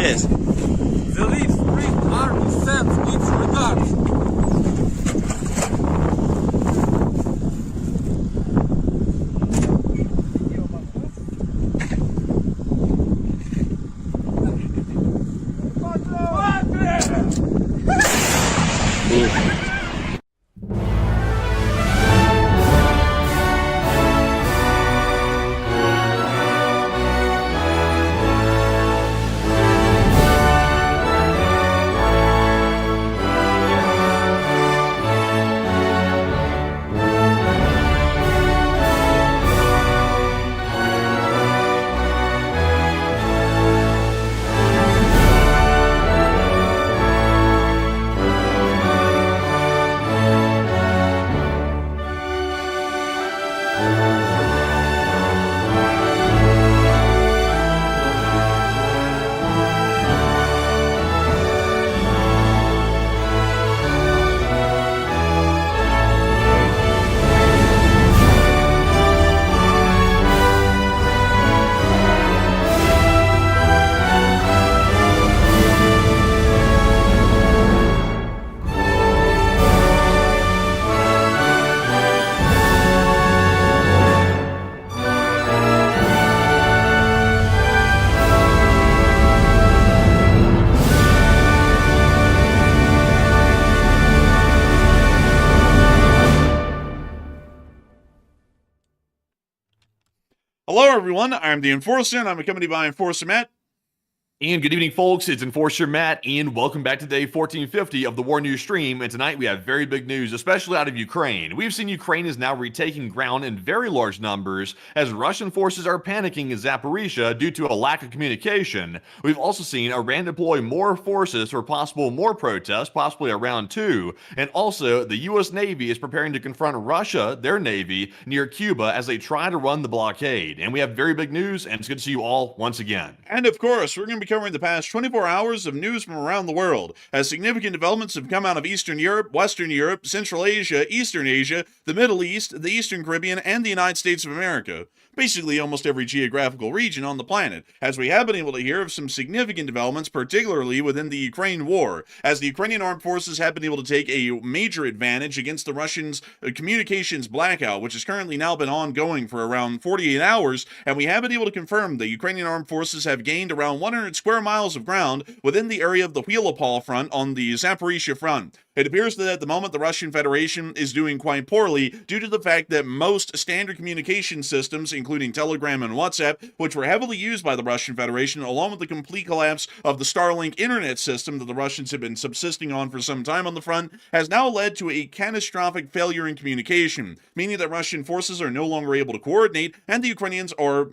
Yes. The Leaf Spring Army sends its regards. Hello, everyone. I'm the Enforcer, and I'm accompanied by Enforcer Matt. And good evening, folks. It's Enforcer Matt, and welcome back to day 1450 of the War News stream. And tonight we have very big news, especially out of Ukraine. We've seen Ukraine is now retaking ground in very large numbers as Russian forces are panicking in Zaporizhia due to a lack of communication. We've also seen Iran deploy more forces for possible more protests, possibly a round two. And also, the U.S. Navy is preparing to confront Russia, their Navy, near Cuba as they try to run the blockade. And we have very big news, and it's good to see you all once again. And of course, we're going to be covering the past 24 hours of news from around the world, as significant developments have come out of Eastern Europe, Western Europe, Central Asia, Eastern Asia, the Middle East, the Eastern Caribbean, and the United States of America. Basically almost every geographical region on the planet, as we have been able to hear of some significant developments, particularly within the Ukraine war, as the Ukrainian armed forces have been able to take a major advantage against the Russians' communications blackout, which has currently now been ongoing for around 48 hours, and we have been able to confirm the Ukrainian armed forces have gained around 100 square miles of ground within the area of the Wheelopol front on the Zaporizhia front. It appears that at the moment the Russian Federation is doing quite poorly due to the fact that most standard communication systems, including Telegram and WhatsApp, which were heavily used by the Russian Federation, along with the complete collapse of the Starlink internet system that the Russians have been subsisting on for some time on the front, has now led to a catastrophic failure in communication, meaning that Russian forces are no longer able to coordinate, and the Ukrainians are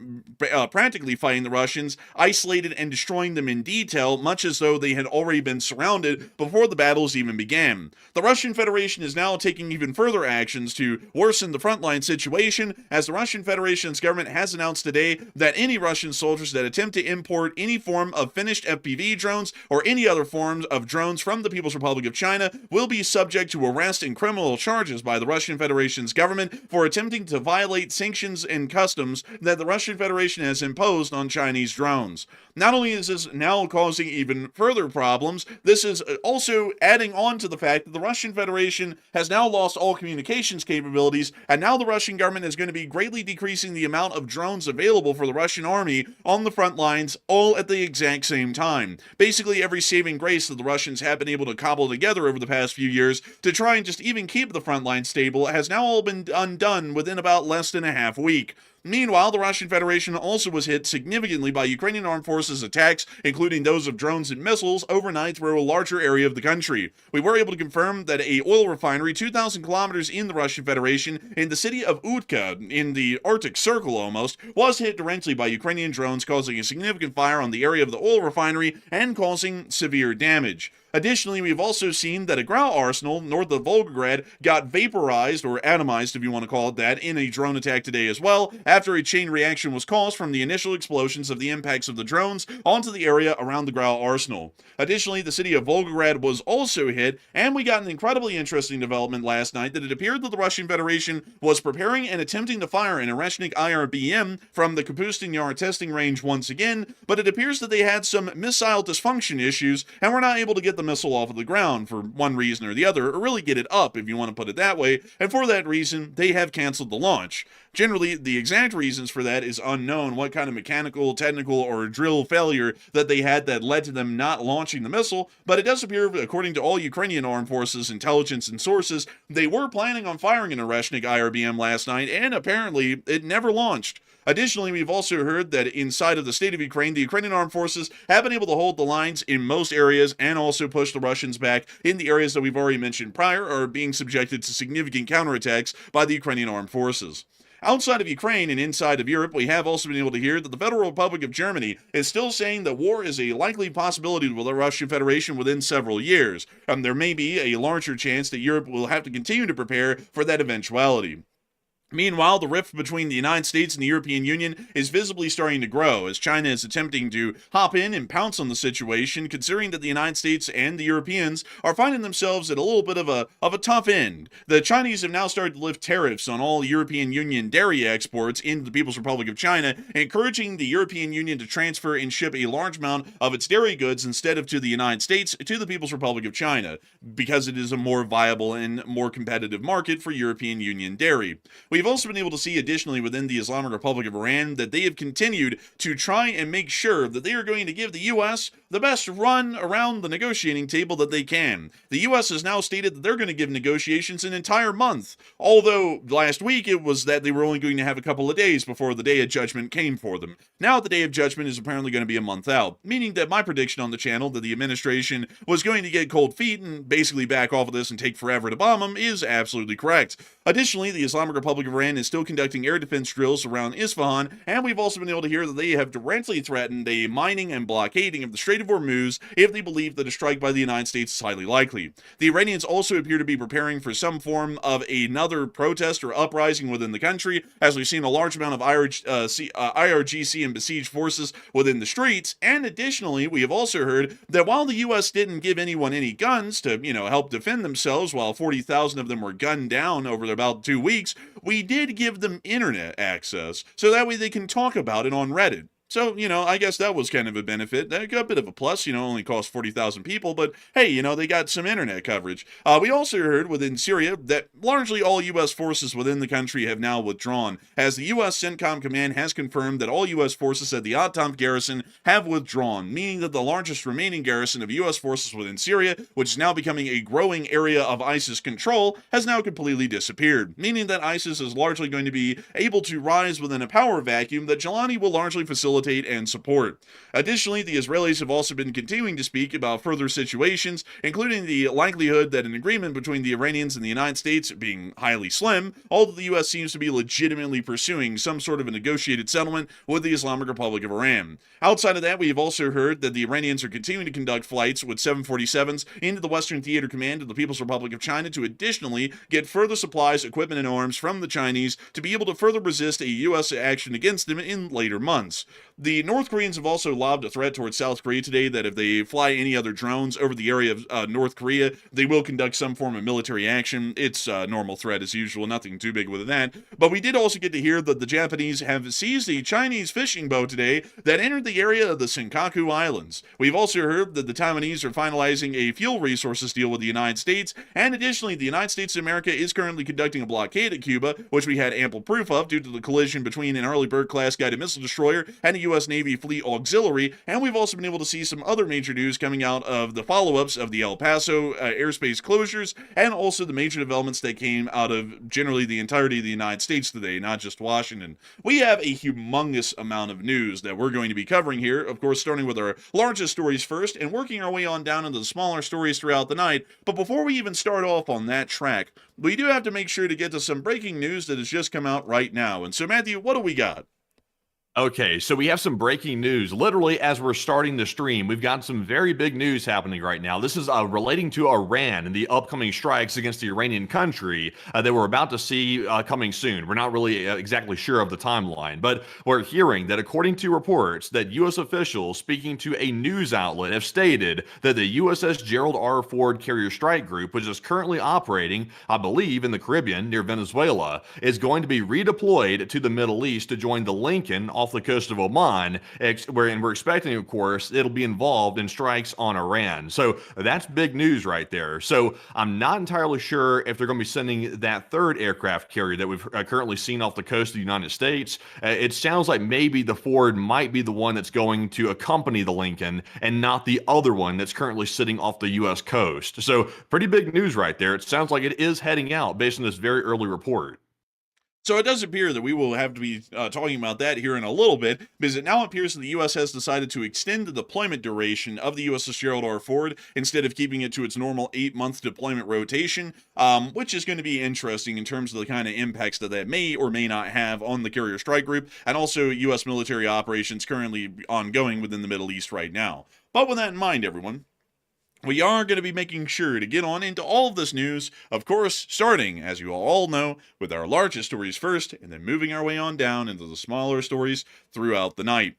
practically fighting the Russians, isolated and destroying them in detail, much as though they had already been surrounded before the battles even began. The Russian Federation is now taking even further actions to worsen the frontline situation, as the Russian Federation's government has announced today that any Russian soldiers that attempt to import any form of finished FPV drones or any other forms of drones from the People's Republic of China will be subject to arrest and criminal charges by the Russian Federation's government for attempting to violate sanctions and customs that the Russian Federation has imposed on Chinese drones. Not only is this now causing even further problems, this is also adding on to the fact that the Russian Federation has now lost all communications capabilities, and now the Russian government is going to be greatly decreasing the amount of drones available for the Russian army on the front lines, all at the exact same time. Basically, every saving grace that the Russians have been able to cobble together over the past few years to try and just even keep the front line stable has now all been undone within about less than a half week. Meanwhile, the Russian Federation also was hit significantly by Ukrainian armed forces attacks, including those of drones and missiles, overnight through a larger area of the country. We were able to confirm that a oil refinery 2,000 kilometers in the Russian Federation, in the city of Utka, in the Arctic Circle almost, was hit directly by Ukrainian drones, causing a significant fire on the area of the oil refinery and causing severe damage. Additionally, we've also seen that a GRAU arsenal north of Volgograd got vaporized, or atomized if you want to call it that, in a drone attack today as well, after a chain reaction was caused from the initial explosions of the impacts of the drones onto the area around the GRAU arsenal. Additionally, the city of Volgograd was also hit, and we got an incredibly interesting development last night that it appeared that the Russian Federation was preparing and attempting to fire an Oreshnik IRBM from the Kapustin Yar testing range once again, but it appears that they had some missile dysfunction issues and were not able to get the missile off of the ground for one reason or the other, or really get it up if you want to put it that way, and for that reason, they have canceled the launch. Generally, the exact reasons for that is unknown, what kind of mechanical, technical, or drill failure that they had that led to them not launching the missile, but it does appear, according to all Ukrainian armed forces, intelligence, and sources, they were planning on firing an Oreshnik IRBM last night, and apparently it never launched. Additionally, we've also heard that inside of the state of Ukraine, the Ukrainian armed forces have been able to hold the lines in most areas and also push the Russians back in the areas that we've already mentioned prior are being subjected to significant counterattacks by the Ukrainian armed forces. Outside of Ukraine and inside of Europe, we have also been able to hear that the Federal Republic of Germany is still saying that war is a likely possibility with the Russian Federation within several years, and there may be a larger chance that Europe will have to continue to prepare for that eventuality. Meanwhile, the rift between the United States and the European Union is visibly starting to grow as China is attempting to hop in and pounce on the situation, considering that the United States and the Europeans are finding themselves at a little bit of a tough end. The Chinese have now started to lift tariffs on all European Union dairy exports into the People's Republic of China, encouraging the European Union to transfer and ship a large amount of its dairy goods instead of to the United States to the People's Republic of China, because it is a more viable and more competitive market for European Union dairy. We've also been able to see additionally within the Islamic Republic of Iran that they have continued to try and make sure that they are going to give the U.S. the best run around the negotiating table that they can. The U.S. has now stated that they're going to give negotiations an entire month, although last week it was that they were only going to have a couple of days before the Day of Judgment came for them. Now the Day of Judgment is apparently going to be a month out, meaning that my prediction on the channel that the administration was going to get cold feet and basically back off of this and take forever to bomb them is absolutely correct. Additionally, the Islamic Republic of Iran is still conducting air defense drills around Isfahan, and we've also been able to hear that they have directly threatened a mining and blockading of the Strait of Hormuz if they believe that a strike by the United States is highly likely. The Iranians also appear to be preparing for some form of another protest or uprising within the country, as we've seen a large amount of IRGC and besieged forces within the streets, and additionally, we have also heard that while the U.S. didn't give anyone any guns to, help defend themselves, while 40,000 of them were gunned down over about 2 weeks, we did give them internet access, so that way they can talk about it on Reddit. So, I guess that was kind of a benefit. That got a bit of a plus, only cost 40,000 people, but hey, they got some internet coverage. We also heard within Syria that largely all U.S. forces within the country have now withdrawn, as the U.S. CENTCOM Command has confirmed that all U.S. forces at the Atamf garrison have withdrawn, meaning that the largest remaining garrison of U.S. forces within Syria, which is now becoming a growing area of ISIS control, has now completely disappeared, meaning that ISIS is largely going to be able to rise within a power vacuum that Jelani will largely facilitate and support. Additionally, the Israelis have also been continuing to speak about further situations, including the likelihood that an agreement between the Iranians and the United States being highly slim, although the U.S. seems to be legitimately pursuing some sort of a negotiated settlement with the Islamic Republic of Iran. Outside of that, we have also heard that the Iranians are continuing to conduct flights with 747s into the Western Theater Command of the People's Republic of China to additionally get further supplies, equipment, and arms from the Chinese to be able to further resist a U.S. action against them in later months. The North Koreans have also lobbed a threat towards South Korea today that if they fly any other drones over the area of North Korea, they will conduct some form of military action. It's a normal threat as usual, nothing too big with that. But we did also get to hear that the Japanese have seized a Chinese fishing boat today that entered the area of the Senkaku Islands. We've also heard that the Taiwanese are finalizing a fuel resources deal with the United States, and additionally, the United States of America is currently conducting a blockade at Cuba, which we had ample proof of due to the collision between an Arleigh Burke-class guided missile destroyer and a U.S. Navy fleet auxiliary, and we've also been able to see some other major news coming out of the follow-ups of the El Paso airspace closures, and also the major developments that came out of generally the entirety of the United States today, not just Washington. We have a humongous amount of news that we're going to be covering here, of course, starting with our largest stories first and working our way on down into the smaller stories throughout the night. But before we even start off on that track, we do have to make sure to get to some breaking news that has just come out right now. And so, Matthew, what do we got? Okay, so we have some breaking news. Literally, as we're starting the stream, we've got some very big news happening right now. This is relating to Iran and the upcoming strikes against the Iranian country that we're about to see coming soon. We're not really exactly sure of the timeline, but we're hearing that according to reports that U.S. officials speaking to a news outlet have stated that the USS Gerald R. Ford Carrier Strike Group, which is currently operating, I believe, in the Caribbean near Venezuela, is going to be redeployed to the Middle East to join the Lincoln off the coast of Oman, and we're expecting, of course, it'll be involved in strikes on Iran. So that's big news right there. So I'm not entirely sure if they're going to be sending that third aircraft carrier that we've currently seen off the coast of the United States. It sounds like maybe the Ford might be the one that's going to accompany the Lincoln and not the other one that's currently sitting off the U.S. coast. So pretty big news right there. It sounds like it is heading out based on this very early report. So it does appear that we will have to be talking about that here in a little bit, because it now appears that the U.S. has decided to extend the deployment duration of the USS Gerald R. Ford instead of keeping it to its normal 8-month deployment rotation, which is going to be interesting in terms of the kind of impacts that that may or may not have on the Carrier Strike Group, and also U.S. military operations currently ongoing within the Middle East right now. But with that in mind, everyone, we are going to be making sure to get on into all of this news, of course, starting, as you all know, with our largest stories first, and then moving our way on down into the smaller stories throughout the night.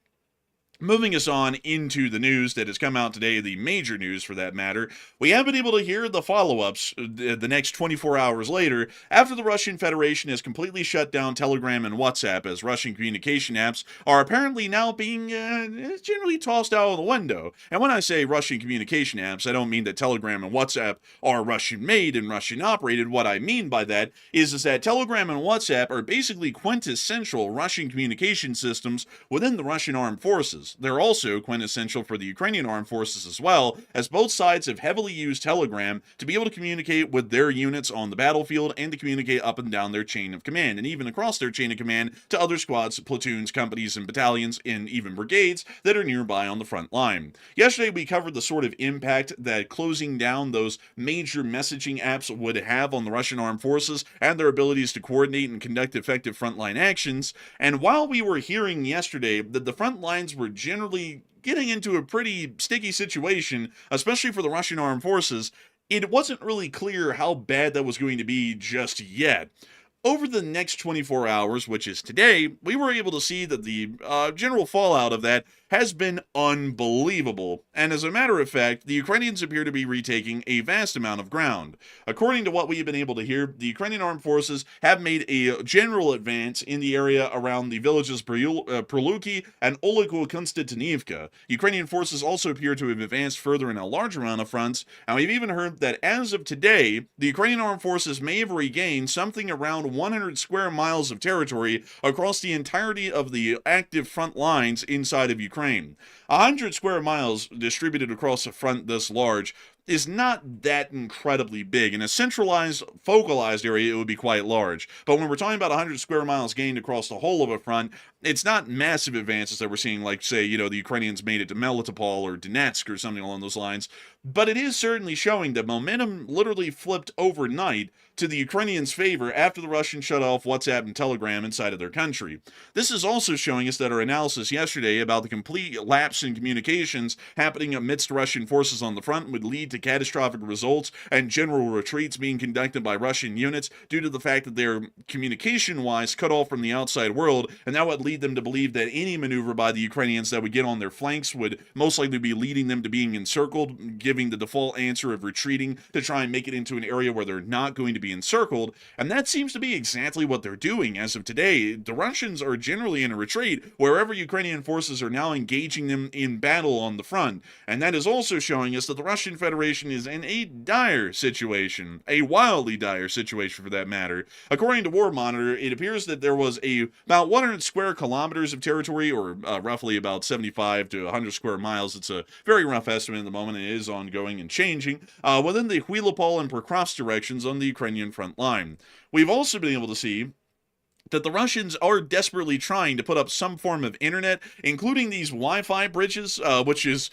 Moving us on into the news that has come out today, the major news for that matter, we have been able to hear the follow-ups the next 24 hours later after the Russian Federation has completely shut down Telegram and WhatsApp, as Russian communication apps are apparently now being generally tossed out of the window. And when I say Russian communication apps, I don't mean that Telegram and WhatsApp are Russian-made and Russian-operated. What I mean by that is that Telegram and WhatsApp are basically quintessential Russian communication systems within the Russian armed forces. They're also quintessential for the Ukrainian armed forces as well, as both sides have heavily used Telegram to be able to communicate with their units on the battlefield and to communicate up and down their chain of command, and even across their chain of command to other squads, platoons, companies, and battalions, and even brigades that are nearby on the front line. Yesterday, we covered the sort of impact that closing down those major messaging apps would have on the Russian armed forces and their abilities to coordinate and conduct effective frontline actions, and while we were hearing yesterday that the front lines were generally getting into a pretty sticky situation, especially for the Russian armed forces, it wasn't really clear how bad that was going to be just yet. Over the next 24 hours, which is today, we were able to see that the general fallout of that has been unbelievable, and as a matter of fact, the Ukrainians appear to be retaking a vast amount of ground. According to what we've been able to hear, the Ukrainian armed forces have made a general advance in the area around the villages Pryluki and Oleko-Konstantinivka. Ukrainian forces also appear to have advanced further in a larger amount of fronts, and we've even heard that as of today, the Ukrainian armed forces may have regained something around 100 square miles of territory across the entirety of the active front lines inside of Ukraine. 100 square miles distributed across a front this large is not that incredibly big. In a centralized, focalized area, it would be quite large. But when we're talking about 100 square miles gained across the whole of a front, it's not massive advances that we're seeing, like, say, the Ukrainians made it to Melitopol or Donetsk or something along those lines. But it is certainly showing that momentum literally flipped overnight to the Ukrainians' favor after the Russians shut off WhatsApp and Telegram inside of their country. This is also showing us that our analysis yesterday about the complete lapse in communications happening amidst Russian forces on the front would lead to catastrophic results and general retreats being conducted by Russian units due to the fact that they're communication-wise cut off from the outside world, and that would lead them to believe that any maneuver by the Ukrainians that would get on their flanks would most likely be leading them to being encircled, giving the default answer of retreating to try and make it into an area where they're not going to be encircled, and that seems to be exactly what they're doing as of today. The Russians are generally in a retreat wherever Ukrainian forces are now engaging them in battle on the front, and that is also showing us that the Russian Federation is in a dire situation, a wildly dire situation for that matter. According to War Monitor, it appears that there was about 100 square kilometers of territory, or roughly about 75 to 100 square miles. It's a very rough estimate at the moment, and it is ongoing and changing, within the Huilopol and Pokrovsk directions on the Ukrainian front line. We've also been able to see that the Russians are desperately trying to put up some form of internet, including these Wi-Fi bridges, which is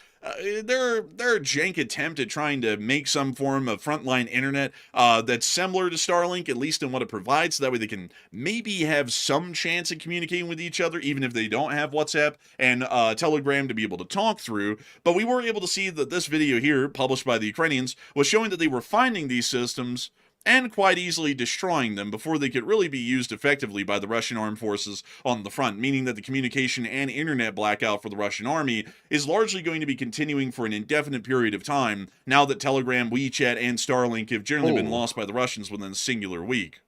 their jank attempt at trying to make some form of frontline internet that's similar to Starlink, at least in what it provides, so that way they can maybe have some chance at communicating with each other, even if they don't have WhatsApp and Telegram to be able to talk through. But we were able to see that this video here, published by the Ukrainians, was showing that they were finding these systems and quite easily destroying them before they could really be used effectively by the Russian armed forces on the front, meaning that the communication and internet blackout for the Russian army is largely going to be continuing for an indefinite period of time, now that Telegram, WeChat, and Starlink have generally been lost by the Russians within a singular week.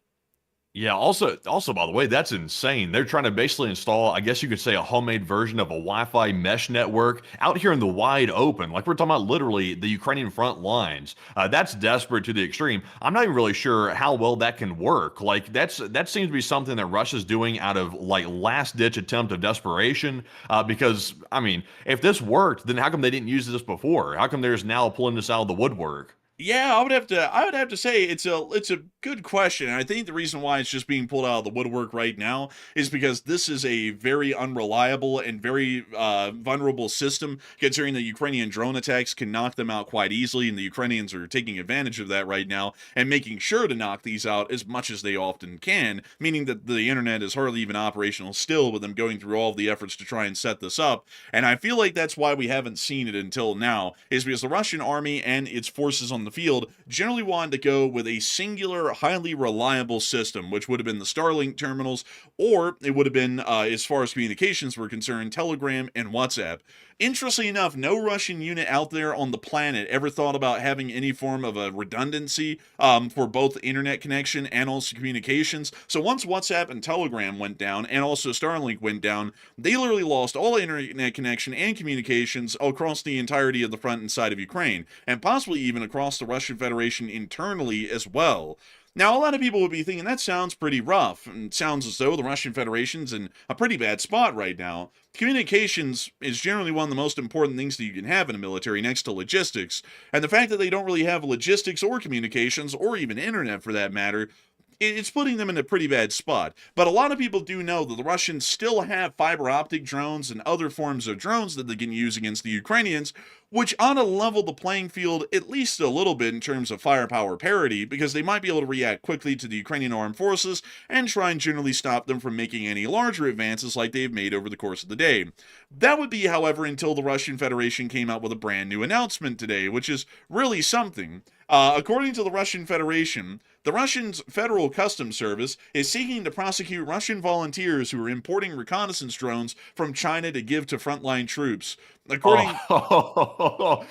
Yeah, also, by the way, that's insane. They're trying to basically install, I guess you could say, a homemade version of a Wi-Fi mesh network out here in the wide open. Like we're talking about literally the Ukrainian front lines. That's desperate to the extreme. I'm not even really sure how well that can work. Like that seems to be something that Russia's doing out of like last-ditch attempt of desperation. Because, I mean, if this worked, then how come they didn't use this before? How come they're just now pulling this out of the woodwork? Yeah, I would have to say it's a good question. And I think the reason why it's just being pulled out of the woodwork right now is because this is a very unreliable and very vulnerable system, considering that Ukrainian drone attacks can knock them out quite easily, and the Ukrainians are taking advantage of that right now and making sure to knock these out as much as they often can, meaning that the internet is hardly even operational still, with them going through all of the efforts to try and set this up. And I feel like that's why we haven't seen it until now, is because the Russian army and its forces on the field generally wanted to go with a singular, highly reliable system, which would have been the Starlink terminals, or it would have been, as far as communications were concerned, Telegram and WhatsApp. Interestingly enough, no Russian unit out there on the planet ever thought about having any form of a redundancy for both internet connection and also communications. So once WhatsApp and Telegram went down, and also Starlink went down, they literally lost all internet connection and communications across the entirety of the front and side of Ukraine, and possibly even across the Russian Federation internally as well. Now, a lot of people would be thinking that sounds pretty rough, and sounds as though the Russian Federation's in a pretty bad spot right now. Communications is generally one of the most important things that you can have in a military, next to logistics, and the fact that they don't really have logistics or communications, or even internet for that matter, it's putting them in a pretty bad spot. But a lot of people do know that the Russians still have fiber optic drones and other forms of drones that they can use against the Ukrainians, which ought to level the playing field at least a little bit in terms of firepower parity, because they might be able to react quickly to the Ukrainian armed forces and try and generally stop them from making any larger advances like they've made over the course of the day. That would be, however, until the Russian Federation came out with a brand new announcement today, which is really something. According to the Russian Federation, the Russian Federal Customs Service is seeking to prosecute Russian volunteers who are importing reconnaissance drones from China to give to frontline troops. According, oh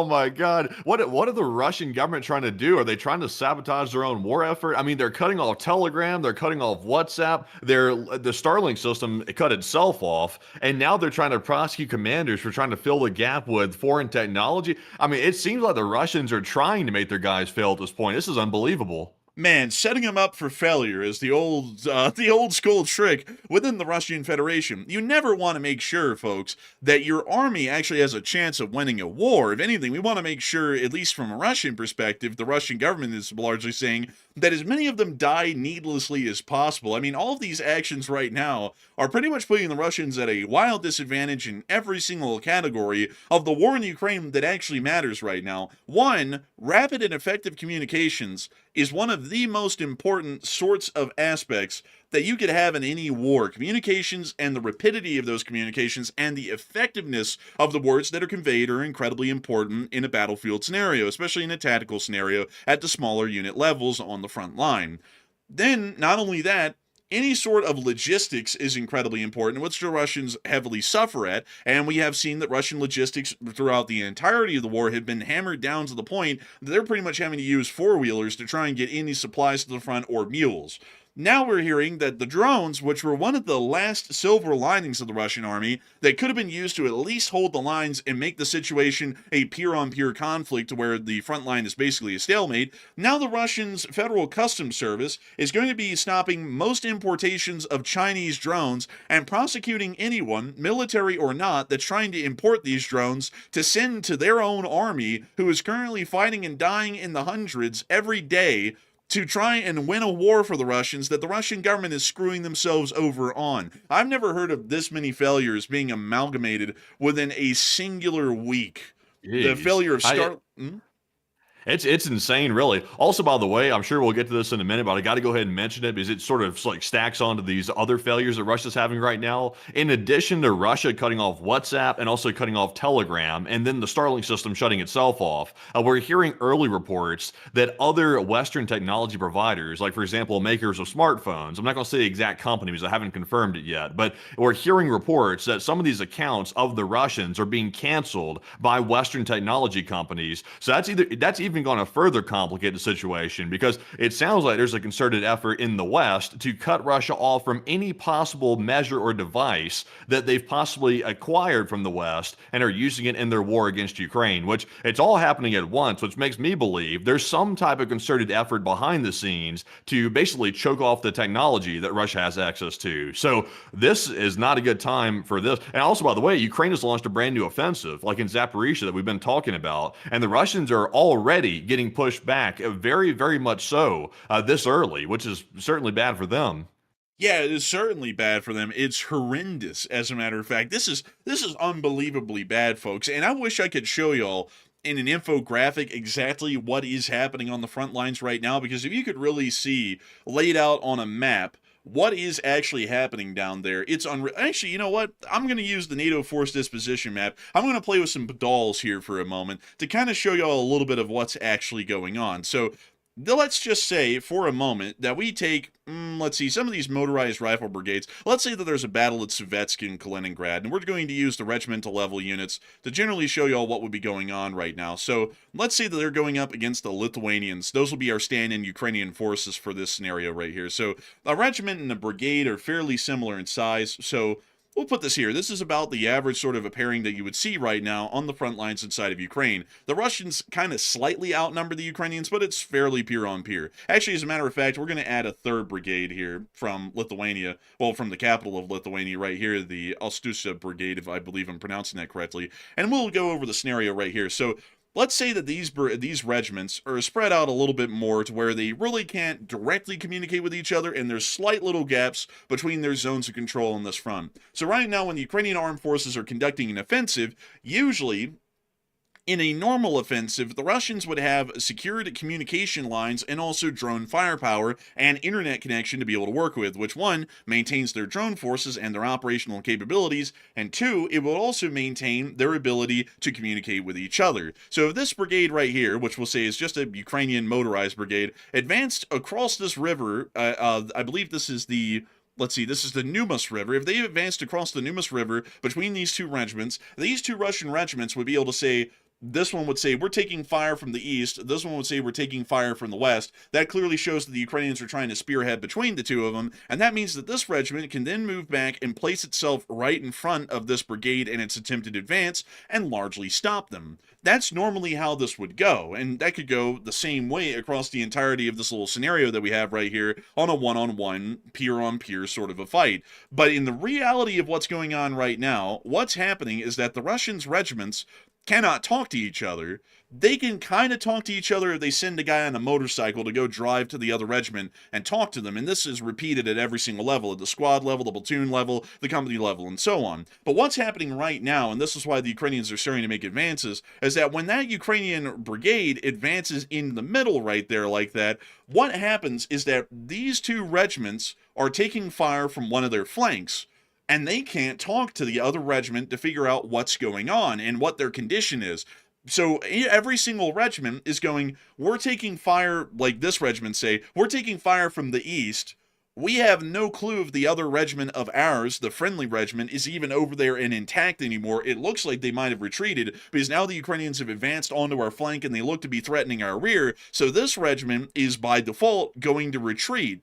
my God, what are the Russian government trying to do? Are they trying to sabotage their own war effort? I mean, they're cutting off Telegram, they're cutting off WhatsApp, the Starlink system cut itself off, and now they're trying to prosecute commanders for trying to fill the gap with foreign technology. I mean, it seems like the Russians are trying to make their guys fail at this point. This is unbelievable. Man, setting them up for failure is the old school trick within the Russian Federation. You never want to make sure, folks, that your army actually has a chance of winning a war. If anything, we want to make sure, at least from a Russian perspective, the Russian government is largely saying that as many of them die needlessly as possible. I mean, all of these actions right now are pretty much putting the Russians at a wild disadvantage in every single category of the war in Ukraine that actually matters right now. One, rapid and effective communications is one of the most important sorts of aspects that you could have in any war. Communications and the rapidity of those communications and the effectiveness of the words that are conveyed are incredibly important in a battlefield scenario, especially in a tactical scenario at the smaller unit levels on the front line. Then, not only that, any sort of logistics is incredibly important, which the Russians heavily suffer at, and we have seen that Russian logistics throughout the entirety of the war have been hammered down to the point that they're pretty much having to use four-wheelers to try and get any supplies to the front, or mules. Now we're hearing that the drones, which were one of the last silver linings of the Russian army, that could have been used to at least hold the lines and make the situation a peer-on-peer conflict where the front line is basically a stalemate, now the Russians' Federal Customs Service is going to be stopping most importations of Chinese drones and prosecuting anyone, military or not, that's trying to import these drones to send to their own army, who is currently fighting and dying in the hundreds every day to try and win a war for the Russians that the Russian government is screwing themselves over on. I've never heard of this many failures being amalgamated within a singular week. Jeez. The failure of Star... It's insane, really. Also, by the way, I'm sure we'll get to this in a minute, but I got to go ahead and mention it because it sort of like stacks onto these other failures that Russia's having right now. In addition to Russia cutting off WhatsApp and also cutting off Telegram, and then the Starlink system shutting itself off, we're hearing early reports that other Western technology providers, like for example, makers of smartphones, I'm not going to say the exact company because I haven't confirmed it yet, but we're hearing reports that some of these accounts of the Russians are being canceled by Western technology companies. So that's even going to further complicate the situation, because it sounds like there's a concerted effort in the West to cut Russia off from any possible measure or device that they've possibly acquired from the West and are using it in their war against Ukraine, which it's all happening at once, which makes me believe there's some type of concerted effort behind the scenes to basically choke off the technology that Russia has access to. So this is not a good time for this. And also, by the way, Ukraine has launched a brand new offensive, like in Zaporizhia that we've been talking about, and the Russians are already getting pushed back, very, very much so, this early, which is certainly bad for them. Yeah, it is certainly bad for them. It's horrendous, as a matter of fact. This is unbelievably bad, folks. And I wish I could show y'all in an infographic exactly what is happening on the front lines right now, because if you could really see laid out on a map what is actually happening down there, it's unreal. Actually, you know what? I'm going to use the NATO force disposition map. I'm going to play with some dolls here for a moment to kind of show y'all a little bit of what's actually going on. So let's just say for a moment that we take, let's see, some of these motorized rifle brigades. Let's say that there's a battle at Suvetsky and Kaliningrad, and we're going to use the regimental level units to generally show y'all what would be going on right now. So let's say that they're going up against the Lithuanians. Those will be our stand-in Ukrainian forces for this scenario right here. So a regiment and a brigade are fairly similar in size, so we'll put this here. This is about the average sort of a pairing that you would see right now on the front lines inside of Ukraine. The Russians kind of slightly outnumber the Ukrainians, but it's fairly peer on peer. Actually, as a matter of fact, we're going to add a third brigade here from Lithuania. Well, from the capital of Lithuania right here, the Ostusa Brigade, if I believe I'm pronouncing that correctly. And we'll go over the scenario right here. So let's say that these regiments are spread out a little bit more to where they really can't directly communicate with each other, and there's slight little gaps between their zones of control on this front. So right now, when the Ukrainian armed forces are conducting an offensive, usually in a normal offensive, the Russians would have secured communication lines and also drone firepower and internet connection to be able to work with, which one, maintains their drone forces and their operational capabilities, and two, it will also maintain their ability to communicate with each other. So if this brigade right here, which we'll say is just a Ukrainian motorized brigade, advanced across this river, I believe this is the... Let's see, this is the Numus River. If they advanced across the Numus River between these two regiments, these two Russian regiments would be able to say, This one would say, we're taking fire from the east. This one would say, we're taking fire from the west. That clearly shows that the Ukrainians are trying to spearhead between the two of them, and that means that this regiment can then move back and place itself right in front of this brigade and its attempted advance and largely stop them. That's normally how this would go, and that could go the same way across the entirety of this little scenario that we have right here on a one-on-one, peer-on-peer sort of a fight. But in the reality of what's going on right now, what's happening is that the Russians' regiments cannot talk to each other. They can kind of talk to each other if they send a guy on a motorcycle to go drive to the other regiment and talk to them, and this is repeated at every single level, at the squad level, the platoon level, the company level, and so on. But what's happening right now, and this is why the Ukrainians are starting to make advances, is that when that Ukrainian brigade advances in the middle right there like that, what happens is that these two regiments are taking fire from one of their flanks, and they can't talk to the other regiment to figure out what's going on and what their condition is. So every single regiment is going, we're taking fire, like this regiment say, we're taking fire from the east. We have no clue if the other regiment of ours, the friendly regiment, is even over there and intact anymore. It looks like they might have retreated because now the Ukrainians have advanced onto our flank and they look to be threatening our rear. So this regiment is by default going to retreat.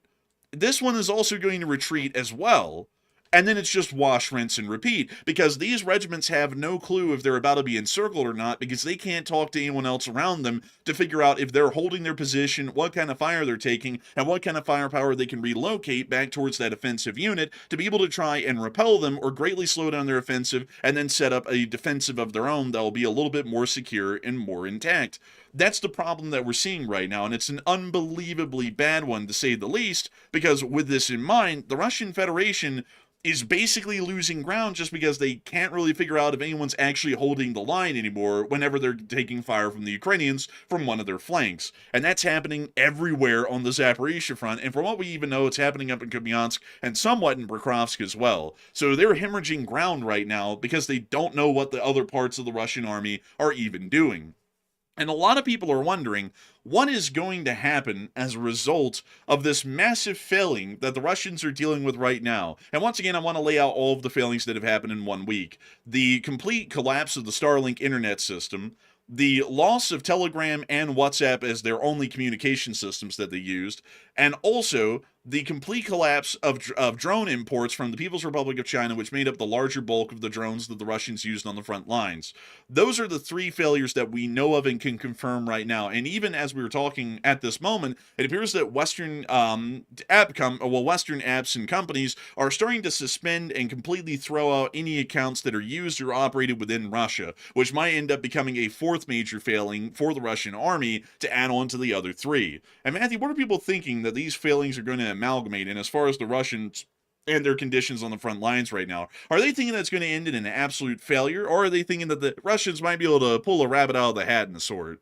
This one is also going to retreat as well. And then it's just wash, rinse, and repeat, because these regiments have no clue if they're about to be encircled or not, because they can't talk to anyone else around them to figure out if they're holding their position, what kind of fire they're taking, and what kind of firepower they can relocate back towards that offensive unit to be able to try and repel them or greatly slow down their offensive and then set up a defensive of their own that will be a little bit more secure and more intact. That's the problem that we're seeing right now, and it's an unbelievably bad one to say the least, because with this in mind, the Russian Federation is basically losing ground just because they can't really figure out if anyone's actually holding the line anymore whenever they're taking fire from the Ukrainians from one of their flanks. And that's happening everywhere on the Zaporizhzhia front, and from what we even know, it's happening up in Kupiansk and somewhat in Pokrovsk as well. So they're hemorrhaging ground right now because they don't know what the other parts of the Russian army are even doing. And a lot of people are wondering what is going to happen as a result of this massive failing that the Russians are dealing with right now. And once again, I want to lay out all of the failings that have happened in 1 week. The complete collapse of the Starlink internet system, the loss of Telegram and WhatsApp as their only communication systems that they used, and also the complete collapse of drone imports from the People's Republic of China, which made up the larger bulk of the drones that the Russians used on the front lines. Those are the three failures that we know of and can confirm right now. And even as we were talking at this moment, it appears that Western Western apps and companies are starting to suspend and completely throw out any accounts that are used or operated within Russia, which might end up becoming a fourth major failing for the Russian army to add on to the other three. And Matthew, what are people thinking that these failings are going to amalgamate in as far as the Russians and their conditions on the front lines right now? Are they thinking that's going to end in an absolute failure, or are they thinking that the Russians might be able to pull a rabbit out of the hat in the sword?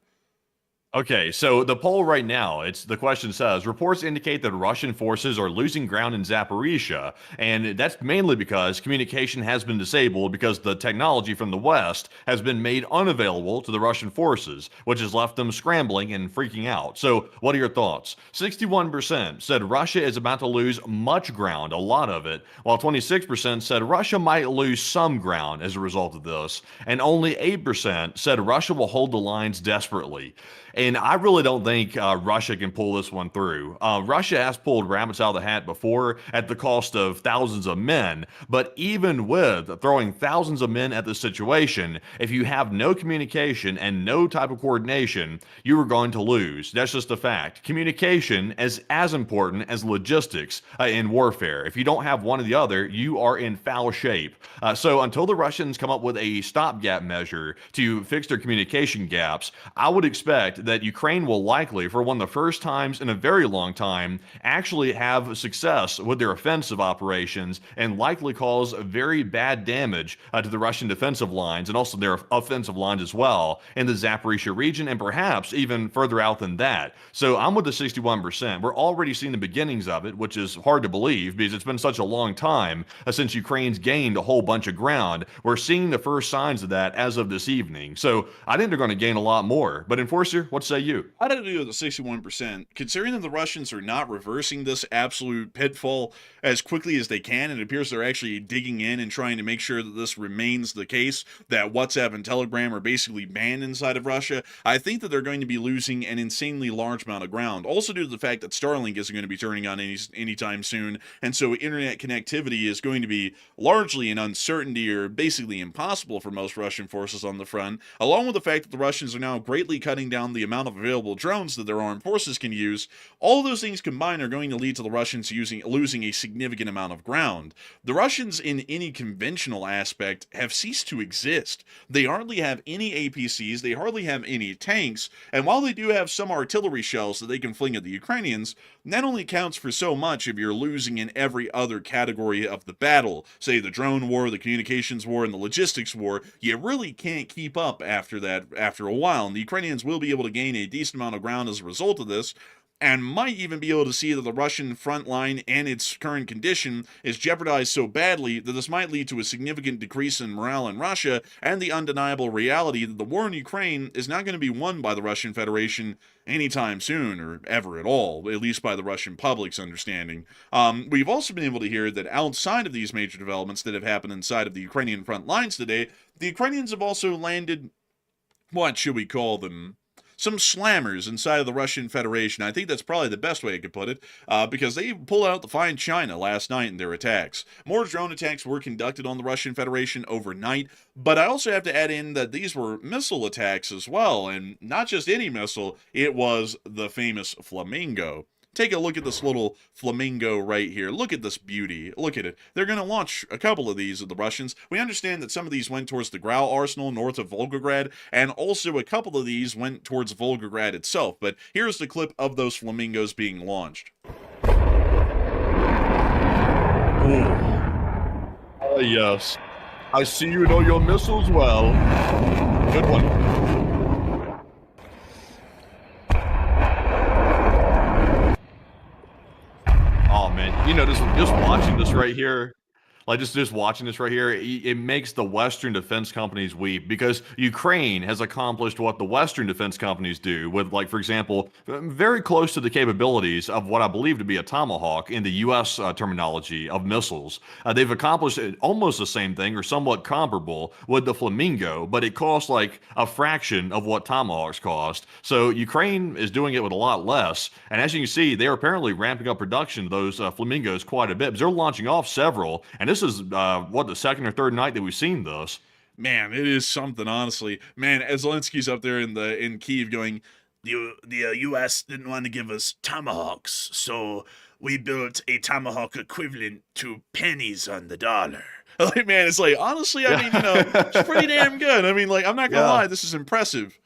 Okay, so the poll right now, the question says, reports indicate that Russian forces are losing ground in Zaporizhzhia, and that's mainly because communication has been disabled because the technology from the West has been made unavailable to the Russian forces, which has left them scrambling and freaking out. So what are your thoughts? 61% said Russia is about to lose much ground, a lot of it, while 26% said Russia might lose some ground as a result of this, and only 8% said Russia will hold the lines desperately. And I really don't think Russia can pull this one through. Russia has pulled rabbits out of the hat before at the cost of thousands of men. But even with throwing thousands of men at the situation, if you have no communication and no type of coordination, you are going to lose. That's just a fact. Communication is as important as logistics in warfare. If you don't have one or the other, you are in foul shape. So until the Russians come up with a stopgap measure to fix their communication gaps, I would expect that Ukraine will likely, for one of the first times in a very long time, actually have success with their offensive operations and likely cause very bad damage to the Russian defensive lines and also their offensive lines as well in the Zaporizhzhia region and perhaps even further out than that. So I'm with the 61%. We're already seeing the beginnings of it, which is hard to believe because it's been such a long time since Ukraine's gained a whole bunch of ground. We're seeing the first signs of that as of this evening. So I think they're going to gain a lot more. But Enforcer, What say you? I'd have to do with the 61%. Considering that the Russians are not reversing this absolute pitfall as quickly as they can, it appears they're actually digging in and trying to make sure that this remains the case, that WhatsApp and Telegram are basically banned inside of Russia. I think that they're going to be losing an insanely large amount of ground. Also due to the fact that Starlink isn't going to be turning on anytime soon, and so internet connectivity is going to be largely an uncertainty or basically impossible for most Russian forces on the front, along with the fact that the Russians are now greatly cutting down the amount of available drones that their armed forces can use. All of those things combined are going to lead to the Russians losing a significant amount of ground. The Russians, in any conventional aspect, have ceased to exist. They hardly have any APCs, they hardly have any tanks, and while they do have some artillery shells that they can fling at the Ukrainians, that only counts for so much if you're losing in every other category of the battle. Say the drone war, the communications war, and the logistics war. You really can't keep up after that after a while, and the Ukrainians will be able to gain a decent amount of ground as a result of this, and might even be able to see that the Russian front line and its current condition is jeopardized so badly that this might lead to a significant decrease in morale in Russia, and the undeniable reality that the war in Ukraine is not going to be won by the Russian Federation anytime soon, or ever at all, at least by the Russian public's understanding. We've also been able to hear that outside of these major developments that have happened inside of the Ukrainian front lines today, the Ukrainians have also landed, what should we call them, some slammers inside of the Russian Federation. I think that's probably the best way I could put it, because they pulled out the fine China last night in their attacks. More drone attacks were conducted on the Russian Federation overnight, but I also have to add in that these were missile attacks as well, and not just any missile, it was the famous Flamingo. Take a look at this little flamingo right here. Look at this beauty. Look at it. They're going to launch a couple of these of the Russians. We understand that some of these went towards the GRAU arsenal north of Volgograd, and also a couple of these went towards Volgograd itself. But here's the clip of those flamingos being launched. Yes. I see you know your missiles well. Good one. Oh man, you know, just watching this right here, like just watching this right here, it makes the Western defense companies weep, because Ukraine has accomplished what the Western defense companies do with, like, for example, very close to the capabilities of what I believe to be a Tomahawk in the U.S. Terminology of missiles. They've accomplished almost the same thing or somewhat comparable with the Flamingo, but it costs like a fraction of what Tomahawks cost. So Ukraine is doing it with a lot less. And as you can see, they're apparently ramping up production of those Flamingos quite a bit, because they're launching off several. And this is, the second or third night that we've seen this. Man, it is something, honestly. Man, as Zelensky's up there in Kyiv going, the U.S. didn't want to give us Tomahawks, so we built a Tomahawk equivalent to pennies on the dollar. Like, man, it's like, honestly, I mean, you know, it's pretty damn good. I mean, like, I'm not gonna lie, this is impressive.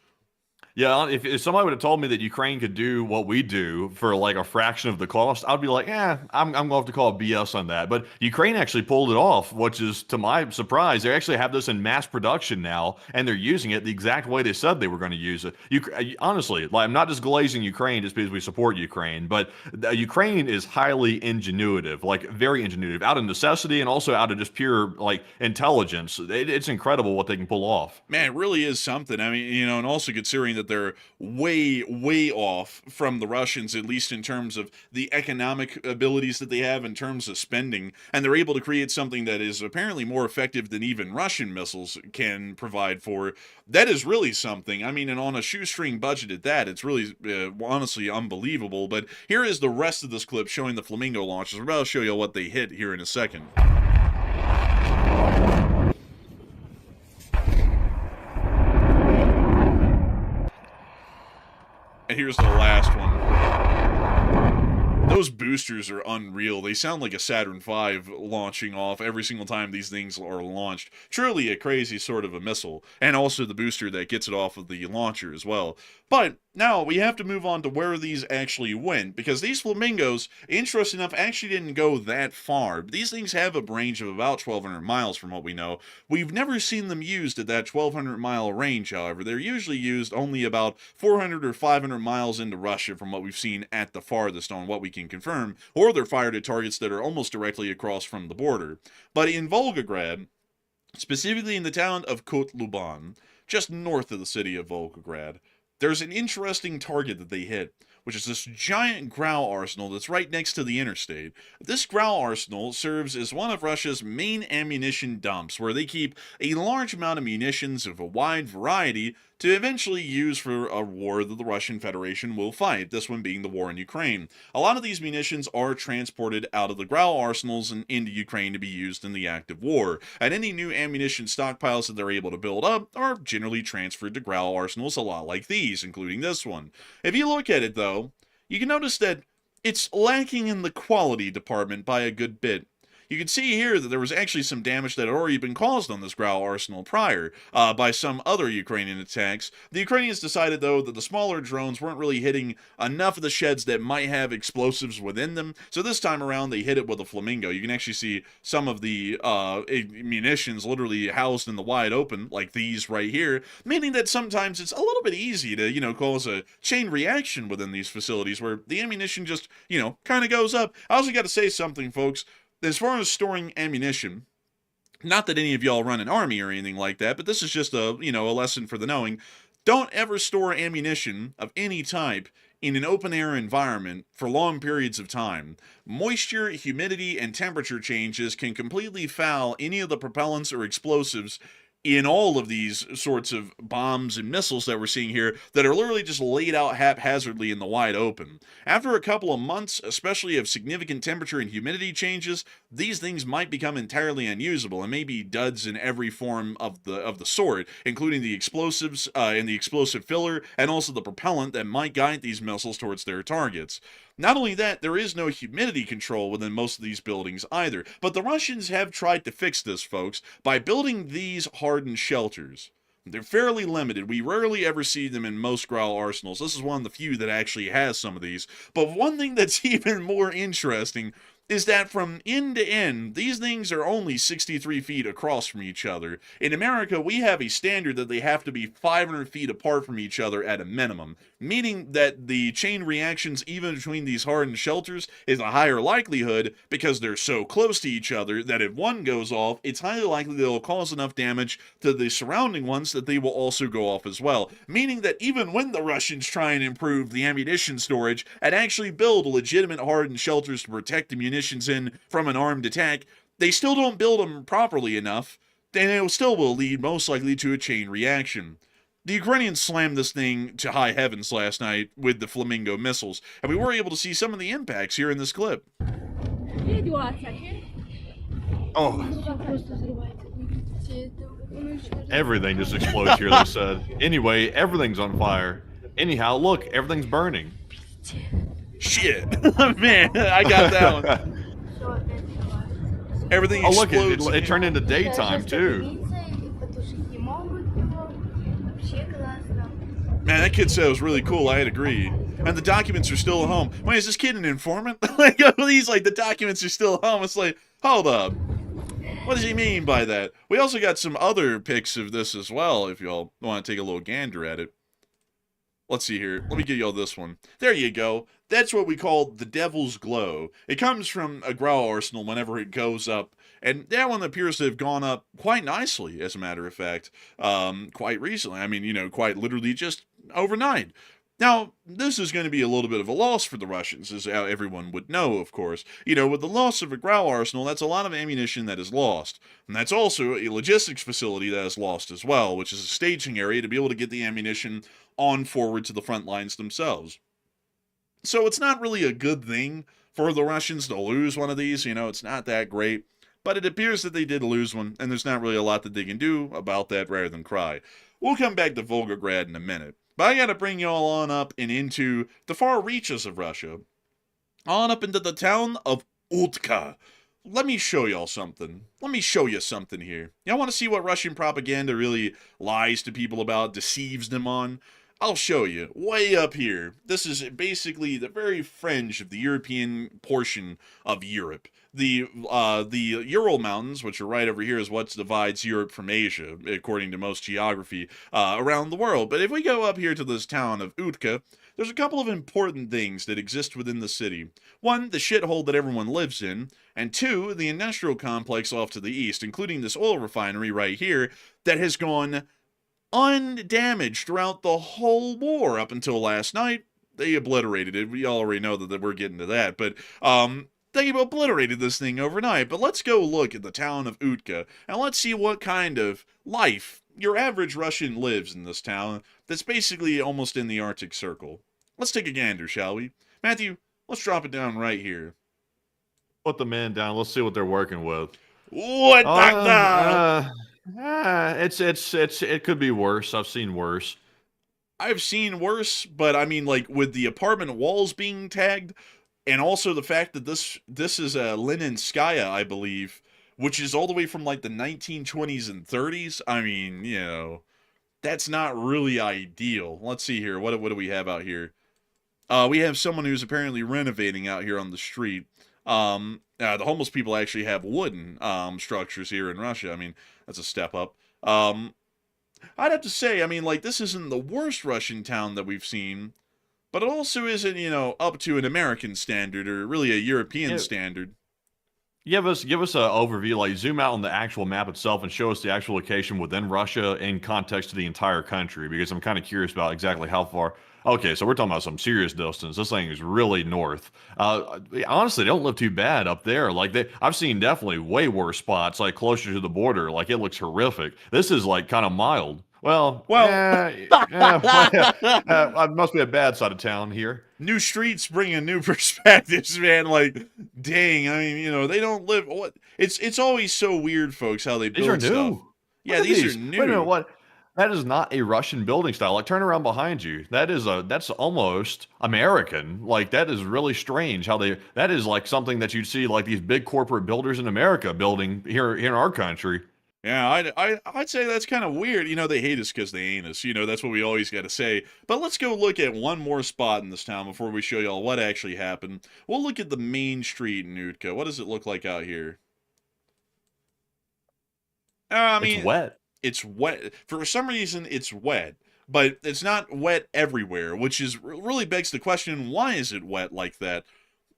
Yeah, if somebody would have told me that Ukraine could do what we do for like a fraction of the cost, I'd be like, I'm going to have to call BS on that. But Ukraine actually pulled it off, which is, to my surprise, they actually have this in mass production now, and they're using it the exact way they said they were going to use it. Honestly, like, I'm not just glazing Ukraine just because we support Ukraine, but Ukraine is highly ingenuitive, like very ingenuitive, out of necessity and also out of just pure like intelligence. It's incredible what they can pull off. Man, it really is something. I mean, you know, and also considering that they're way off from the Russians, at least in terms of the economic abilities that they have in terms of spending, and they're able to create something that is apparently more effective than even Russian missiles can provide for. That is really something. I mean, and on a shoestring budget at that, it's really honestly unbelievable. But here is the rest of this clip showing the Flamingo launches. I'll show you what they hit here in a second. And here's the last one. Those boosters are unreal. They sound like a Saturn V launching off every single time these things are launched. Truly a crazy sort of a missile. And also the booster that gets it off of the launcher as well. But now we have to move on to where these actually went, because these Flamingos, interesting enough, actually didn't go that far. These things have a range of about 1,200 miles from what we know. We've never seen them used at that 1,200 mile range, however. They're usually used only about 400 or 500 miles into Russia from what we've seen at the farthest on what we can confirm, or they're fired at targets that are almost directly across from the border. But in Volgograd, specifically in the town of Kotluban, just north of the city of Volgograd, there's an interesting target that they hit, which is this giant GRAU arsenal that's right next to the interstate. This GRAU arsenal serves as one of Russia's main ammunition dumps, where they keep a large amount of munitions of a wide variety to eventually use for a war that the Russian Federation will fight, this one being the war in Ukraine. A lot of these munitions are transported out of the GRAU arsenals and into Ukraine to be used in the active war, and any new ammunition stockpiles that they're able to build up are generally transferred to GRAU arsenals a lot like these, including this one. If you look at it though, you can notice that it's lacking in the quality department by a good bit. You can see here that there was actually some damage that had already been caused on this GRAU arsenal prior by some other Ukrainian attacks. The Ukrainians decided, though, that the smaller drones weren't really hitting enough of the sheds that might have explosives within them, so this time around they hit it with a Flamingo. You can actually see some of the munitions literally housed in the wide open, like these right here, meaning that sometimes it's a little bit easy to, cause a chain reaction within these facilities where the ammunition just, kind of goes up. I also got to say something, folks. As far as storing ammunition, not that any of y'all run an army or anything like that, but this is just a lesson for the knowing. Don't ever store ammunition of any type in an open air environment for long periods of time. Moisture, humidity, and temperature changes can completely foul any of the propellants or explosives in all of these sorts of bombs and missiles that we're seeing here that are literally just laid out haphazardly in the wide open. After a couple of months, especially of significant temperature and humidity changes, these things might become entirely unusable and may be duds in every form of the sort, including the explosives and the explosive filler, and also the propellant that might guide these missiles towards their targets. Not only that, there is no humidity control within most of these buildings either, but the Russians have tried to fix this, folks, by building these hardened shelters. They're fairly limited. We rarely ever see them in most GRAU arsenals. This is one of the few that actually has some of these. But one thing that's even more interesting is that from end to end, these things are only 63 feet across from each other. In America, we have a standard that they have to be 500 feet apart from each other at a minimum, meaning that the chain reactions even between these hardened shelters is a higher likelihood because they're so close to each other that if one goes off, it's highly likely that it'll cause enough damage to the surrounding ones that they will also go off as well, meaning that even when the Russians try and improve the ammunition storage and actually build legitimate hardened shelters to protect the munitions in from an armed attack, they still don't build them properly enough, and it still will lead most likely to a chain reaction. The Ukrainians slammed this thing to high heavens last night with the Flamingo missiles, and we were able to see some of the impacts here in this clip. Oh. Everything just explodes here, they said. Anyway, everything's on fire. Anyhow, look, everything's burning. Shit. Man, I got that one. Everything explodes. Oh, look, it turned into daytime, too. Man, that kid said it was really cool. I'd agree. And the documents are still at home. Wait, is this kid an informant? He's like, the documents are still at home. It's like, hold up. What does he mean by that? We also got some other pics of this as well, if y'all want to take a little gander at it. Let's see here. Let me give y'all this one. There you go. That's what we call the Devil's Glow. It comes from a GRAU arsenal whenever it goes up. And that one appears to have gone up quite nicely, as a matter of fact, quite recently. I mean, quite literally just overnight. Now, this is going to be a little bit of a loss for the Russians, as everyone would know, of course. With the loss of a GRAU arsenal, that's a lot of ammunition that is lost. And that's also a logistics facility that is lost as well, which is a staging area to be able to get the ammunition on forward to the front lines themselves. So it's not really a good thing for the Russians to lose one of these. It's not that great. But it appears that they did lose one, and there's not really a lot that they can do about that rather than cry. We'll come back to Volgograd in a minute. But I gotta bring y'all on up and into the far reaches of Russia. On up into the town of Utka. Let me show y'all something. Let me show you something here. Y'all want to see what Russian propaganda really lies to people about, deceives them on? I'll show you. Way up here. This is basically the very fringe of the European portion of Europe. The Ural Mountains, which are right over here, is what divides Europe from Asia, according to most geography around the world. But if we go up here to this town of Utka, there's a couple of important things that exist within the city. One, the shithole that everyone lives in, and two, the industrial complex off to the east, including this oil refinery right here that has gone undamaged throughout the whole war up until last night. They obliterated it. We already know that we're getting to that, but they obliterated this thing overnight. But let's go look at the town of Utka, and let's see what kind of life your average Russian lives in this town that's basically almost in the Arctic Circle. Let's take a gander, shall we? Matthew, let's drop it down right here. Put the men down. Let's see what they're working with. What it could be worse. I've seen worse. I've seen worse, but I mean, like, with the apartment walls being tagged, and also the fact that this is a Leninskaya, I believe, which is all the way from, like, the 1920s and 30s. I mean, you know, that's not really ideal. Let's see here. What do we have out here? We have someone who's apparently renovating out here on the street. The homeless people actually have wooden structures here in Russia. I mean, that's a step up. I'd have to say, I mean, like, this isn't the worst Russian town that we've seen, but it also isn't, you know, up to an American standard or really a European standard. Give us an overview, like zoom out on the actual map itself and show us the actual location within Russia in context to the entire country, because I'm kind of curious about exactly how far. Okay, so we're talking about some serious distance. This thing is really north. Honestly, they don't live too bad up there. Like I've seen definitely way worse spots, like closer to the border. Like it looks horrific. This is like kind of mild. Well, it must be a bad side of town here. New streets bringing new perspectives, man. Like, dang, I mean, you know, they don't live. What? It's always so weird, folks, how they build stuff. New. Yeah, these are new. Wait a minute, what? That is not a Russian building style. Like, turn around behind you. That's almost American. Like, that is really strange how that is like something that you'd see like these big corporate builders in America building here in our country. Yeah, I'd say that's kind of weird. You know, they hate us because they ain't us. You know, that's what we always got to say. But let's go look at one more spot in this town before we show y'all what actually happened. We'll look at the main street in Utka. What does it look like out here? I mean, it's wet. It's wet. For some reason, it's wet. But it's not wet everywhere, which is really begs the question, why is it wet like that?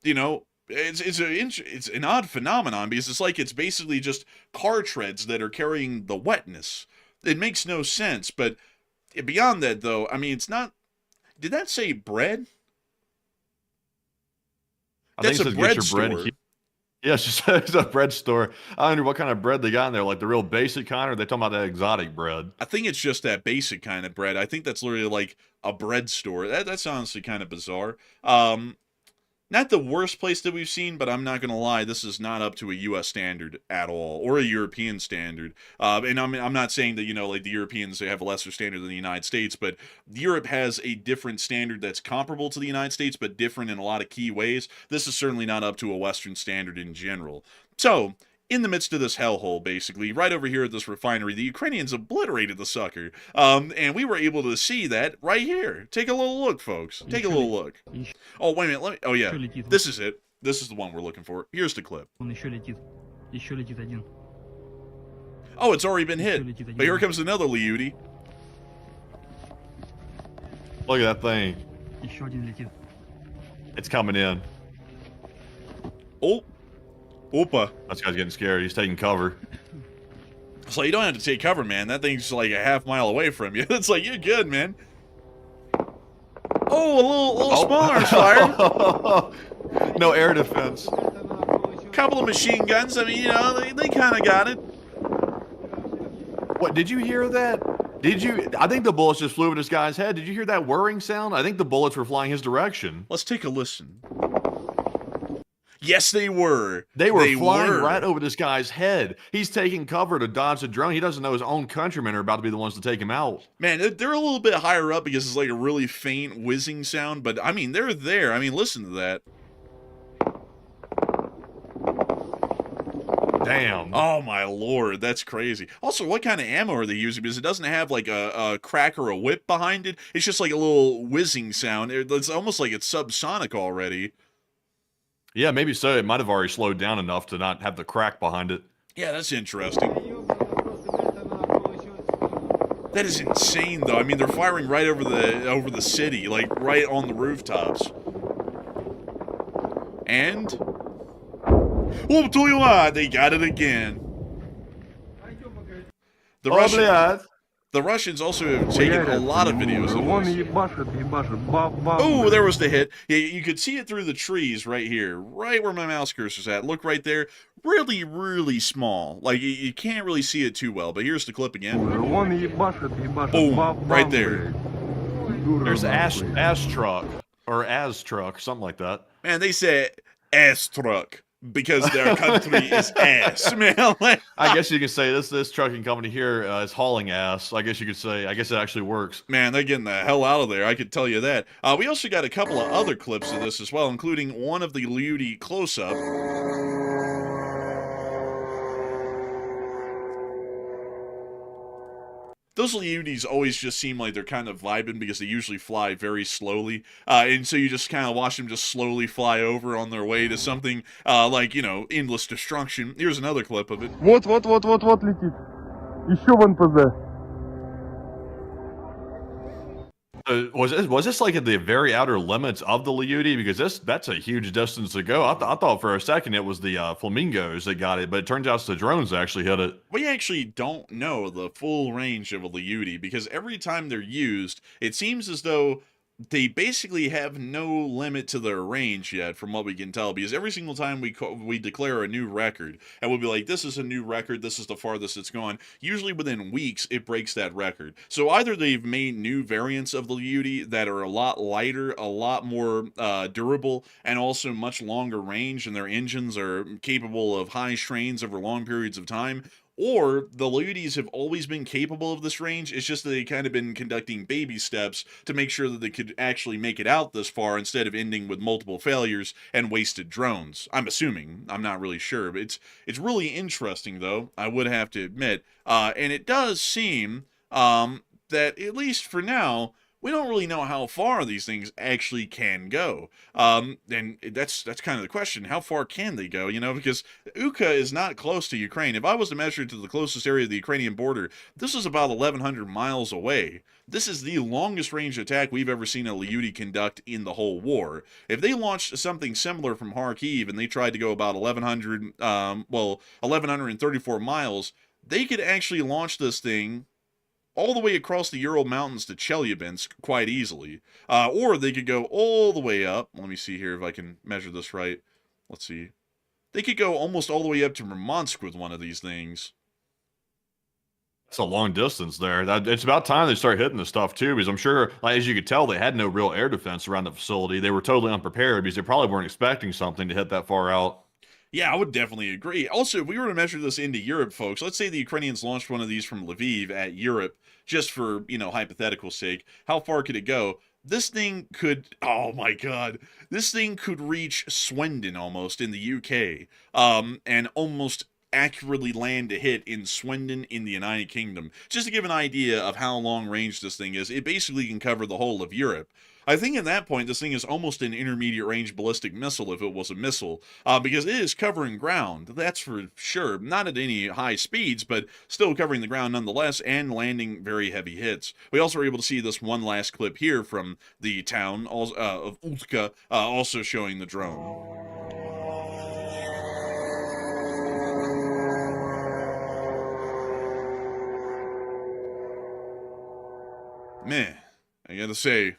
You know, it's an odd phenomenon because it's basically just car treads that are carrying the wetness. It makes no sense, but beyond that, though, I mean, it's not. Did that say bread? That's a bread store. Yeah, it's a bread store. I wonder what kind of bread they got in there, like the real basic kind, or are they talking about that exotic bread? I think it's just that basic kind of bread. I think that's literally like a bread store. That's honestly kind of bizarre. Not the worst place that we've seen, but I'm not going to lie, this is not up to a U.S. standard at all, or a European standard. And I'm not saying that, you know, like the Europeans, they have a lesser standard than the United States, but Europe has a different standard that's comparable to the United States, but different in a lot of key ways. This is certainly not up to a Western standard in general. So, in the midst of this hellhole, basically, right over here at this refinery, the Ukrainians obliterated the sucker. And we were able to see that right here. Take a little look, folks. Take a little look. Oh, wait a minute. Oh, yeah. This is it. This is the one we're looking for. Here's the clip. Oh, it's already been hit. But here comes another Liudi. Look at that thing. It's coming in. Oh. Opa. This guy's getting scared. He's taking cover. So you don't have to take cover, man. That thing's like a half-mile away from you. It's like, you're good, man. Oh, a little small arms fired. No air defense. Couple of machine guns. I mean, you know, they kind of got it. What, did you hear that? Did you? I think the bullets just flew over this guy's head. Did you hear that whirring sound? I think the bullets were flying his direction. Let's take a listen. Yes, they were. They were flying right over this guy's head. He's taking cover to dodge the drone. He doesn't know his own countrymen are about to be the ones to take him out. Man, they're a little bit higher up because it's like a really faint whizzing sound, but I mean, they're there. I mean, listen to that. Damn. Oh, my Lord. That's crazy. Also, what kind of ammo are they using? Because it doesn't have like a crack or a whip behind it. It's just like a little whizzing sound. It's almost like it's subsonic already. Yeah, maybe so. It might have already slowed down enough to not have the crack behind it. Yeah, that's interesting. That is insane, though. I mean, they're firing right over the city, like right on the rooftops. And oh, tell you what, they got it again. The Russian, The Russians also have taken a lot of videos of this. Oh, there was the hit. Yeah, you could see it through the trees right here, right where my mouse cursor's at. Look right there. Really, really small. Like, you can't really see it too well, but here's the clip again. Boom, right there. There's ass truck, or as truck, something like that. Man, they say ass truck because their country is ass, man. I guess you could say this trucking company here is hauling ass. I guess you could say. I guess it actually works. Man, they're getting the hell out of there. I could tell you that. We also got a couple of other clips of this as well, including one of the Liudi close-up. Those Liudis always just seem like they're kind of vibing because they usually fly very slowly. And so you just kind of watch them just slowly fly over on their way to something like, you know, endless destruction. Here's another clip of it. Вот летит. Еще в НПЗ. Was this like at the very outer limits of the Liudi? Because that's a huge distance to go. I thought for a second it was the Flamingos that got it, but it turns out it's the drones that actually hit it. We actually don't know the full range of a Liudi because every time they're used, it seems as though they basically have no limit to their range yet, from what we can tell, because every single time we declare a new record, and we'll be like, this is a new record, this is the farthest it's gone, usually within weeks, it breaks that record. So either they've made new variants of the Liudi that are a lot lighter, a lot more durable, and also much longer range, and their engines are capable of high strains over long periods of time, or the Liudis have always been capable of this range. It's just that they kind of been conducting baby steps to make sure that they could actually make it out this far instead of ending with multiple failures and wasted drones. I'm assuming. I'm not really sure. But it's really interesting, though, I would have to admit. And it does seem that, at least for now, we don't really know how far these things actually can go. And that's kind of the question. How far can they go? You know, because Uka is not close to Ukraine. If I was to measure it to the closest area of the Ukrainian border, this is about 1,100 miles away. This is the longest range attack we've ever seen a Liudi conduct in the whole war. If they launched something similar from Kharkiv and they tried to go about 1,134 miles, they could actually launch this thing all the way across the Ural Mountains to Chelyabinsk quite easily. Or they could go all the way up. Let me see here if I can measure this right. Let's see. They could go almost all the way up to Murmansk with one of these things. It's a long distance there. It's about time they start hitting this stuff, too, because I'm sure, like, as you could tell, they had no real air defense around the facility. They were totally unprepared because they probably weren't expecting something to hit that far out. Yeah, I would definitely agree. Also, if we were to measure this into Europe, folks, let's say the Ukrainians launched one of these from Lviv at Europe, just for, you know, hypothetical sake, how far could it go? This thing could, oh my god, this thing could reach Swindon almost in the UK, and almost accurately land a hit in Swindon in the United Kingdom. Just to give an idea of how long range this thing is, it basically can cover the whole of Europe. I think at that point, this thing is almost an intermediate range ballistic missile if it was a missile, because it is covering ground, that's for sure. Not at any high speeds, but still covering the ground nonetheless, and landing very heavy hits. We also were able to see this one last clip here from the town of Utka, also showing the drone. Man, I gotta say,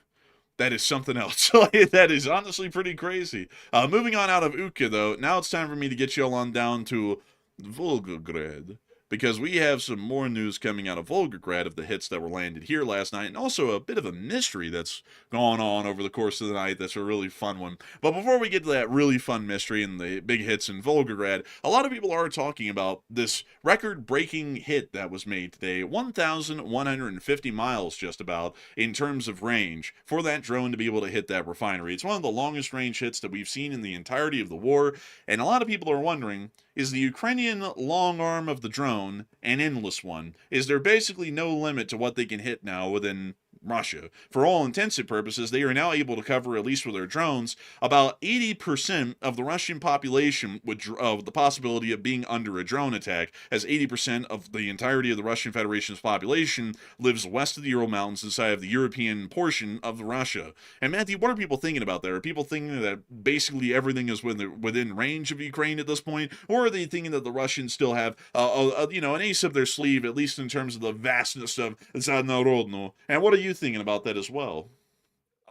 that is something else. That is honestly pretty crazy. Moving on out of Utka, though, now it's time for me to get you all on down to Volgograd, because we have some more news coming out of Volgograd of the hits that were landed here last night, and also a bit of a mystery that's gone on over the course of the night that's a really fun one. But before we get to that really fun mystery and the big hits in Volgograd, a lot of people are talking about this record-breaking hit that was made today, 1,150 miles just about, in terms of range, for that drone to be able to hit that refinery. It's one of the longest range hits that we've seen in the entirety of the war, and a lot of people are wondering, is the Ukrainian long arm of the drone an endless one? Is there basically no limit to what they can hit now within Russia. For all intents and purposes, they are now able to cover, at least with their drones, about 80% of the Russian population of the possibility of being under a drone attack, as 80% of the entirety of the Russian Federation's population lives west of the Ural Mountains inside of the European portion of Russia. And Matthew, what are people thinking about that? Are people thinking that basically everything is within range of Ukraine at this point, or are they thinking that the Russians still have an ace up their sleeve, at least in terms of the vastness of Zadnarodno? And what are you thinking about that as well?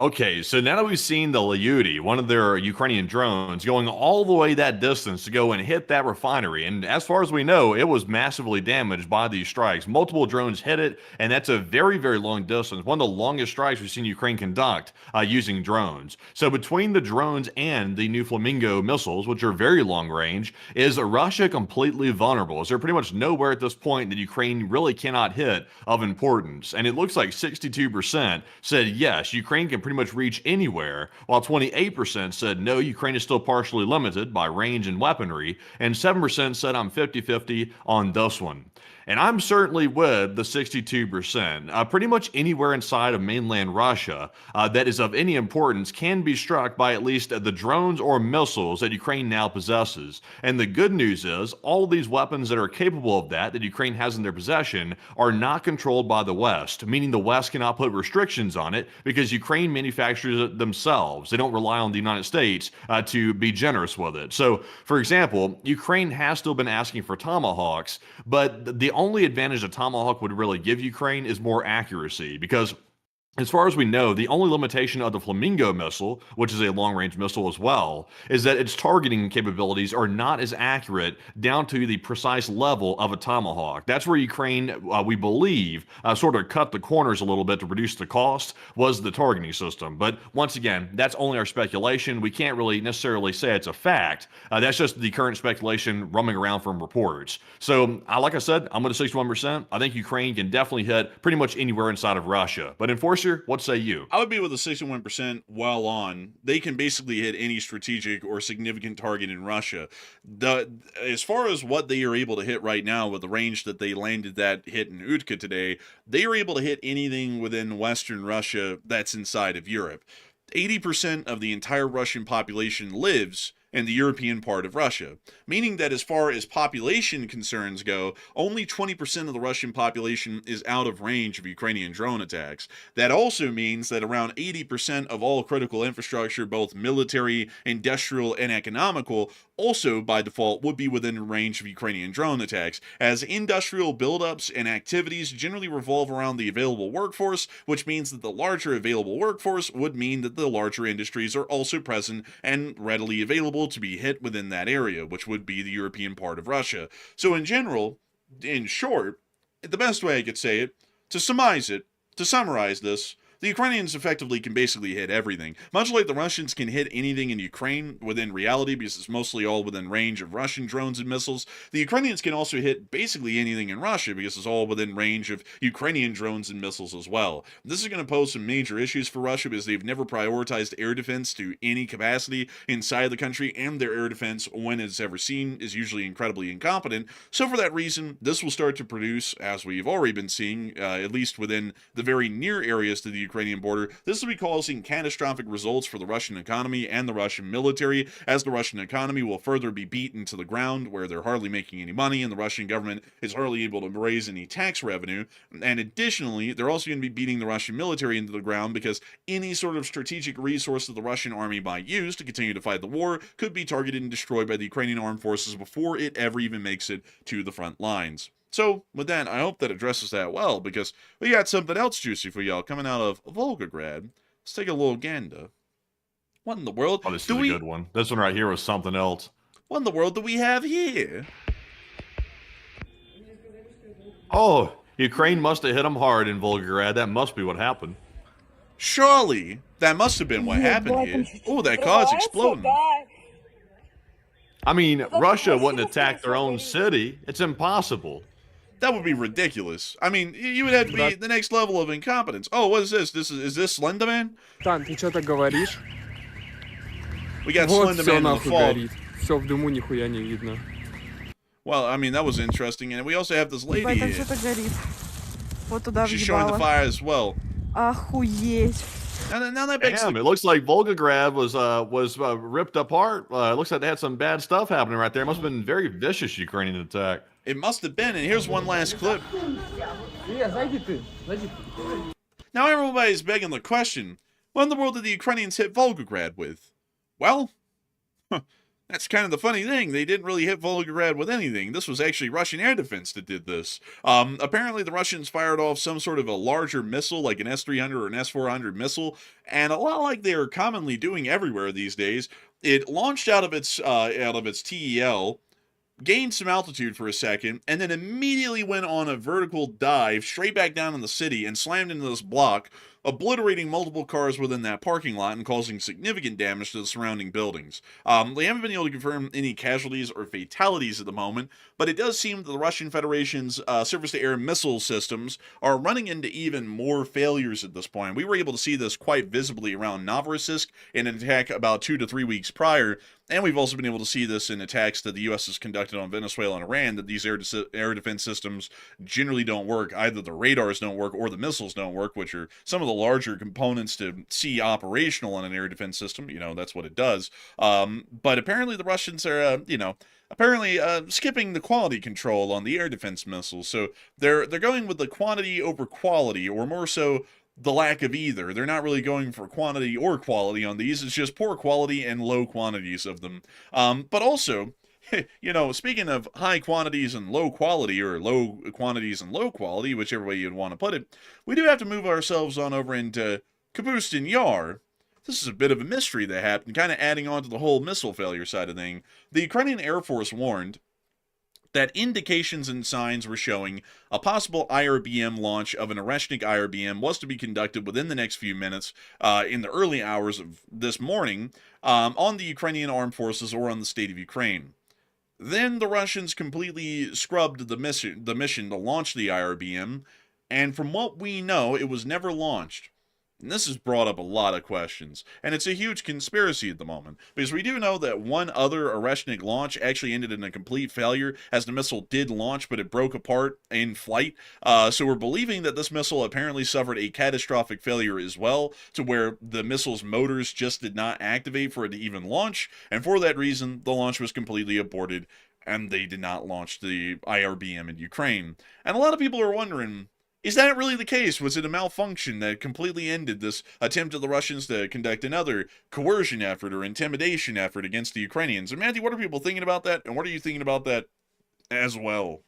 Okay, so now that we've seen the Lyuti, one of their Ukrainian drones, going all the way that distance to go and hit that refinery, and as far as we know, it was massively damaged by these strikes. Multiple drones hit it, and that's a very, very long distance. One of the longest strikes we've seen Ukraine conduct using drones. So between the drones and the new Flamingo missiles, which are very long range, is Russia completely vulnerable? Is there pretty much nowhere at this point that Ukraine really cannot hit of importance? And it looks like 62% said yes, Ukraine can pretty much reach anywhere, while 28% said no, Ukraine is still partially limited by range and weaponry, and 7% said I'm 50-50 on this one. And I'm certainly with the 62%. Pretty much anywhere inside of mainland Russia that is of any importance can be struck by at least the drones or missiles that Ukraine now possesses. And the good news is all of these weapons that are capable of that Ukraine has in their possession are not controlled by the West, meaning the West cannot put restrictions on it because Ukraine manufactures it themselves. They don't rely on the United States to be generous with it. So, for example, Ukraine has still been asking for Tomahawks, but the only advantage a Tomahawk would really give Ukraine is more accuracy, because as far as we know, the only limitation of the Flamingo missile, which is a long-range missile as well, is that its targeting capabilities are not as accurate down to the precise level of a Tomahawk. That's where Ukraine, we believe, sort of cut the corners a little bit to reduce the cost, was the targeting system. But once again, that's only our speculation. We can't really necessarily say it's a fact. That's just the current speculation roaming around from reports. So, like I said, I'm with a 61%. I think Ukraine can definitely hit pretty much anywhere inside of Russia. But Enforcer, what say you? I would be with a 61% well on. They can basically hit any strategic or significant target in Russia. As far as what they are able to hit right now with the range that they landed that hit in Utka today, they are able to hit anything within Western Russia that's inside of Europe. 80% of the entire Russian population lives in the European part of Russia, meaning that as far as population concerns go, only 20% of the Russian population is out of range of Ukrainian drone attacks. That also means that around 80% of all critical infrastructure, both military, industrial, and economical, also by default would be within range of Ukrainian drone attacks, as industrial buildups and activities generally revolve around the available workforce, which means that the larger available workforce would mean that the larger industries are also present and readily available to be hit within that area, which would be the European part of Russia. So in general, in short, the best way I could say it, to summarize this, the Ukrainians effectively can basically hit everything. Much like the Russians can hit anything in Ukraine within reality because it's mostly all within range of Russian drones and missiles, the Ukrainians can also hit basically anything in Russia because it's all within range of Ukrainian drones and missiles as well. This is going to pose some major issues for Russia because they've never prioritized air defense to any capacity inside the country, and their air defense, when it's ever seen, is usually incredibly incompetent. So for that reason, this will start to produce, as we've already been seeing, at least within the very near areas to the Ukrainian border, this will be causing catastrophic results for the Russian economy and the Russian military, as the Russian economy will further be beaten to the ground, where they're hardly making any money and the Russian government is hardly able to raise any tax revenue. And additionally, they're also going to be beating the Russian military into the ground because any sort of strategic resource that the Russian army might use to continue to fight the war could be targeted and destroyed by the Ukrainian armed forces before it ever even makes it to the front lines. So, with that, I hope that addresses that well, because we got something else juicy for y'all coming out of Volgograd. Let's take a little gander. What in the world? Oh, this is a good one. This one right here was something else. What in the world do we have here? Oh, Ukraine must have hit them hard in Volgograd. That must be what happened. Surely, that must have been what happened here. Oh, that car's exploding. I mean, Russia wouldn't attack their own city. It's impossible. That would be ridiculous. I mean, you would have to be at the next level of incompetence. Oh, what is this? Is this Slenderman? Тан, ты что так говоришь? We got Вот всё Slenderman in the нахуй fog. горит. Всё в дыму нихуя не видно. Well, I mean, that was interesting. And we also have this lady Там here. что-то горит. Вот туда She's showing the въебало. fire as well. Охуеть. Now that begs Damn, it looks like Volgograd was ripped apart. It looks like they had some bad stuff happening right there. It must have been very vicious Ukrainian attack. it must have been, and here's one last clip. Now everybody's begging the question, what in the world did the Ukrainians hit Volgograd with? Well, that's kind of the funny thing. They didn't really hit Volgograd with anything. This was actually Russian air defense that did this. Apparently the Russians fired off some sort of a larger missile, like an S-300 or an S-400 missile, and a lot like they are commonly doing everywhere these days, it launched out of its TEL, gained some altitude for a second, and then immediately went on a vertical dive straight back down in the city and slammed into this block, obliterating multiple cars within that parking lot and causing significant damage to the surrounding buildings. They haven't been able to confirm any casualties or fatalities at the moment, but it does seem that the Russian Federation's surface-to-air missile systems are running into even more failures at this point. We were able to see this quite visibly around Novorossiysk in an attack about 2 to 3 weeks prior, and we've also been able to see this in attacks that the U.S. has conducted on Venezuela and Iran, that these air defense systems generally don't work. Either the radars don't work or the missiles don't work, which are some of the larger components to see operational on an air defense system. You know, that's what it does. But apparently the Russians are, skipping the quality control on the air defense missiles. So they're going with the quantity over quality, or more so, the lack of either. They're not really going for quantity or quality on these. It's just poor quality and low quantities of them. But also, speaking of high quantities and low quality, or low quantities and low quality, whichever way you'd want to put it, we do have to move ourselves on over into Kapustin Yar. This is a bit of a mystery that happened, kind of adding on to the whole missile failure side of thing. The Ukrainian Air Force warned that indications and signs were showing a possible IRBM launch of an Oreshnik IRBM was to be conducted within the next few minutes in the early hours of this morning on the Ukrainian armed forces or on the state of Ukraine. Then the Russians completely scrubbed the mission to launch the IRBM, and from what we know, it was never launched. And this has brought up a lot of questions, and it's a huge conspiracy at the moment, because we do know that one other Oreshnik launch actually ended in a complete failure, as the missile did launch, but it broke apart in flight. So we're believing that this missile apparently suffered a catastrophic failure as well, to where the missile's motors just did not activate for it to even launch, and for that reason, the launch was completely aborted, and they did not launch the IRBM in Ukraine. And a lot of people are wondering, is that really the case? Was it a malfunction that completely ended this attempt of the Russians to conduct another coercion effort or intimidation effort against the Ukrainians? And Matthew, what are people thinking about that? And what are you thinking about that as well?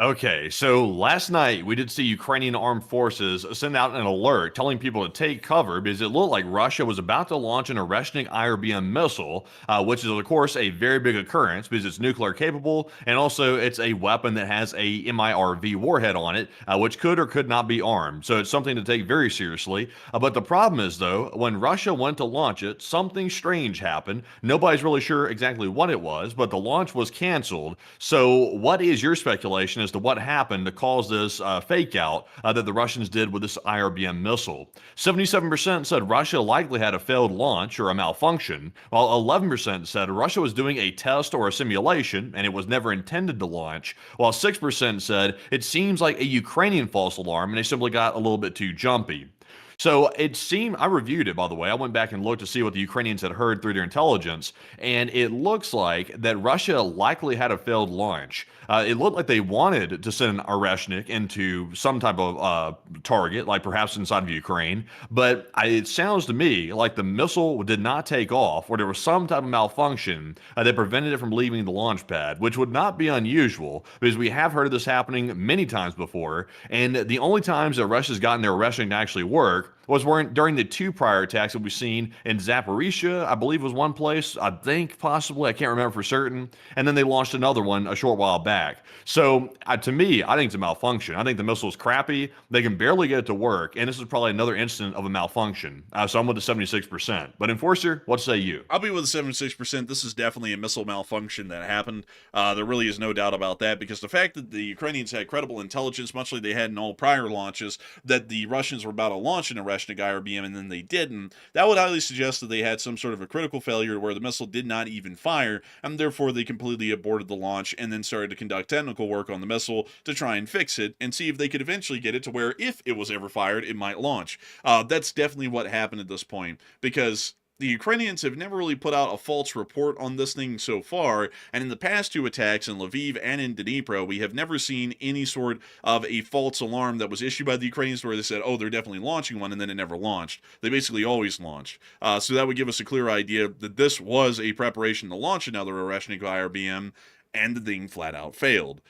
Okay, so last night we did see Ukrainian armed forces send out an alert telling people to take cover because it looked like Russia was about to launch an Oreshnik IRBM missile, which is, of course, a very big occurrence because it's nuclear capable, and also it's a weapon that has a MIRV warhead on it, which could or could not be armed. So it's something to take very seriously. But the problem is, though, when Russia went to launch it, something strange happened. Nobody's really sure exactly what it was, but the launch was canceled. So what is your speculation as to what happened to cause this fake out that the Russians did with this IRBM missile? 77% said Russia likely had a failed launch or a malfunction, while 11% said Russia was doing a test or a simulation and it was never intended to launch, while 6% said it seems like a Ukrainian false alarm and they simply got a little bit too jumpy. So it seemed, I reviewed it, by the way. I went back and looked to see what the Ukrainians had heard through their intelligence, and it looks like that Russia likely had a failed launch. It looked like they wanted to send an Oreshnik into some type of target, like perhaps inside of Ukraine, but it sounds to me like the missile did not take off, or there was some type of malfunction that prevented it from leaving the launch pad, which would not be unusual, because we have heard of this happening many times before, and the only times that Russia's gotten their Oreshnik to actually work was during the 2 prior attacks that we've seen in Zaporizhia, I believe was one place, I think possibly, I can't remember for certain, and then they launched another one a short while back. So to me, I think it's a malfunction. I think the missile's crappy, they can barely get it to work, and this is probably another incident of a malfunction. So I'm with the 76%. But Enforcer, what say you? I'll be with the 76%. This is definitely a missile malfunction that happened. There really is no doubt about that, because the fact that the Ukrainians had credible intelligence, much like they had in all prior launches, that the Russians were about to launch an Oreshnik IRBM and then they didn't, that would highly suggest that they had some sort of a critical failure where the missile did not even fire, and therefore they completely aborted the launch and then started to conduct technical work on the missile to try and fix it and see if they could eventually get it to where if it was ever fired, it might launch. That's definitely what happened at this point, because the Ukrainians have never really put out a false report on this thing so far, and in the past 2 attacks in Lviv and in Dnipro, we have never seen any sort of a false alarm that was issued by the Ukrainians where they said, oh, they're definitely launching one, and then it never launched. They basically always launched. So that would give us a clear idea that this was a preparation to launch another Oreshnik IRBM, and the thing flat out failed,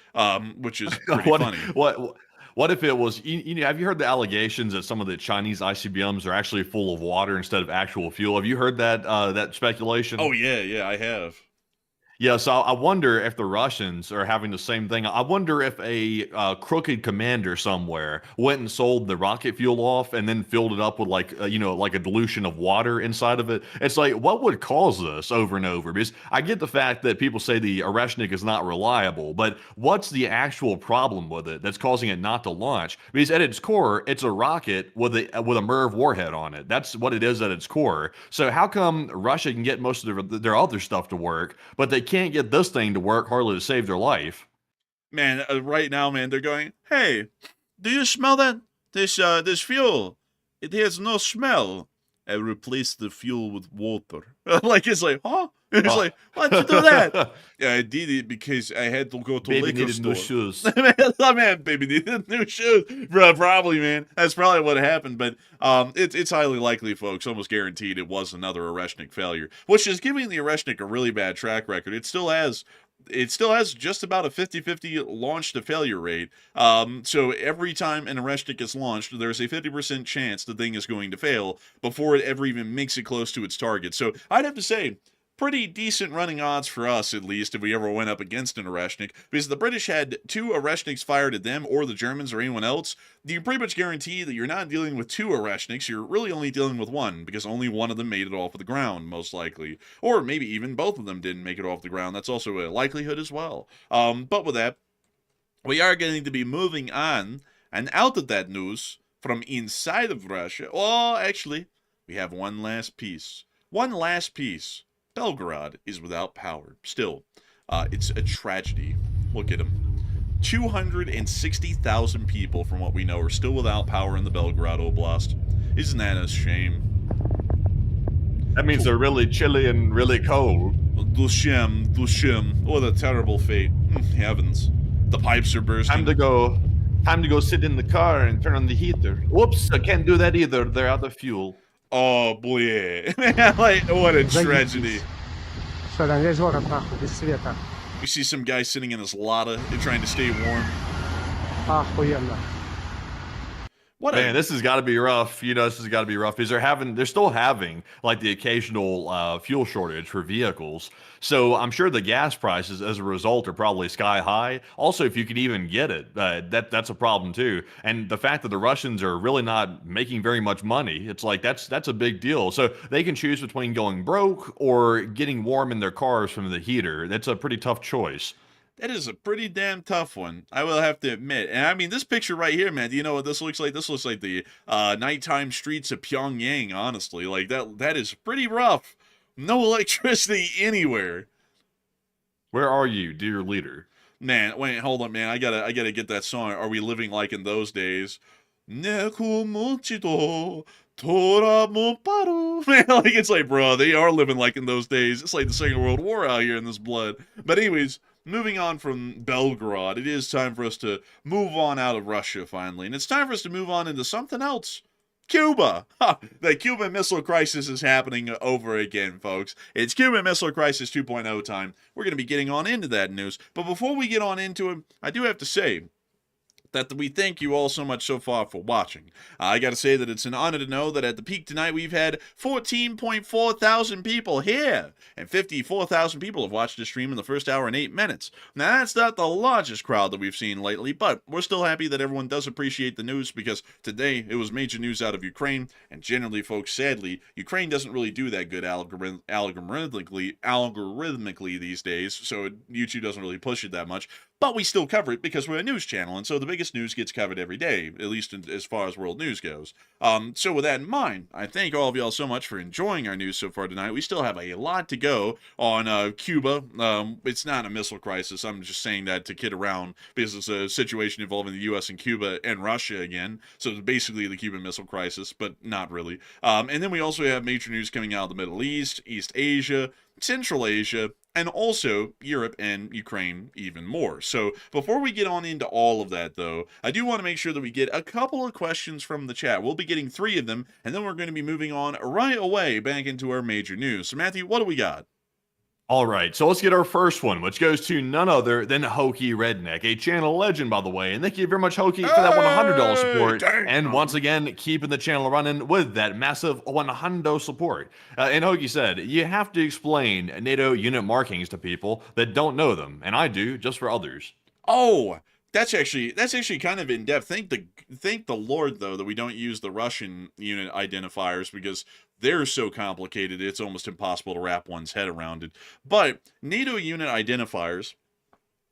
which is pretty funny. What if it was, have you heard the allegations that some of the Chinese ICBMs are actually full of water instead of actual fuel? Have you heard that that speculation? Oh, yeah, I have. Yeah, so I wonder if the Russians are having the same thing. I wonder if a crooked commander somewhere went and sold the rocket fuel off and then filled it up with like a dilution of water inside of it. It's like, what would cause this over and over? Because I get the fact that people say the Oreshnik is not reliable, but what's the actual problem with it that's causing it not to launch? Because at its core, it's a rocket with a MIRV warhead on it. That's what it is at its core. So how come Russia can get most of their other stuff to work, but they can't get this thing to work hardly to save their life? Man, right now, man, they're going, hey, do you smell that? This fuel, it has no smell. I replaced the fuel with water. It's like, huh? It's like, why'd you do that? Yeah, I did it because I had to go to Baby liquor needed store. new shoes. Man, baby needed new shoes. Bro, probably, man. That's probably what happened. But it's highly likely, folks, almost guaranteed it was another Oreshnik failure, which is giving the Oreshnik a really bad track record. It still has just about a 50-50 launch to failure rate. So every time an Oreshnik is launched, there's a 50% chance the thing is going to fail before it ever even makes it close to its target. So I'd have to say, pretty decent running odds for us, at least, if we ever went up against an Oreshnik, because the British had 2 Oreshniks fired at them, or the Germans, or anyone else. You pretty much guarantee that you're not dealing with 2 Oreshniks, you're really only dealing with 1, because only one of them made it off of the ground, most likely. Or maybe even both of them didn't make it off the ground. That's also a likelihood as well. But with that, we are going to be moving on and out of that news from inside of Russia. Oh, actually, we have one last piece. One last piece. Belgorod is without power. Still, it's a tragedy. Look at them. 260,000 people, from what we know, are still without power in the Belgorod Oblast. Isn't that a shame? That means they're really chilly and really cold. Dushim. What a terrible fate. Heavens. The pipes are bursting. Time to go sit in the car and turn on the heater. Whoops, I can't do that either. They're out of fuel. Oh, boy. Man, what a tragedy. We see some guy sitting in his Lada. They're trying to stay warm. Man, this has got to be rough. This has got to be rough because they're still having like the occasional fuel shortage for vehicles. So I'm sure the gas prices as a result are probably sky high. Also, if you could even get it, that's a problem too. And the fact that the Russians are really not making very much money, it's like that's a big deal. So they can choose between going broke or getting warm in their cars from the heater. That's a pretty tough choice. That is a pretty damn tough one, I will have to admit. And I mean, this picture right here, man, do you know what this looks like? This looks like the nighttime streets of Pyongyang, honestly. Like, that is pretty rough. No electricity anywhere. Where are you, dear leader? Man, wait, hold on, man. I gotta get that song. Are we living like in those days? Man, it's like, bro, they are living like in those days. It's like the Second World War out here in this blood. But anyways, moving on from Belgorod, it is time for us to move on out of Russia, finally. And it's time for us to move on into something else. Cuba! The Cuban Missile Crisis is happening over again, folks. It's Cuban Missile Crisis 2.0 time. We're going to be getting on into that news. But before we get on into it, I do have to say that we thank you all so much so far for watching. I gotta say that it's an honor to know that at the peak tonight we've had 14.4 thousand people here, and 54,000 people have watched the stream in the first hour and 8 minutes. Now that's not the largest crowd that we've seen lately, but we're still happy that everyone does appreciate the news, because today it was major news out of Ukraine, and generally, folks, sadly, Ukraine doesn't really do that good algorithmically these days, so YouTube doesn't really push it that much. But we still cover it because we're a news channel, and so the biggest biggest news gets covered every day, at least as far as world news goes. So with that in mind, I thank all of y'all so much for enjoying our news so far tonight. We still have a lot to go on Cuba. It's not a missile crisis. I'm just saying that to kid around because it's a situation involving the U.S. and Cuba and Russia again. So it's basically the Cuban Missile Crisis, but not really. And then we also have major news coming out of the Middle East, East Asia, Central Asia, and also Europe and Ukraine even more. So before we get on into all of that, though, I do want to make sure that we get a couple of questions from the chat. We'll be getting 3 of them, and then we're going to be moving on right away back into our major news. So Matthew, what do we got? All right, so let's get our first one, which goes to none other than Hokey Redneck, a channel legend, by the way. And thank you very much, Hokey, for that $100 support. Damn. And once again, keeping the channel running with that massive $100 support. And Hokey said, you have to explain NATO unit markings to people that don't know them. And I do, just for others. Oh, that's actually kind of in depth. Thank the Lord though that we don't use the Russian unit identifiers because they're so complicated it's almost impossible to wrap one's head around it. But NATO unit identifiers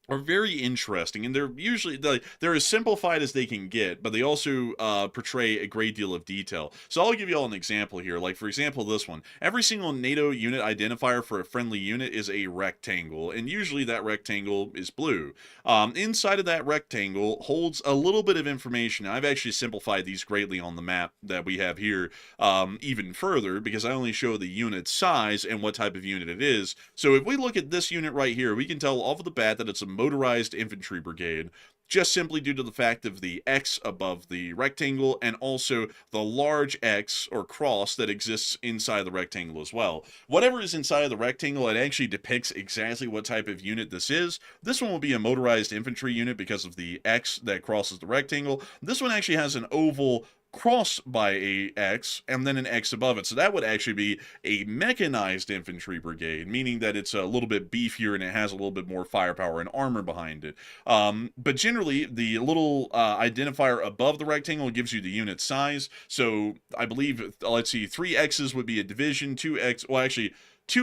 are very interesting, and they're usually they're as simplified as they can get, but they also portray a great deal of detail. So I'll give you all an example here. Like for example, this one: every single NATO unit identifier for a friendly unit is a rectangle, and usually that rectangle is blue. Inside of that rectangle holds a little bit of information. I've actually simplified these greatly on the map that we have here even further because I only show the unit size and what type of unit it is. So if we look at this unit right here, we can tell off the bat that it's a motorized infantry brigade, just simply due to the fact of the X above the rectangle and also the large X or cross that exists inside the rectangle as well. Whatever is inside of the rectangle, it actually depicts exactly what type of unit this is. This one will be a motorized infantry unit because of the X that crosses the rectangle. This one actually has an oval crossed by a X and then an X above it. So that would actually be a mechanized infantry brigade, meaning that it's a little bit beefier and it has a little bit more firepower and armor behind it. But generally, the little identifier above the rectangle gives you the unit size. So I believe, let's see, 3 X's would be a division, 2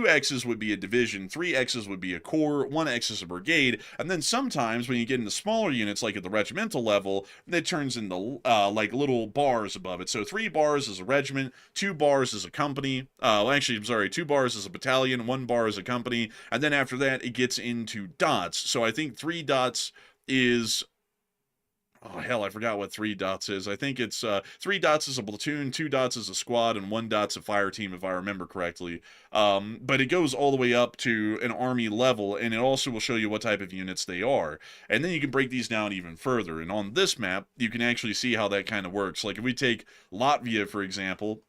X's would be a division, 3 X's would be a corps, 1 X is a brigade, and then sometimes when you get into smaller units, like at the regimental level, it turns into like little bars above it. So 3 bars is a regiment, 2 bars is a company, 2 bars is a battalion, 1 bar is a company, and then after that it gets into dots. So I think 3 dots is... oh, hell, I forgot what 3 dots is. I think it's 3 dots is a platoon, 2 dots is a squad, and 1 dot's a fire team, if I remember correctly. But it goes all the way up to an army level, and it also will show you what type of units they are. And then you can break these down even further. And on this map, you can actually see how that kind of works. Like if we take Latvia, for example,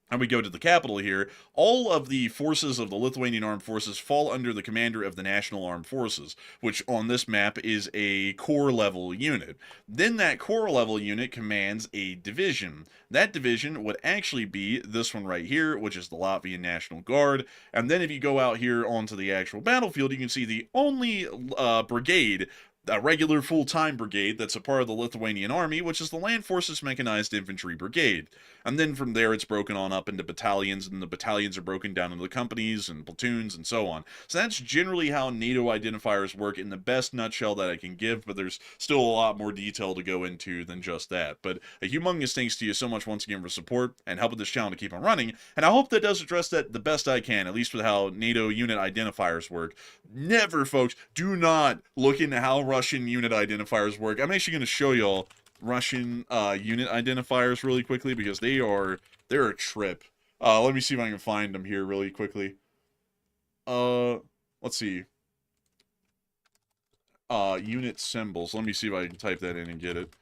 and we go to the capital here, all of the forces of the Lithuanian Armed Forces fall under the commander of the National Armed Forces, which on this map is a corps level unit. Then that corps level unit commands a division. That division would actually be this one right here, which is the Latvian National Guard. And then if you go out here onto the actual battlefield, you can see the only brigade, a regular full-time brigade that's a part of the Lithuanian Army, which is the Land Forces Mechanized Infantry Brigade. And then from there, it's broken on up into battalions, and the battalions are broken down into companies and platoons and so on. So that's generally how NATO identifiers work in the best nutshell that I can give, but there's still a lot more detail to go into than just that. But a humongous thanks to you so much once again for support and helping this channel to keep on running, and I hope that does address that the best I can, at least with how NATO unit identifiers work. Never, folks, do not look into how Russian unit identifiers work. I'm actually going to show y'all Russian unit identifiers really quickly because they're a trip. Let me see if I can find them here really quickly. Let's see. Unit symbols. Let me see if I can type that in and get it.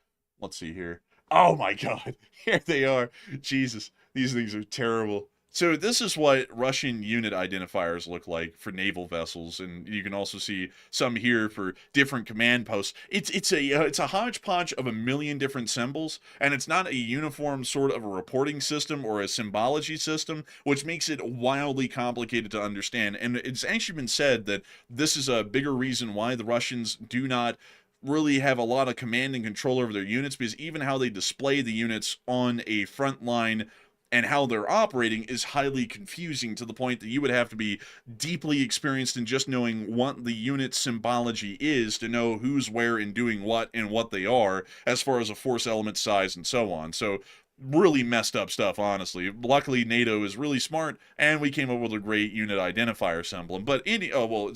Let's see here. Oh my god. Here they are. Jesus. These things are terrible. So this is what Russian unit identifiers look like for naval vessels, and you can also see some here for different command posts. It's a hodgepodge of a million different symbols, and it's not a uniform sort of a reporting system or a symbology system, which makes it wildly complicated to understand. And it's actually been said that this is a bigger reason why the Russians do not really have a lot of command and control over their units, because even how they display the units on a front line and how they're operating is highly confusing, to the point that you would have to be deeply experienced in just knowing what the unit symbology is to know who's where and doing what and what they are as far as a force element size and so on. So really messed up stuff, honestly. Luckily, NATO is really smart, and we came up with a great unit identifier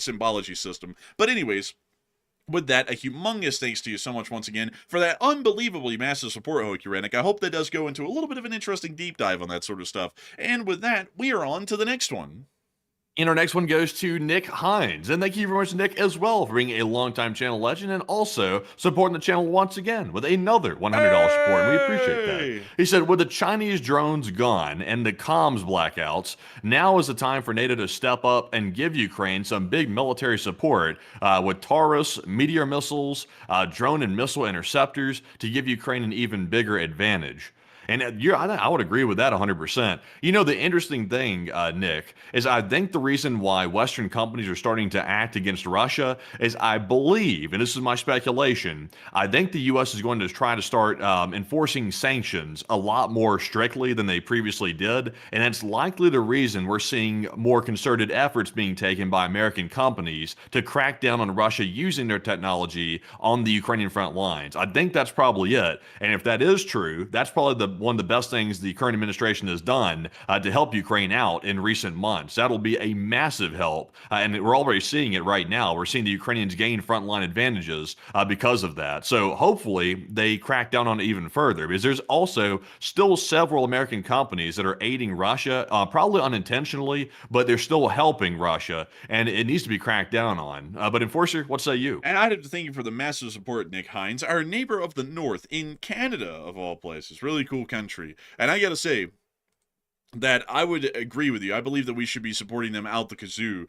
symbology system. But anyways, with that, a humongous thanks to you so much once again for that unbelievably massive support, Hokurenic. I hope that does go into a little bit of an interesting deep dive on that sort of stuff. And with that, we are on to the next one. And our next one goes to Nick Hines. And thank you very much, Nick, as well, for being a longtime channel legend and also supporting the channel once again with another $100 support. And we appreciate that. He said, with the Chinese drones gone and the comms blackouts, now is the time for NATO to step up and give Ukraine some big military support with Taurus, Meteor missiles, drone and missile interceptors to give Ukraine an even bigger advantage. And I would agree with that 100%. You know, the interesting thing, Nick, is I think the reason why Western companies are starting to act against Russia is I believe, and this is my speculation, I think the U.S. is going to try to start enforcing sanctions a lot more strictly than they previously did. And that's likely the reason we're seeing more concerted efforts being taken by American companies to crack down on Russia using their technology on the Ukrainian front lines. I think that's probably it. And if that is true, that's probably one of the best things the current administration has done to help Ukraine out in recent months. That'll be a massive help, and we're already seeing it right now. We're seeing the Ukrainians gain frontline advantages because of that. So hopefully they crack down on it even further, because there's also still several American companies that are aiding Russia, probably unintentionally, but they're still helping Russia, and it needs to be cracked down on. But Enforcer, what say you? And I'd have to thank you for the massive support, Nick Hines, our neighbor of the north in Canada, of all places. Really cool country. And I gotta say that I would agree with you. I believe that we should be supporting them out the kazoo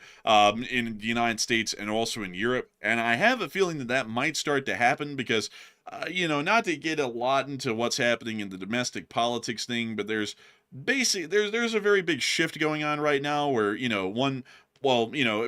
in the United States and also in Europe. And I have a feeling that that might start to happen because, not to get a lot into what's happening in the domestic politics thing, but there's a very big shift going on right now where,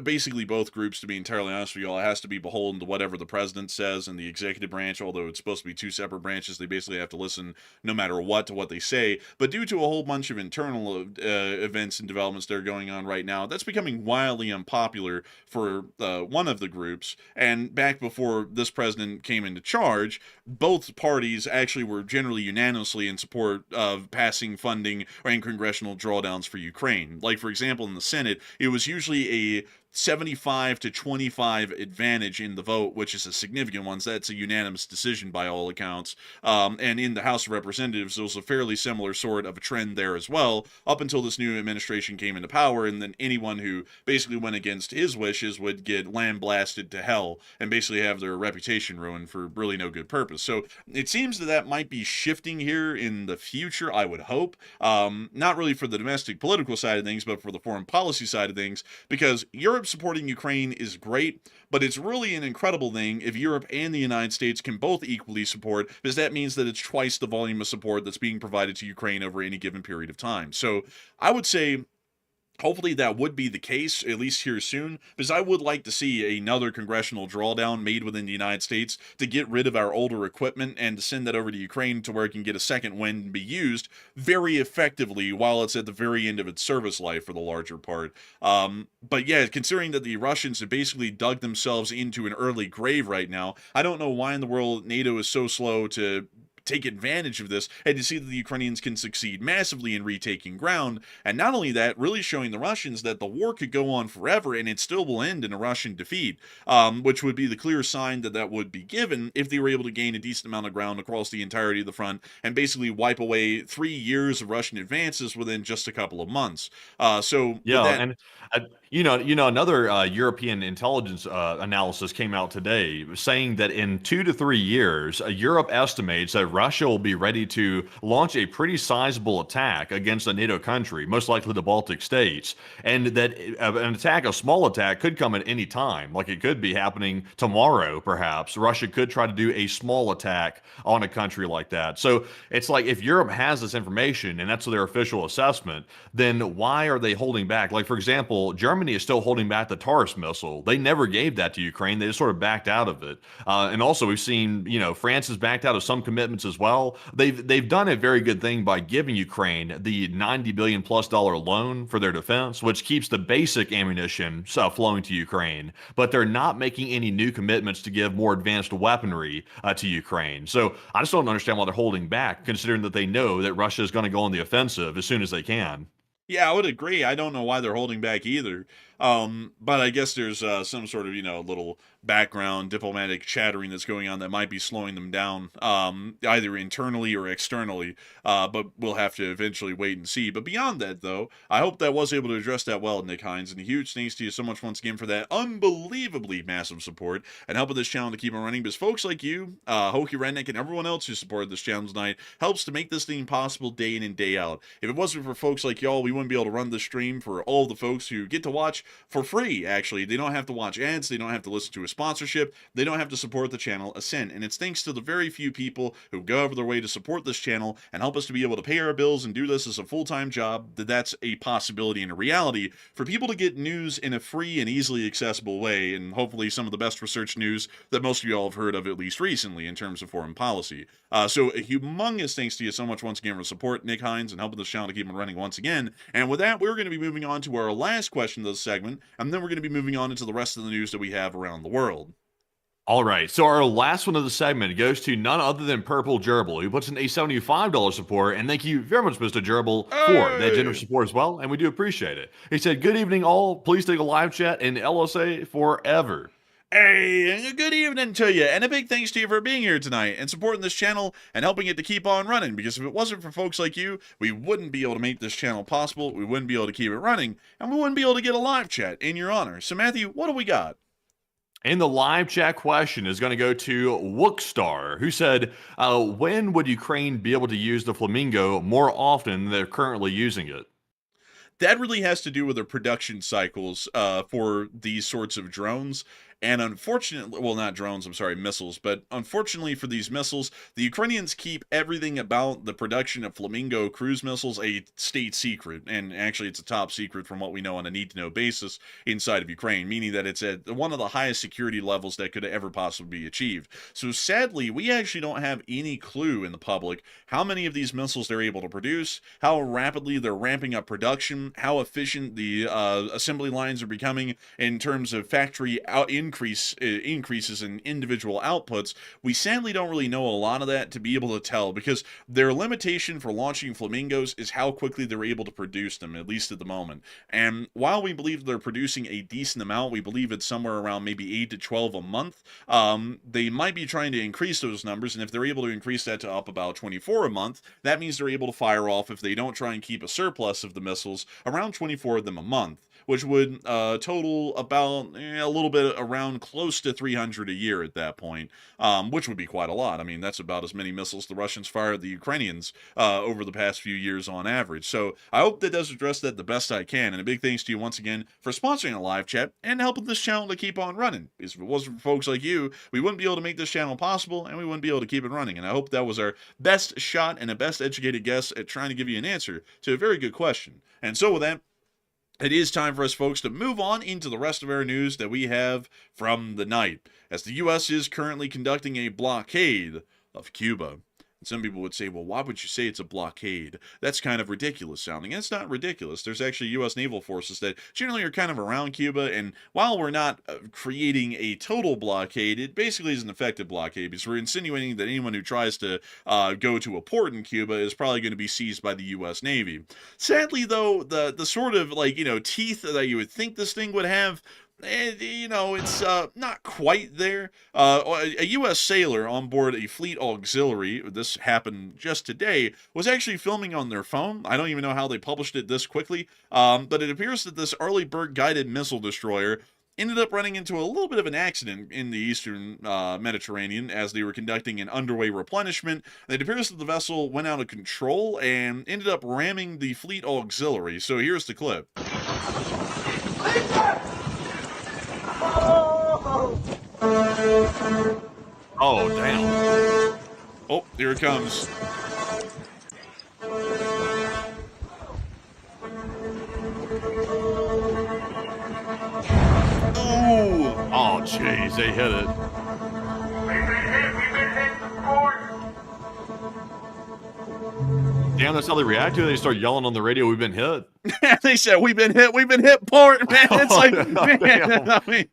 basically both groups, to be entirely honest with you all, it has to be beholden to whatever the president says and the executive branch, although it's supposed to be two separate branches. They basically have to listen no matter what to what they say. But due to a whole bunch of internal events and developments that are going on right now, that's becoming wildly unpopular for one of the groups. And back before this president came into charge, both parties actually were generally unanimously in support of passing funding and congressional drawdowns for Ukraine. Like, for example, in the Senate, it was usually a 75 to 25 advantage in the vote, which is a significant one. So that's a unanimous decision by all accounts. And in the House of Representatives, there was a fairly similar sort of a trend there as well, up until this new administration came into power. And then anyone who basically went against his wishes would get lambasted to hell and basically have their reputation ruined for really no good purpose. So it seems that might be shifting here in the future, I would hope. Not really for the domestic political side of things, but for the foreign policy side of things, because Europe supporting Ukraine is great, but it's really an incredible thing if Europe and the United States can both equally support, because that means that it's twice the volume of support that's being provided to Ukraine over any given period of time. So I would say hopefully that would be the case, at least here soon, because I would like to see another congressional drawdown made within the United States to get rid of our older equipment and to send that over to Ukraine to where it can get a second wind and be used very effectively while it's at the very end of its service life for the larger part. But yeah, considering that the Russians have basically dug themselves into an early grave right now, I don't know why in the world NATO is so slow to take advantage of this and to see that the Ukrainians can succeed massively in retaking ground. And not only that, really showing the Russians that the war could go on forever and it still will end in a Russian defeat, which would be the clear sign that would be given if they were able to gain a decent amount of ground across the entirety of the front and basically wipe away 3 years of Russian advances within just a couple of months. Another European intelligence analysis came out today saying that in 2 to 3 years, Europe estimates that Russia will be ready to launch a pretty sizable attack against a NATO country, most likely the Baltic states, and that a small attack could come at any time. Like it could be happening tomorrow, perhaps. Russia could try to do a small attack on a country like that. So it's like if Europe has this information and that's their official assessment, then why are they holding back? Like, for example, Germany is still holding back the Taurus missile. They never gave that to Ukraine. They just sort of backed out of it. And also we've seen, France has backed out of some commitments as well. They've done a very good thing by giving Ukraine the $90 billion plus loan for their defense, which keeps the basic ammunition flowing to Ukraine. But they're not making any new commitments to give more advanced weaponry to Ukraine. So I just don't understand why they're holding back, considering that they know that Russia is going to go on the offensive as soon as they can. Yeah, I would agree. I don't know why they're holding back either. But I guess there's some sort of, little background diplomatic chattering that's going on that might be slowing them down, either internally or externally. But we'll have to eventually wait and see. But beyond that, though, I hope that was able to address that well, Nick Hines. And a huge thanks to you so much once again for that unbelievably massive support and helping this channel to keep on running. Because folks like you, Hokey Redneck, and everyone else who supported this channel tonight helps to make this thing possible day in and day out. If it wasn't for folks like y'all, we wouldn't be able to run this stream for all the folks who get to watch for free, actually. They don't have to watch ads, they don't have to listen to a sponsorship, they don't have to support the channel a cent. And it's thanks to the very few people who go over their way to support this channel and help us to be able to pay our bills and do this as a full-time job that's a possibility and a reality for people to get news in a free and easily accessible way, and hopefully some of the best research news that most of y'all have heard of at least recently in terms of foreign policy. So a humongous thanks to you so much once again for support, Nick Hines, and helping this channel to keep on running once again. And with that, we're going to be moving on to our last question of this segment, and then we're going to be moving on into the rest of the news that we have around the world. All right, so our last one of the segment goes to none other than Purple Gerbil, who puts in a $75 support, and thank you very much, Mr. Gerbil, for that generous support as well, and we do appreciate it. He said, "Good evening, all. Please take a live chat in LSA forever." Hey, and good evening to you, and a big thanks to you for being here tonight and supporting this channel and helping it to keep on running, because if it wasn't for folks like you, we wouldn't be able to make this channel possible, we wouldn't be able to keep it running, and we wouldn't be able to get a live chat in your honor. So Matthew, what do we got? And the live chat question is going to go to Wookstar, who said, when would Ukraine be able to use the Flamingo more often than they're currently using it? That really has to do with the production cycles for these sorts of drones. And unfortunately, well, not drones, I'm sorry, missiles, but unfortunately for these missiles, the Ukrainians keep everything about the production of Flamingo cruise missiles a state secret. And actually, it's a top secret from what we know on a need-to-know basis inside of Ukraine, meaning that it's at one of the highest security levels that could ever possibly be achieved. So sadly, we actually don't have any clue in the public how many of these missiles they're able to produce, how rapidly they're ramping up production, how efficient the assembly lines are becoming in terms of factory increases in individual outputs. We sadly don't really know a lot of that to be able to tell, because their limitation for launching Flamingos is how quickly they're able to produce them, at least at the moment. And while we believe they're producing a decent amount, we believe it's somewhere around maybe 8 to 12 a month, they might be trying to increase those numbers, and if they're able to increase that to up about 24 a month, that means they're able to fire off, if they don't try and keep a surplus of the missiles, around 24 of them a month, which would total about a little bit around close to 300 a year at that point, which would be quite a lot. I mean, that's about as many missiles the Russians fired at the Ukrainians over the past few years on average. So I hope that does address that the best I can. And a big thanks to you once again for sponsoring a live chat and helping this channel to keep on running. Because if it wasn't for folks like you, we wouldn't be able to make this channel possible, and we wouldn't be able to keep it running. And I hope that was our best shot and a best educated guess at trying to give you an answer to a very good question. And so with that, it is time for us, folks, to move on into the rest of our news that we have from the night, as the U.S. is currently conducting a blockade of Cuba. And some people would say, well, why would you say it's a blockade? That's kind of ridiculous sounding. And it's not ridiculous. There's actually U.S. naval forces that generally are kind of around Cuba, and while we're not creating a total blockade, it basically is an effective blockade, because we're insinuating that anyone who tries to go to a port in Cuba is probably going to be seized by the U.S. Navy. Sadly, though, the sort of, teeth that you would think this thing would have, it's not quite there. A U.S. sailor on board a fleet auxiliary, this happened just today, was actually filming on their phone. I don't even know how they published it this quickly, but it appears that this early bird guided missile destroyer ended up running into a little bit of an accident in the eastern Mediterranean as they were conducting an underway replenishment. It appears that the vessel went out of control and ended up ramming the fleet auxiliary. So here's the clip. Oh, damn. Oh, here it comes. Oh, jeez, they hit it. Damn, that's how they react to it. They start yelling on the radio, "We've been hit." They said, we've been hit, port, man. It's like, man, Damn. I mean...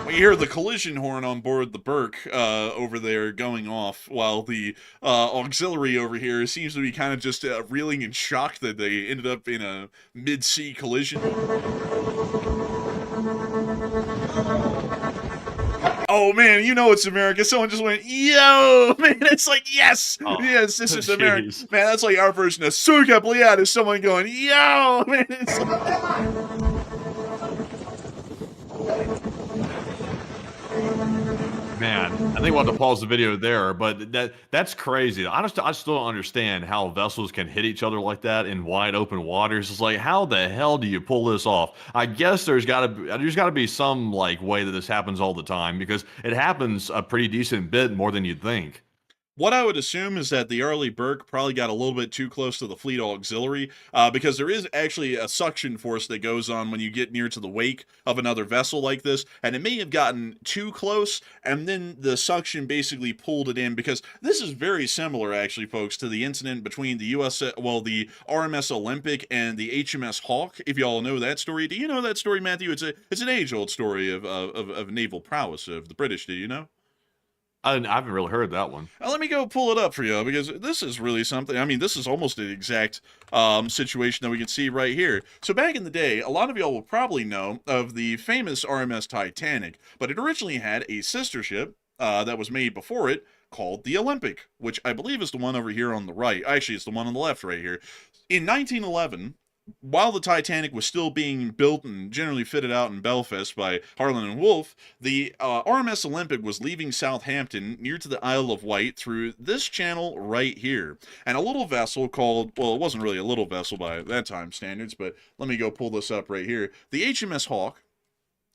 We hear the collision horn on board the Burke over there going off, while the auxiliary over here seems to be kind of just reeling in shock that they ended up in a mid-sea collision. Oh man, you know it's America. Someone just went, yo, man, it's like, yes, yes, this is America. Man, that's like our version of Suka Bliad is someone going, yo, man, it's like... Man, I think we'll have to pause the video there, but that's crazy. I still don't understand how vessels can hit each other like that in wide open waters. It's like, how the hell do you pull this off? I guess there's got to be some like way that this happens all the time, because it happens a pretty decent bit more than you'd think. What I would assume is that the Arleigh Burke probably got a little bit too close to the fleet auxiliary, because there is actually a suction force that goes on when you get near to the wake of another vessel like this, and it may have gotten too close, and then the suction basically pulled it in, because this is very similar, actually, folks, to the incident between the the RMS Olympic and the HMS Hawk, if y'all know that story. Do you know that story, Matthew? It's an age-old story of naval prowess of the British, do you know? I haven't really heard that one. Let me go pull it up for you, because this is really something. I mean, this is almost an exact situation that we can see right here. So back in the day, a lot of y'all will probably know of the famous RMS Titanic, but it originally had a sister ship that was made before it called the Olympic, which I believe is the one over here on the right. Actually, it's the one on the left right here. In 1911... while the Titanic was still being built and generally fitted out in Belfast by Harland and Wolff, the RMS Olympic was leaving Southampton near to the Isle of Wight through this channel right here. And a little vessel called, well, it wasn't really a little vessel by that time standards, but let me go pull this up right here. The HMS Hawk,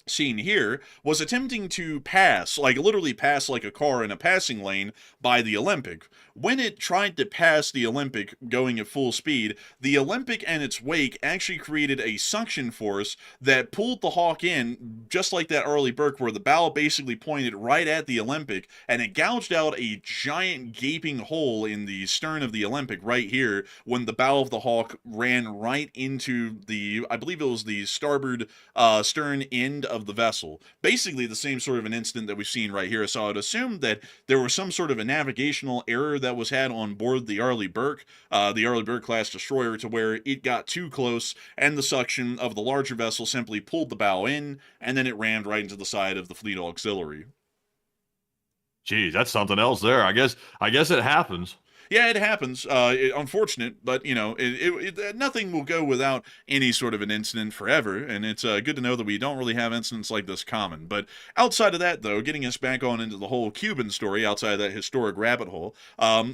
seen here, was attempting to pass, like literally pass like a car in a passing lane by the Olympic. When it tried to pass the Olympic going at full speed, the Olympic and its wake actually created a suction force that pulled the Hawk in, just like that Arleigh Burke, where the bow basically pointed right at the Olympic, and it gouged out a giant gaping hole in the stern of the Olympic right here when the bow of the Hawk ran right into the, I believe it was the starboard stern end of the vessel. Basically the same sort of an incident that we've seen right here. So I would assume that there was some sort of a navigational error that was had on board the Arleigh Burke class destroyer, to where it got too close and the suction of the larger vessel simply pulled the bow in, and then it rammed right into the side of the fleet auxiliary. Geez, that's something else there. I guess it happens. Yeah, it happens. Unfortunate, but, you know, nothing will go without any sort of an incident forever, and it's good to know that we don't really have incidents like this common. But outside of that, though, getting us back on into the whole Cuban story, outside of that historic rabbit hole,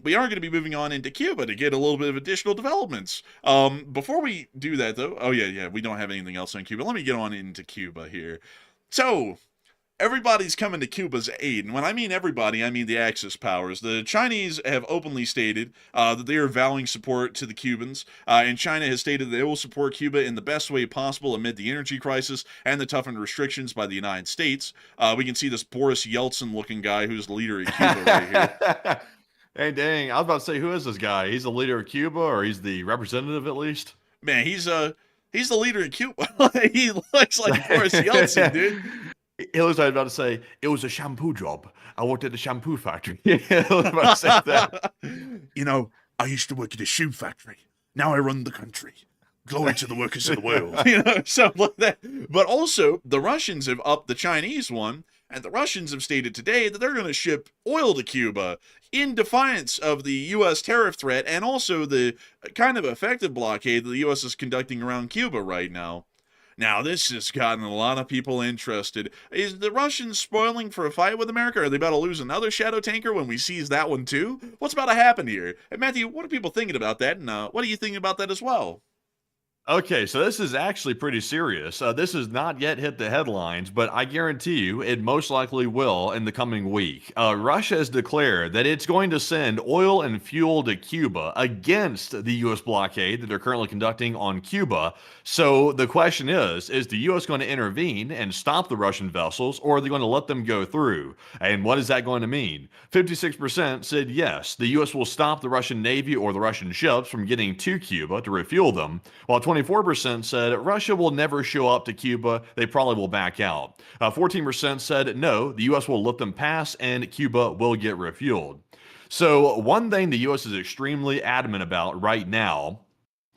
we are going to be moving on into Cuba to get a little bit of additional developments. Before we do that, though, oh, yeah, we don't have anything else on Cuba. Let me get on into Cuba here. So... everybody's coming to Cuba's aid, and when I mean everybody, I mean the Axis powers. The Chinese have openly stated that they are vowing support to the Cubans, and China has stated that they will support Cuba in the best way possible amid the energy crisis and the toughened restrictions by the United States. We can see this Boris Yeltsin-looking guy who's the leader of Cuba right here. Hey, dang, I was about to say, who is this guy? He's the leader of Cuba, or he's the representative at least? Man, he's the leader of Cuba. He looks like Boris Yeltsin, dude. He looks like I was about to say, it was a shampoo job. I worked at the shampoo factory. I was about to say that. You know, I used to work at a shoe factory. Now I run the country. Glory to the workers of the world. You know, something like that. But also, the Russians have upped the Chinese one, and the Russians have stated today that they're going to ship oil to Cuba in defiance of the U.S. tariff threat, and also the kind of effective blockade that the U.S. is conducting around Cuba right now. Now, this has gotten a lot of people interested. Is the Russians spoiling for a fight with America? Are they about to lose another shadow tanker when we seize that one too? What's about to happen here? And Matthew, what are people thinking about that? And what are you thinking about that as well? Okay, so this is actually pretty serious. This has not yet hit the headlines, but I guarantee you it most likely will in the coming week. Russia has declared that it's going to send oil and fuel to Cuba against the U.S. blockade that they're currently conducting on Cuba. So the question is the U.S. going to intervene and stop the Russian vessels, or are they going to let them go through? And what is that going to mean? 56% said yes, the U.S. will stop the Russian Navy or the Russian ships from getting to Cuba to refuel them, while 24% said Russia will never show up to Cuba, they probably will back out. 14% said no, the U.S. will let them pass and Cuba will get refueled. So, one thing the U.S. is extremely adamant about right now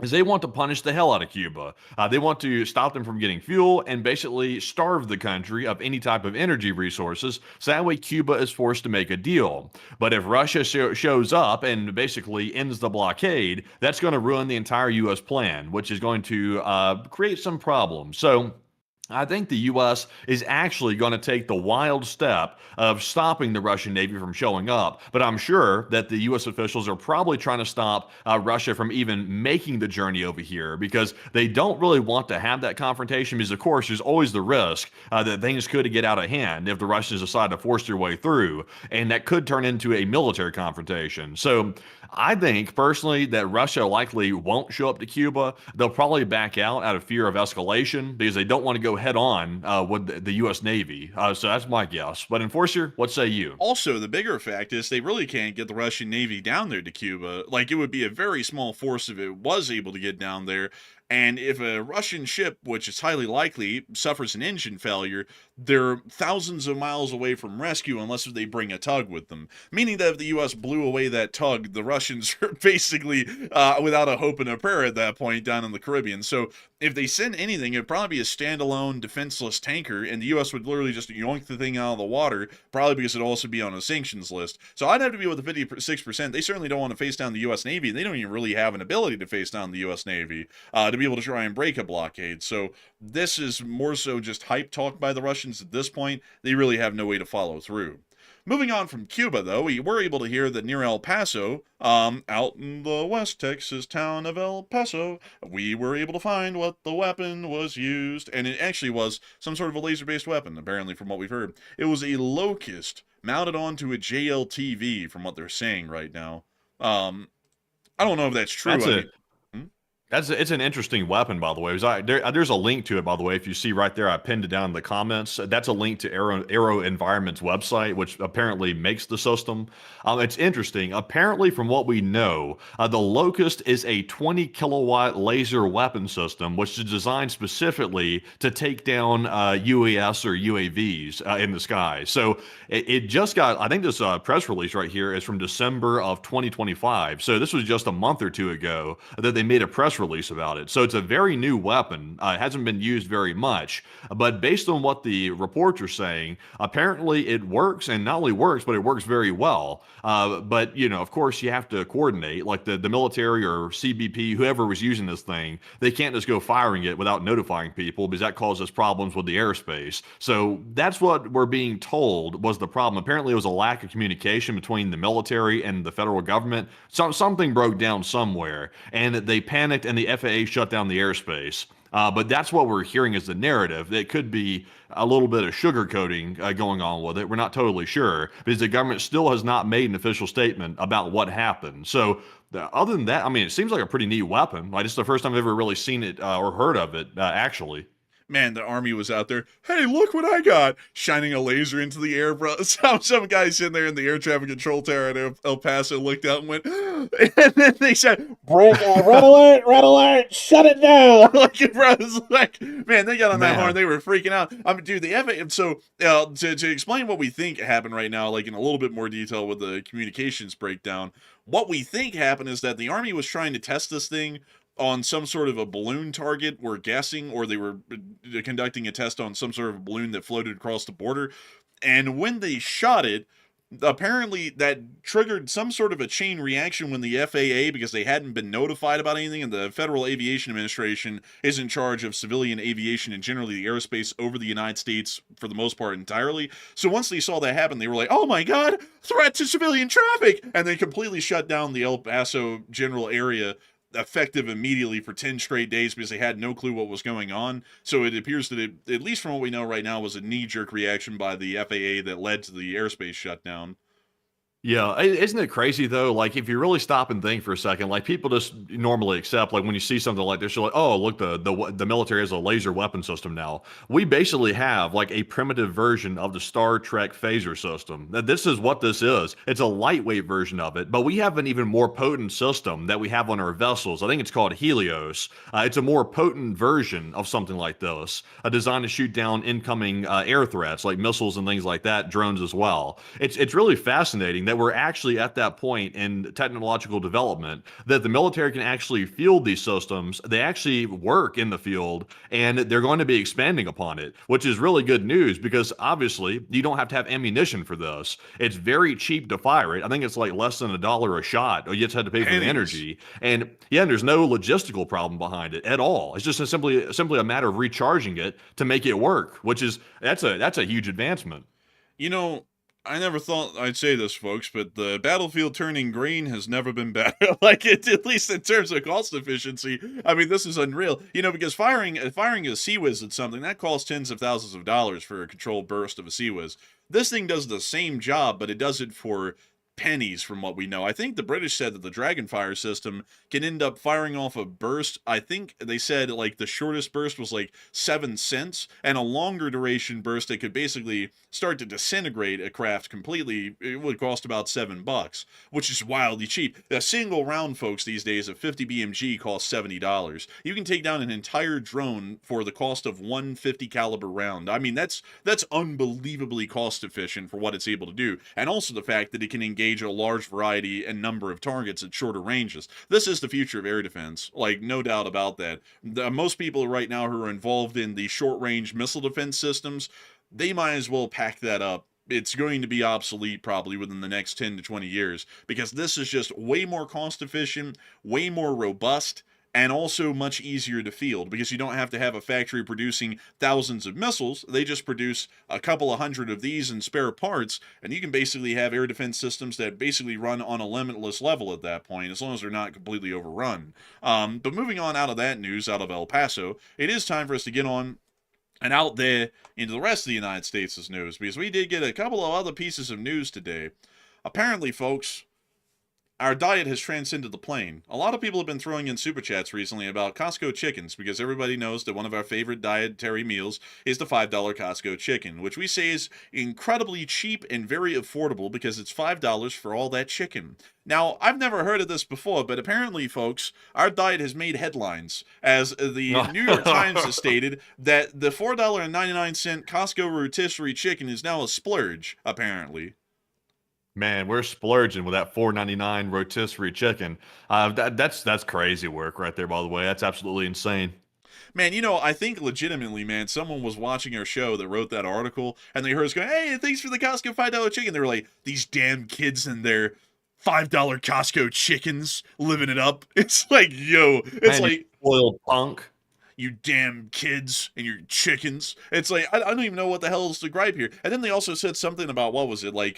is they want to punish the hell out of Cuba. They want to stop them from getting fuel and basically starve the country of any type of energy resources. So that way Cuba is forced to make a deal. But if Russia shows up and basically ends the blockade, that's going to ruin the entire U.S. plan, which is going to create some problems. So I think the U.S. is actually going to take the wild step of stopping the Russian Navy from showing up. But I'm sure that the U.S. officials are probably trying to stop Russia from even making the journey over here because they don't really want to have that confrontation because, of course, there's always the risk that things could get out of hand if the Russians decide to force their way through. And that could turn into a military confrontation. So I think personally that Russia likely won't show up to Cuba. They'll probably back out of fear of escalation because they don't want to go head on with the U.S. Navy. So that's my guess. But Enforcer, what say you? Also, the bigger fact is they really can't get the Russian Navy down there to Cuba. Like, it would be a very small force if it was able to get down there. And if a Russian ship, which is highly likely, suffers an engine failure, they're thousands of miles away from rescue unless they bring a tug with them. Meaning that if the U.S. blew away that tug, the Russians are basically without a hope and a prayer at that point down in the Caribbean. So if they send anything, it'd probably be a standalone defenseless tanker, and the U.S. would literally just yoink the thing out of the water, probably because it'd also be on a sanctions list. So I'd have to be with the 56%. They certainly don't want to face down the U.S. Navy, and they don't even really have an ability to face down the U.S. Navy to be able to try and break a blockade. So this is more so just hype talk by the Russians at this point. They really have no way to follow through. Moving on from Cuba, though, we were able to hear that near El Paso, out in the West Texas town of El Paso, we were able to find what the weapon was used, and it actually was some sort of a laser-based weapon, apparently, from what we've heard. It was a Locust mounted onto a JLTV, from what they're saying right now. I don't know if that's true. It's an interesting weapon, by the way. There's a link to it, by the way. If you see right there, I pinned it down in the comments. That's a link to Aero Environment's website, which apparently makes the system. It's interesting. Apparently, from what we know, the Locust is a 20 kilowatt laser weapon system, which is designed specifically to take down UAS or UAVs in the sky. So it just got, I think this press release right here is from December of 2025. So this was just a month or two ago that they made a press release about it. So it's a very new weapon. It hasn't been used very much, but based on what the reports are saying, apparently it works, and not only works, but it works very well. But you know, of course, you have to coordinate, like the military or CBP, whoever was using this thing, they can't just go firing it without notifying people because that causes problems with the airspace. So that's what we're being told was the problem. Apparently, it was a lack of communication between the military and the federal government. Something broke down somewhere, and they panicked and the FAA shut down the airspace. But that's what we're hearing as the narrative. It could be a little bit of sugarcoating going on with it. We're not totally sure because the government still has not made an official statement about what happened. So other than that, I mean, it seems like a pretty neat weapon. Like, it's the first time I've ever really seen it or heard of it, actually. Man, the army was out there. Hey, look what I got! Shining a laser into the air, bro. Some guy sitting there in the air traffic control tower at El Paso looked out and went, and then they said, "Red alert, shut it down!" Like, bro, it was like, man, they got on that horn. They were freaking out. I mean, dude, the FAA. So, to explain what we think happened right now, like in a little bit more detail with the communications breakdown, what we think happened is that the army was trying to test this thing on some sort of a balloon target, we're guessing, or they were conducting a test on some sort of a balloon that floated across the border. And when they shot it, apparently that triggered some sort of a chain reaction when the FAA, because they hadn't been notified about anything, and the Federal Aviation Administration is in charge of civilian aviation and generally the airspace over the United States for the most part entirely. So once they saw that happen, they were like, oh my God, threat to civilian traffic! And they completely shut down the El Paso general area effective immediately for 10 straight days because they had no clue what was going on. So it appears that it, at least from what we know right now, was a knee-jerk reaction by the FAA that led to the airspace shutdown. Yeah, isn't it crazy though? Like, if you really stop and think for a second, like people just normally accept, like when you see something like this, you're like, oh, look, the military has a laser weapon system now. We basically have like a primitive version of the Star Trek phaser system. This is what this is. It's a lightweight version of it, but we have an even more potent system that we have on our vessels. I think it's called Helios. It's a more potent version of something like this, designed to shoot down incoming air threats like missiles and things like that, drones as well. It's really fascinating that we're actually at that point in technological development that the military can actually field these systems. They actually work in the field, and they're going to be expanding upon it, which is really good news because obviously you don't have to have ammunition for this. It's very cheap to fire it. I think it's like less than $1 a shot, or you just had to pay for the energy. And yeah, and there's no logistical problem behind it at all. It's just simply a matter of recharging it to make it work, which is that's a huge advancement. You know, I never thought I'd say this, folks, but the battlefield turning green has never been better. Like, it, at least in terms of cost efficiency. I mean, this is unreal. You know, because firing a Sea Whiz at something, that costs tens of thousands of dollars for a controlled burst of a Sea Whiz. This thing does the same job, but it does it for pennies from what we know. I think the British said that the Dragonfire system can end up firing off a burst. I think they said like the shortest burst was like 7 cents, and a longer duration burst that could basically start to disintegrate a craft completely, it would cost about $7, which is wildly cheap. A single round, folks, these days of 50 BMG costs $70. You can take down an entire drone for the cost of one 50 caliber round. I mean, that's unbelievably cost efficient for what it's able to do, and also the fact that it can engage a large variety and number of targets at shorter ranges. This is the future of air defense, like, no doubt about that. Most people right now who are involved in the short-range missile defense systems, they might as well pack that up. It's going to be obsolete probably within the next 10 to 20 years, because this is just way more cost efficient, way more robust, and also much easier to field because you don't have to have a factory producing thousands of missiles. They just produce a couple of hundred of these in spare parts, and you can basically have air defense systems that basically run on a limitless level at that point, as long as they're not completely overrun. But moving on out of that news, out of El Paso, it is time for us to get on and out there into the rest of the United States' news, because we did get a couple of other pieces of news today. Apparently, folks, our diet has transcended the plane. A lot of people have been throwing in super chats recently about Costco chickens, because everybody knows that one of our favorite dietary meals is the $5 Costco chicken, which we say is incredibly cheap and very affordable because it's $5 for all that chicken. Now, I've never heard of this before, but apparently, folks, our diet has made headlines, as the New York Times has stated that the $4.99 Costco rotisserie chicken is now a splurge, apparently. Man, we're splurging with that $4.99 rotisserie chicken. That's crazy work right there, by the way. That's absolutely insane. Man, you know, I think legitimately, man, someone was watching our show that wrote that article, and they heard us going, hey, thanks for the Costco $5 chicken. They were like, these damn kids and their $5 Costco chickens living it up. It's like, yo, it's Man, like, you spoiled punk. you damn kids and your chickens. It's like, I don't even know what the hell is the gripe here. And then they also said something about, what was it, like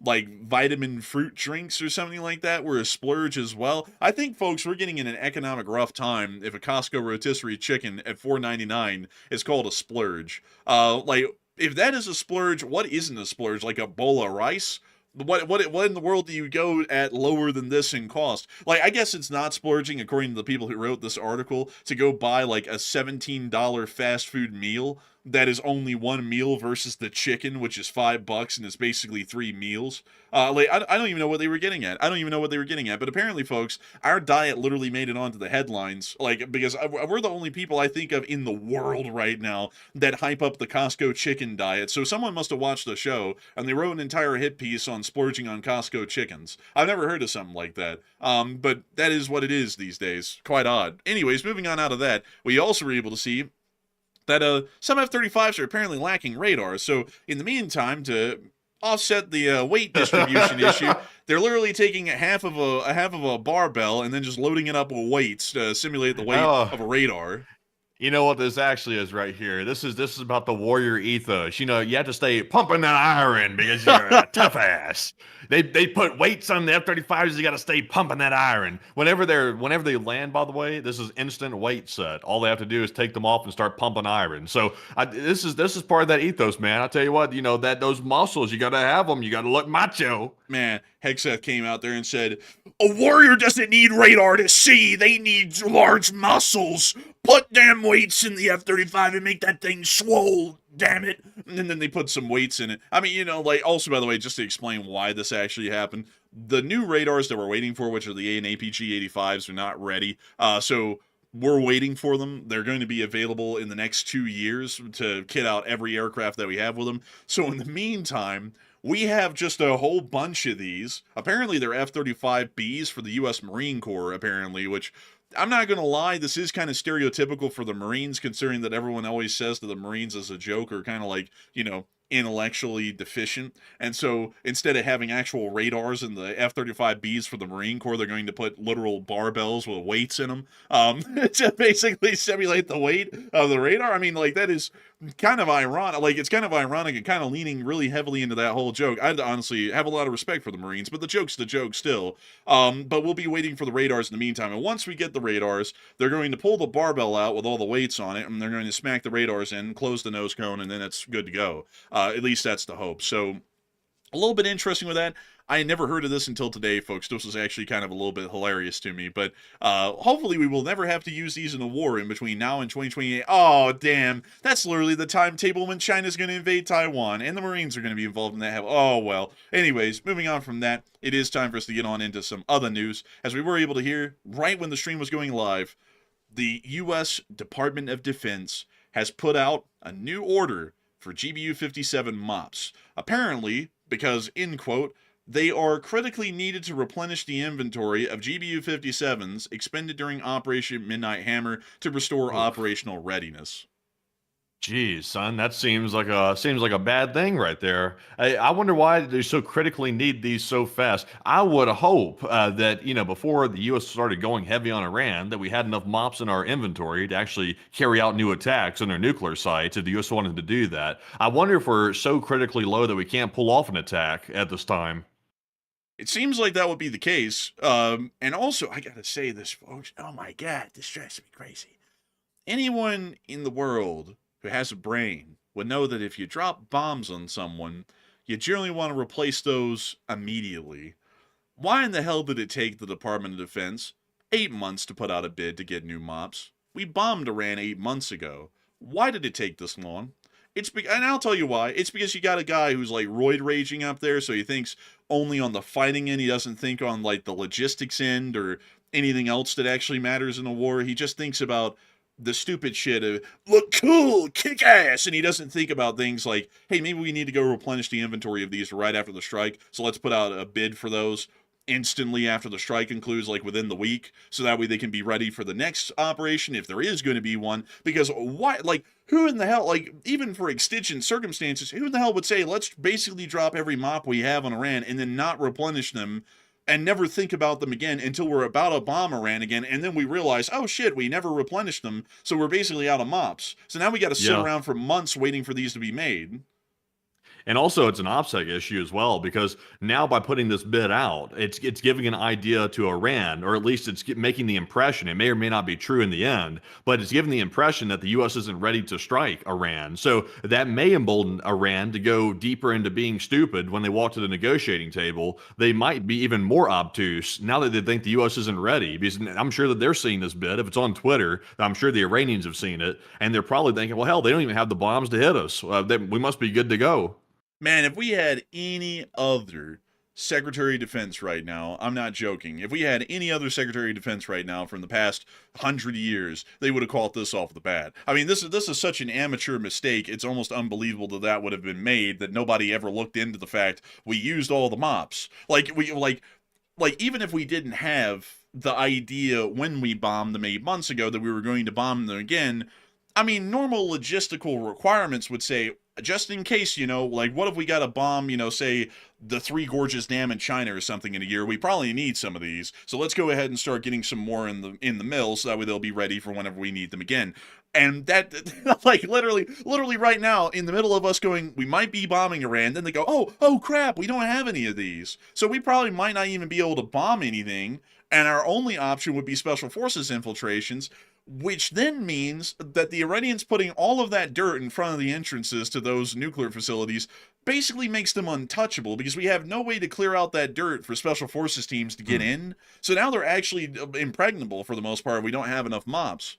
vitamin fruit drinks or something like that were a splurge as well. I think, folks, we're getting in an economic rough time if a Costco rotisserie chicken at $4.99 is called a splurge. Like, if that is a splurge, what isn't a splurge? Like a bowl of rice? What in the world do you go at lower than this in cost? Like, I guess it's not splurging, according to the people who wrote this article, to go buy like a $17 fast food meal that is only one meal versus the chicken, which is $5 and it's basically 3 meals. Like, I don't even know what they were getting at. But apparently, folks, our diet literally made it onto the headlines. Like, because we're the only people I think of in the world right now that hype up the Costco chicken diet. So someone must have watched the show and they wrote an entire hit piece on splurging on Costco chickens. I've never heard of something like that. But that is what it is these days. Quite odd. Anyways, moving on out of that, we also were able to see that some F-35s are apparently lacking radar. So in the meantime, to offset the weight distribution issue, they're literally taking a half of a barbell and then just loading it up with weights to simulate the weight of a radar. You know what this actually is right here? This is about the warrior ethos. You know, you have to stay pumping that iron because you're a tough ass. They put weights on the F-35s. You got to stay pumping that iron. Whenever they land, by the way, this is instant weight set. All they have to do is take them off and start pumping iron. So this is part of that ethos, man. I tell you what, you know that those muscles, you got to have them. You got to look macho. Man, Hexeth came out there and said, "A warrior doesn't need radar to see. They need large muscles. Put damn weights in the F-35 and make that thing swole, damn it." And then they put some weights in it. I mean, you know, like, also, by the way, just to explain why this actually happened, the new radars that we're waiting for, which are the A and APG-85s, are not ready. So we're waiting for them. They're going to be available in the next 2 years to kit out every aircraft that we have with them. So in the meantime, we have just a whole bunch of these. Apparently, they're F-35Bs for the U.S. Marine Corps, apparently, which, I'm not going to lie, this is kind of stereotypical for the Marines, considering that everyone always says that the Marines as a joke are kind of like, you know, intellectually deficient. And so instead of having actual radars in the F-35Bs for the Marine Corps, they're going to put literal barbells with weights in them to basically simulate the weight of the radar. I mean, like, that is kind of ironic. Like, it's kind of ironic and kind of leaning really heavily into that whole joke. I honestly have a lot of respect for the Marines, but the joke's the joke still. But we'll be waiting for the radars in the meantime. And once we get the radars, they're going to pull the barbell out with all the weights on it, and they're going to smack the radars in, close the nose cone, and then it's good to go. At least that's the hope. So a little bit interesting with that. I had never heard of this until today, folks. This was actually kind of a little bit hilarious to me. But hopefully we will never have to use these in a war in between now and 2028. Oh, damn. That's literally the timetable when China's going to invade Taiwan. And the Marines are going to be involved in that. Oh, well. Anyways, moving on from that, it is time for us to get on into some other news. As we were able to hear right when the stream was going live, the U.S. Department of Defense has put out a new order for GBU-57 MOPS. Apparently, because, end quote, they are critically needed to replenish the inventory of GBU-57s expended during Operation Midnight Hammer to restore operational readiness. Geez, son, that seems like a bad thing right there. I wonder why they so critically need these so fast. I would hope that, you know, before the U.S. started going heavy on Iran, that we had enough MOPS in our inventory to actually carry out new attacks on their nuclear sites if the U.S. wanted to do that. I wonder if we're so critically low that we can't pull off an attack at this time. It seems like that would be the case. And also, I gotta say this, folks. Oh my God, this drives me crazy. Anyone in the world who has a brain would know that if you drop bombs on someone, you generally want to replace those immediately. Why in the hell did it take the Department of Defense 8 months to put out a bid to get new MOPS? We bombed Iran 8 months ago. Why did it take this long? And I'll tell you why. It's because you got a guy who's like roid raging up there, so he thinks only on the fighting end. He doesn't think on like the logistics end or anything else that actually matters in a war. He just thinks about the stupid shit of look cool, kick ass, and he doesn't think about things like, hey, maybe we need to go replenish the inventory of these right after the strike, so let's put out a bid for those instantly after the strike concludes, like within the week, so that way they can be ready for the next operation if there is going to be one. Because why, like, who in the hell, like, even for exigent circumstances, who in the hell would say, let's basically drop every MOP we have on Iran and then not replenish them and never think about them again until we're about to bomb Iran again, and then we realize, oh shit, we never replenished them, so we're basically out of MOPS. So now we got to sit around for months waiting for these to be made. And also, it's an OPSEC issue as well, because now by putting this bid out, it's giving an idea to Iran, or at least it's making the impression, it may or may not be true in the end, but it's giving the impression that the U.S. isn't ready to strike Iran. So that may embolden Iran to go deeper into being stupid when they walk to the negotiating table. They might be even more obtuse now that they think the U.S. isn't ready, because I'm sure that they're seeing this bid. If it's on Twitter, I'm sure the Iranians have seen it, and they're probably thinking, well, hell, they don't even have the bombs to hit us. We must be good to go. Man, if we had any other Secretary of Defense right now, I'm not joking, if we had any other Secretary of Defense right now from the past 100 years, they would have called this off the bat. I mean, this is such an amateur mistake, it's almost unbelievable that that would have been made, that nobody ever looked into the fact we used all the MOPS. Like, even if we didn't have the idea when we bombed them 8 months ago that we were going to bomb them again, I mean, normal logistical requirements would say, just in case, like what if we got a bomb, say the Three Gorges Dam in China or something in a year? We probably need some of these. So let's go ahead and start getting some more in the mill so that way they'll be ready for whenever we need them again. And that, like, literally right now, in the middle of us going, we might be bombing Iran, then they go, oh crap, we don't have any of these. So we probably might not even be able to bomb anything, and our only option would be special forces infiltrations, which then means that the Iranians putting all of that dirt in front of the entrances to those nuclear facilities basically makes them untouchable, because we have no way to clear out that dirt for special forces teams to get in. So now they're actually impregnable for the most part. We don't have enough mobs.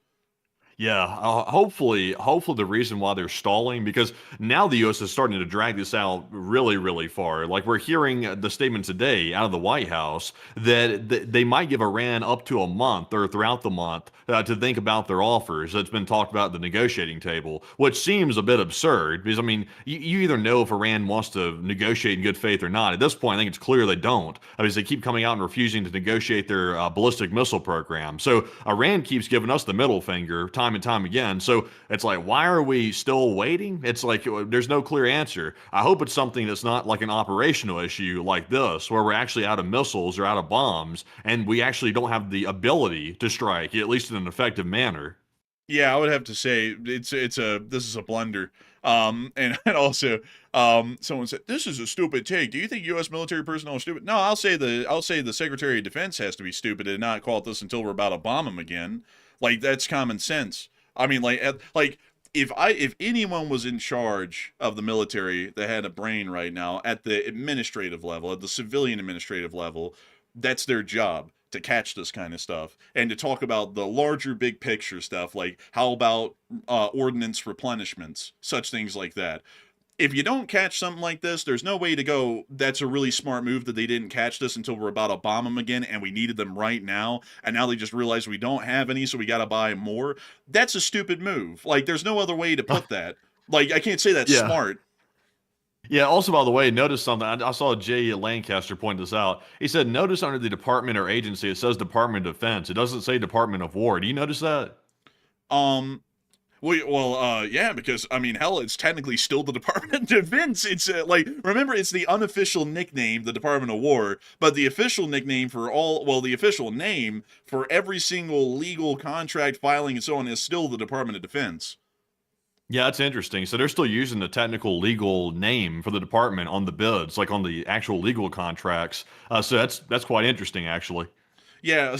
Yeah, hopefully the reason why they're stalling, because now the U.S. is starting to drag this out really, really far. Like, we're hearing the statement today out of the White House that they might give Iran up to a month or throughout the month to think about their offers that's been talked about at the negotiating table, which seems a bit absurd because, I mean, you either know if Iran wants to negotiate in good faith or not. At this point, I think it's clear they don't. I mean, they keep coming out and refusing to negotiate their ballistic missile program. So Iran keeps giving us the middle finger time and time again. So it's like, why are we still waiting? It's like, there's no clear answer. I hope it's something that's not like an operational issue like this, where we're actually out of missiles or out of bombs, and we actually don't have the ability to strike, at least in an effective manner. Yeah, I would have to say this is a blunder. And also, someone said, this is a stupid take. Do you think U.S. military personnel are stupid? No, I'll say the Secretary of Defense has to be stupid and not call it this until we're about to bomb him again. Like, that's common sense. I mean, if anyone was in charge of the military that had a brain right now at the administrative level, at the civilian administrative level, that's their job, to catch this kind of stuff and to talk about the larger big picture stuff, like how about ordnance replenishments, such things like that. If you don't catch something like this, there's no way to go, that's a really smart move that they didn't catch this until we're about to bomb them again and we needed them right now, and now they just realize we don't have any, so we gotta buy more. That's a stupid move. Like, there's no other way to put that. Like, I can't say that's smart. Yeah, also, by the way, notice something. I saw Jay Lancaster point this out. He said, notice under the department or agency, it says Department of Defense. It doesn't say Department of War. Do you notice that? Yeah, because, I mean, hell, it's technically still the Department of Defense. It's, remember, it's the unofficial nickname, the Department of War, but the official nickname the official name for every single legal contract filing and so on is still the Department of Defense. Yeah, that's interesting. So they're still using the technical legal name for the department on the bids, like on the actual legal contracts. So that's quite interesting, actually. Yeah,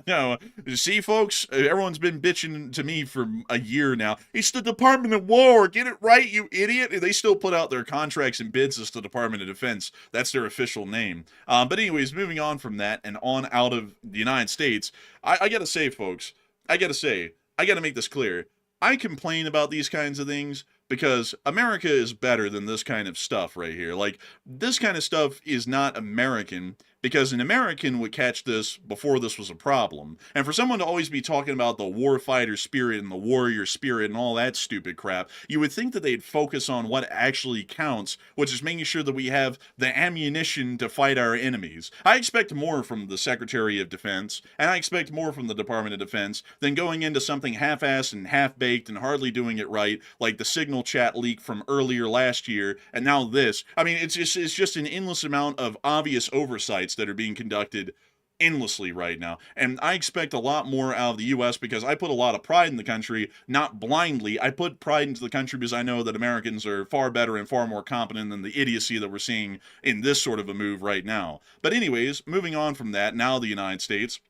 no. See, folks, everyone's been bitching to me for a year now. It's the Department of War. Get it right, you idiot. They still put out their contracts and bids as the Department of Defense. That's their official name. But anyways, moving on from that and on out of the United States, I gotta say, folks, I gotta make this clear. I complain about these kinds of things because America is better than this kind of stuff right here. Like, this kind of stuff is not American, because an American would catch this before this was a problem. And for someone to always be talking about the warfighter spirit and the warrior spirit and all that stupid crap, you would think that they'd focus on what actually counts, which is making sure that we have the ammunition to fight our enemies. I expect more from the Secretary of Defense, and I expect more from the Department of Defense than going into something half-assed and half-baked and hardly doing it right, like the Signal chat leak from earlier last year, and now this. I mean, it's just an endless amount of obvious oversights that are being conducted endlessly right now. And I expect a lot more out of the U.S. because I put a lot of pride in the country, not blindly. I put pride into the country because I know that Americans are far better and far more competent than the idiocy that we're seeing in this sort of a move right now. But anyways, moving on from that, now the United States,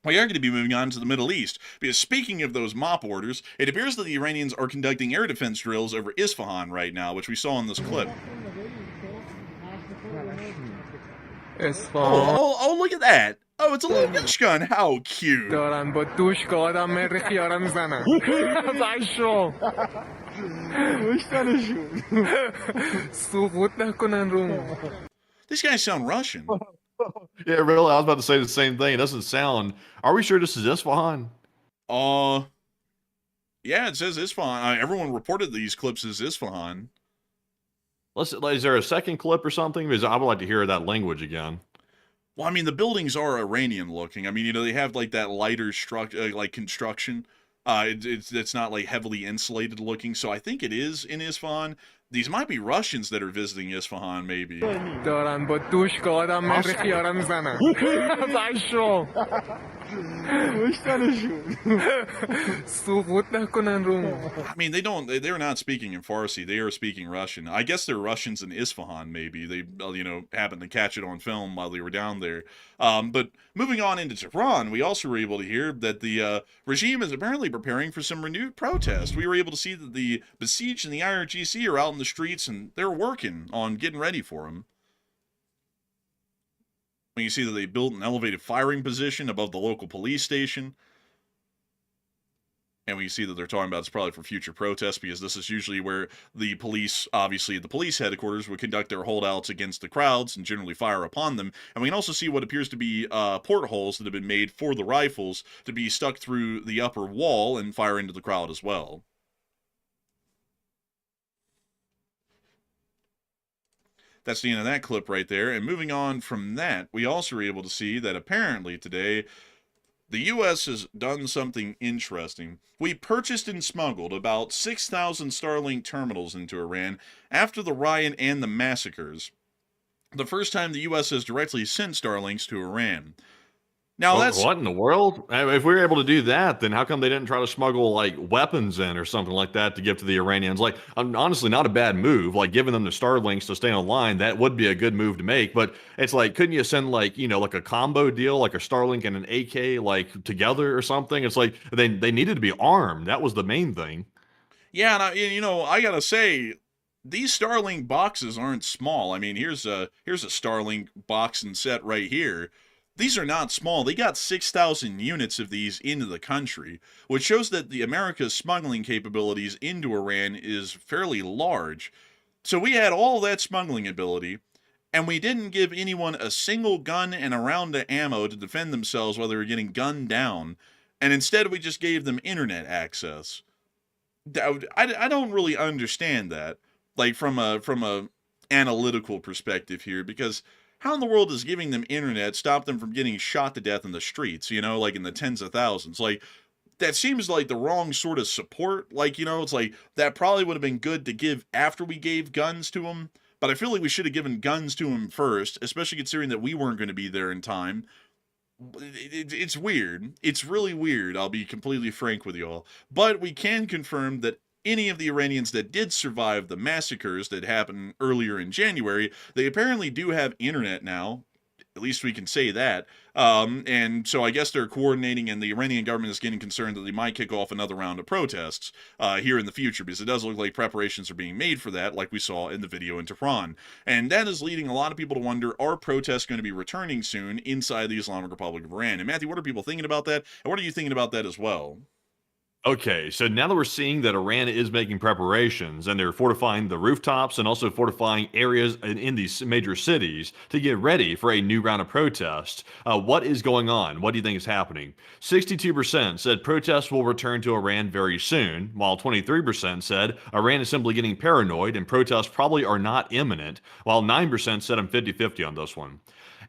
we are going to be moving on to the Middle East, because speaking of those mop orders, it appears that the Iranians are conducting air defense drills over Isfahan right now, which we saw in this clip. Oh, look at that. Oh, it's a little fish gun. How cute. These guys sound Russian. Yeah, really, I was about to say the same thing. It doesn't sound... Are we sure this is Isfahan? Yeah, it says Isfahan. Everyone reported these clips as Isfahan. Is there a second clip or something? Because I would like to hear that language again. Well, I mean, the buildings are Iranian looking. I mean, they have like that lighter construction. It's not like heavily insulated looking, so I think it is in Isfahan. These might be Russians that are visiting Isfahan, maybe. دارن با دوشک آدم مری خیاره میزنن پشم سقوط نکنن رو. I mean, they're not speaking in Farsi. They are speaking Russian. I guess they're Russians in Isfahan, maybe. They, happened to catch it on film while they were down there. But moving on into Tehran, we also were able to hear that the regime is apparently preparing for some renewed protest. We were able to see that the besieged and the IRGC are out in the streets, and they're working on getting ready for them. When you see that they built an elevated firing position above the local police station. And we see that they're talking about it's probably for future protests, because this is usually where the police, obviously the police headquarters, would conduct their holdouts against the crowds and generally fire upon them. And we can also see what appears to be portholes that have been made for the rifles to be stuck through the upper wall and fire into the crowd as well. That's the end of that clip right there. And moving on from that, we also were able to see that apparently today, the U.S. has done something interesting. We purchased and smuggled about 6,000 Starlink terminals into Iran after the riot and the massacres. The first time the U.S. has directly sent Starlinks to Iran. Now that's what in the world? If we were able to do that, then how come they didn't try to smuggle like weapons in or something like that to give to the Iranians? Like, honestly, not a bad move. Like giving them the Starlinks to stay online, that would be a good move to make. But it's like, couldn't you send like like a combo deal, like a Starlink and an AK like together or something? It's like they needed to be armed. That was the main thing. Yeah, and I gotta say, these Starlink boxes aren't small. I mean, here's a Starlink box and set right here. These are not small. They got 6,000 units of these into the country, which shows that the America's smuggling capabilities into Iran is fairly large. So we had all that smuggling ability, and we didn't give anyone a single gun and a round of ammo to defend themselves while they were getting gunned down, and instead we just gave them internet access. I don't really understand that, like from a analytical perspective here, because how in the world does giving them internet stop them from getting shot to death in the streets, like in the tens of thousands? Like, that seems like the wrong sort of support. Like, it's like, that probably would have been good to give after we gave guns to them, but I feel like we should have given guns to them first, especially considering that we weren't going to be there in time. It's weird. It's really weird, I'll be completely frank with y'all. But we can confirm that any of the Iranians that did survive the massacres that happened earlier in January, they apparently do have internet now. At least we can say that. And so I guess they're coordinating, and the Iranian government is getting concerned that they might kick off another round of protests here in the future, because it does look like preparations are being made for that, like we saw in the video in Tehran. And that is leading a lot of people to wonder, are protests going to be returning soon inside the Islamic Republic of Iran? And Matthew, what are people thinking about that? And what are you thinking about that as well? Okay, so now that we're seeing that Iran is making preparations and they're fortifying the rooftops and also fortifying areas in these major cities to get ready for a new round of protests, what is going on? What do you think is happening? 62% said protests will return to Iran very soon, while 23% said Iran is simply getting paranoid and protests probably are not imminent, while 9% said I'm 50-50 on this one.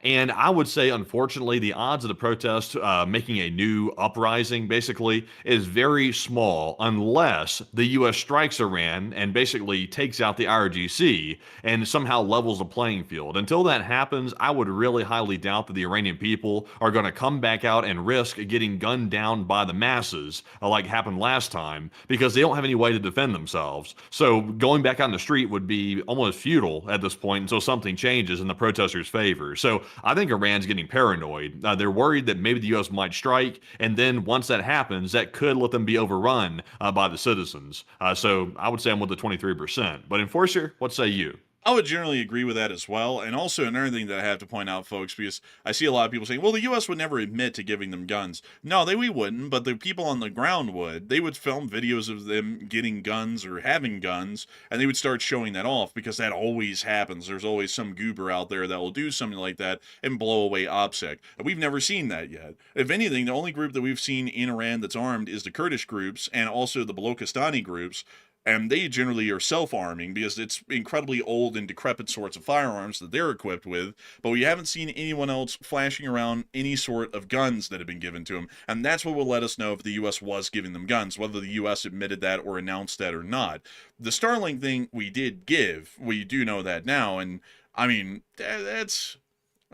And I would say, unfortunately, the odds of the protest making a new uprising, basically, is very small unless the U.S. strikes Iran and basically takes out the IRGC and somehow levels the playing field. Until that happens, I would really highly doubt that the Iranian people are going to come back out and risk getting gunned down by the masses like happened last time, because they don't have any way to defend themselves. So going back out in the street would be almost futile at this point until something changes in the protesters' favor. So I think Iran's getting paranoid. They're worried that maybe the U.S. might strike, and then once that happens, that could let them be overrun by the citizens. So I would say I'm with the 23%. But Enforcer, what say you? I would generally agree with that as well. And also another thing that I have to point out, folks, because I see a lot of people saying, well, the U.S. would never admit to giving them guns. No, we wouldn't, but the people on the ground would. They would film videos of them getting guns or having guns, and they would start showing that off, because that always happens. There's always some goober out there that will do something like that and blow away OPSEC. And we've never seen that yet. If anything, the only group that we've seen in Iran that's armed is the Kurdish groups and also the Balochistan groups. and they generally are self-arming because it's incredibly old and decrepit sorts of firearms that they're equipped with, but we haven't seen anyone else flashing around any sort of guns that have been given to them, and that's what will let us know if the U.S. was giving them guns, whether the U.S. admitted that or announced that or not. The Starlink thing we did give, we do know that now, and I mean,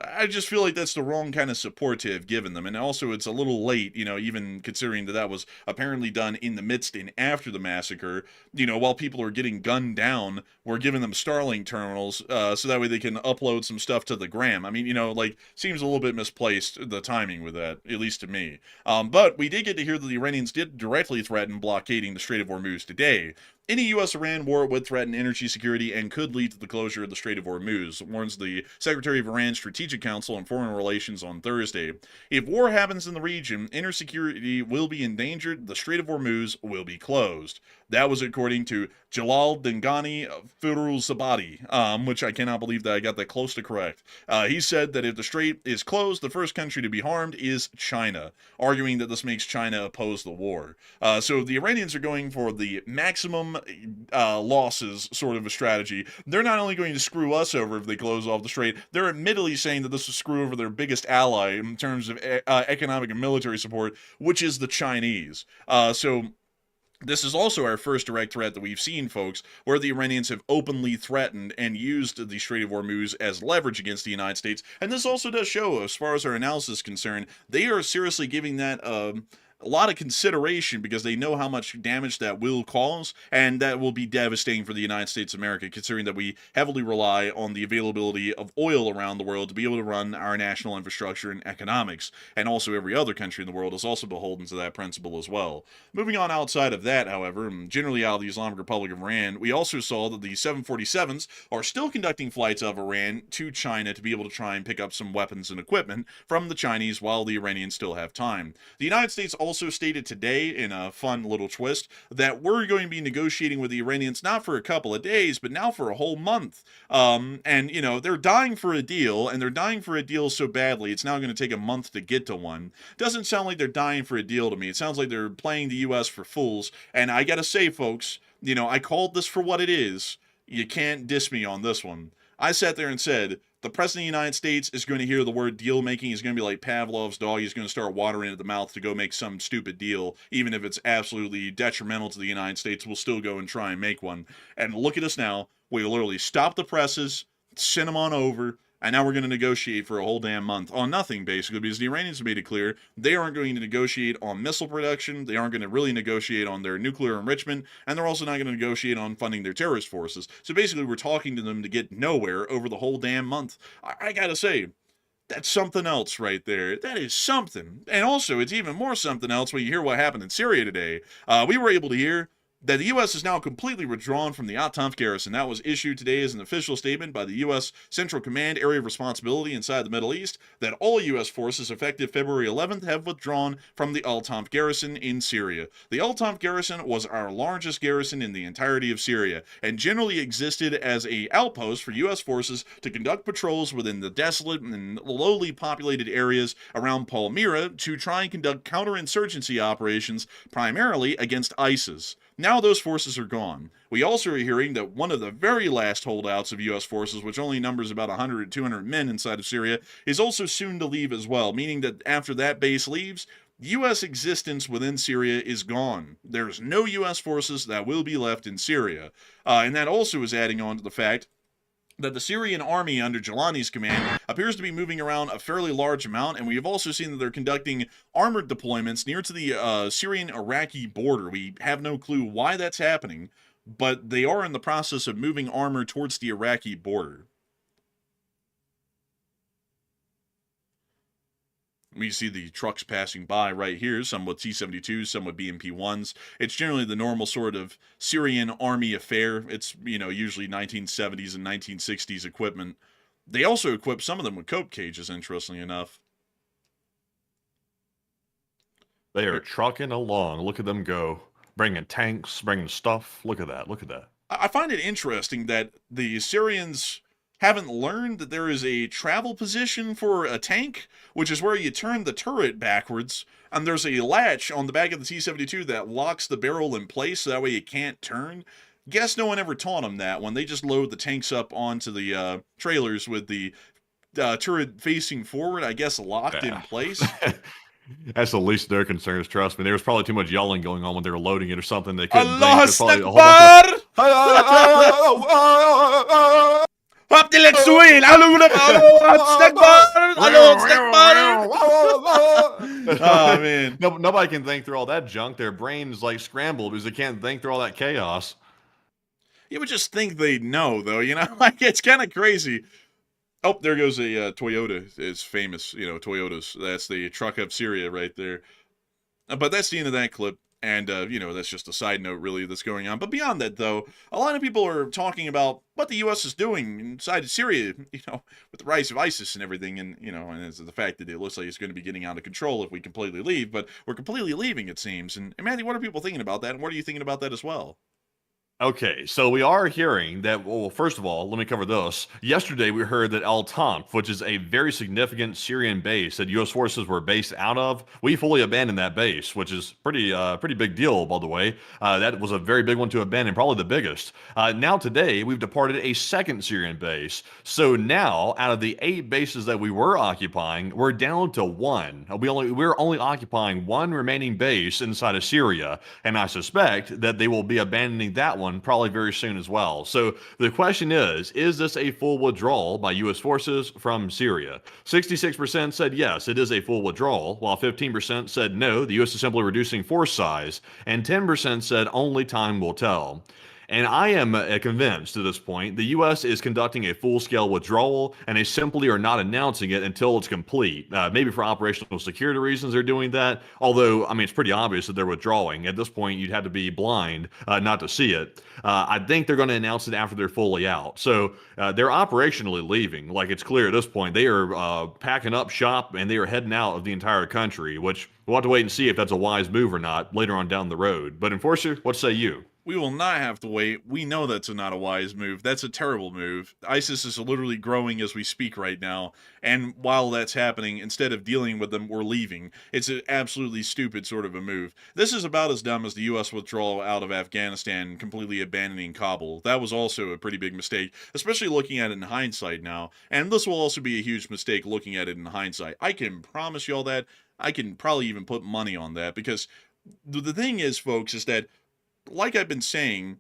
I just feel like that's the wrong kind of support to have given them. And also, it's a little late, even considering that was apparently done in the midst and after the massacre. While people are getting gunned down, we're giving them Starlink terminals so that way they can upload some stuff to the gram. I mean, seems a little bit misplaced, the timing with that, at least to me. But we did get to hear that the Iranians did directly threaten blockading the Strait of Hormuz today. Any U.S.-Iran war would threaten energy security and could lead to the closure of the Strait of Hormuz, warns the Secretary of Iran's Strategic Council on Foreign Relations on Thursday. If war happens in the region, energy security will be endangered, the Strait of Hormuz will be closed. That was according to Jalal Dengani Firuzabadi, which I cannot believe that I got that close to correct. He said that if the strait is closed, the first country to be harmed is China, arguing that this makes China oppose the war. So the Iranians are going for the maximum losses sort of a strategy. They're not only going to screw us over if they close off the strait, they're admittedly saying that this will screw over their biggest ally in terms of economic and military support, which is the Chinese. So this is also our first direct threat that we've seen, folks, where the Iranians have openly threatened and used the Strait of Hormuz as leverage against the United States. And this also does show, as far as our analysis is concerned, they are seriously giving that a lot of consideration because they know how much damage that will cause, and that will be devastating for the United States of America, considering that we heavily rely on the availability of oil around the world to be able to run our national infrastructure and economics, and also every other country in the world is also beholden to that principle as well. Moving on outside of that, however, generally out of the Islamic Republic of Iran, we also saw that the 747s are still conducting flights of Iran to China to be able to try and pick up some weapons and equipment from the Chinese while the Iranians still have time. The United States also stated today, in a fun little twist, that we're going to be negotiating with the Iranians not for a couple of days, but now for a whole month. They're dying for a deal, and they're dying for a deal so badly, it's now going to take a month to get to one. Doesn't sound like they're dying for a deal to me. It sounds like they're playing the U.S. for fools, and I gotta say, folks, I called this for what it is. You can't diss me on this one. I sat there and said, the President of the United States is going to hear the word deal making. He's going to be like Pavlov's dog. He's going to start watering at the mouth to go make some stupid deal. Even if it's absolutely detrimental to the United States, we'll still go and try and make one. And look at us now. We literally stopped the presses, sent them on over, and now we're going to negotiate for a whole damn month on nothing, basically, because the Iranians have made it clear they aren't going to negotiate on missile production, they aren't going to really negotiate on their nuclear enrichment, and they're also not going to negotiate on funding their terrorist forces. So basically, we're talking to them to get nowhere over the whole damn month. I gotta say, that's something else right there. That is something. And also, it's even more something else when you hear what happened in Syria today. We were able to hear that the U.S. is now completely withdrawn from the Al-Tanf garrison. That was issued today as an official statement by the U.S. Central Command Area of Responsibility inside the Middle East, that all U.S. forces effective February 11th have withdrawn from the Al-Tanf garrison in Syria. The Al-Tanf garrison was our largest garrison in the entirety of Syria, and generally existed as an outpost for U.S. forces to conduct patrols within the desolate and lowly populated areas around Palmyra to try and conduct counterinsurgency operations primarily against ISIS. Now those forces are gone. We also are hearing that one of the very last holdouts of U.S. forces, which only numbers about 100 to 200 men inside of Syria, is also soon to leave as well, meaning that after that base leaves, U.S. existence within Syria is gone. There's no U.S. forces that will be left in Syria. And that also is adding on to the fact that the Syrian army under Jelani's command appears to be moving around a fairly large amount, and we have also seen that they're conducting armored deployments near to the Syrian-Iraqi border. We have no clue why that's happening, but they are in the process of moving armor towards the Iraqi border. We see the trucks passing by right here, some with T-72s, some with BMP-1s. It's generally the normal sort of Syrian army affair. It's, usually 1970s and 1960s equipment. They also equip some of them with cope cages, interestingly enough. They are trucking along. Look at them go. Bringing tanks, bringing stuff. Look at that. Look at that. I find it interesting that the Syrians haven't learned that there is a travel position for a tank, which is where you turn the turret backwards, and there's a latch on the back of the T-72 that locks the barrel in place so that way it can't turn. Guess no one ever taught them that when they just load the tanks up onto the trailers with the turret facing forward, I guess locked in place. That's the least of their concerns, trust me. There was probably too much yelling going on when they were loading it or something. They couldn't think. Allah There's probably a whole bunch Akbar! of... Up the next wheel! Oh, man. Nobody can think through all that junk. Their brains like scrambled because they can't think through all that chaos. You would just think they'd know, though, you know? Like, it's kind of crazy. Oh, there goes a Toyota. It's famous, you know, Toyotas. That's the truck of Syria right there. But that's the end of that clip. And, you know, that's just a side note, really, that's going on. But beyond that, though, a lot of people are talking about what the U.S. is doing inside of Syria, you know, with the rise of ISIS and everything. And, you know, and it's the fact that it looks like it's going to be getting out of control if we completely leave. But we're completely leaving, it seems. And Matthew, what are people thinking about that? And what are you thinking about that as well? Okay, so we are hearing that, well, first of all, let me cover this. Yesterday, we heard that Al Tanf, which is a very significant Syrian base that U.S. forces were based out of, we fully abandoned that base, which is pretty big deal, by the way. That was a very big one to abandon, probably the biggest. Now today, we've departed a second Syrian base. So now, out of the 8 bases that we were occupying, we're down to 1. We're only occupying 1 remaining base inside of Syria, and I suspect that they will be abandoning that one probably very soon as well. So the question is this a full withdrawal by U.S. forces from Syria? 66% said yes, it is a full withdrawal, while 15% said no, the U.S. is simply reducing force size, and 10% said only time will tell. And I am convinced at this point the U.S. is conducting a full-scale withdrawal, and they simply are not announcing it until it's complete. Maybe for operational security reasons they're doing that, although, I mean, it's pretty obvious that they're withdrawing. At this point, you'd have to be blind not to see it. I think they're going to announce it after they're fully out. So they're operationally leaving. Like, it's clear at this point. They are packing up shop, and they are heading out of the entire country, which we'll have to wait and see if that's a wise move or not later on down the road. But Enforcer, what say you? We will not have to wait. We know that's not a wise move. That's a terrible move. ISIS is literally growing as we speak right now. And while that's happening, instead of dealing with them, we're leaving. It's an absolutely stupid sort of a move. This is about as dumb as the U.S. withdrawal out of Afghanistan, completely abandoning Kabul. That was also a pretty big mistake, especially looking at it in hindsight now. And this will also be a huge mistake looking at it in hindsight. I can promise y'all that. I can probably even put money on that, because the thing is, folks, is that, like I've been saying,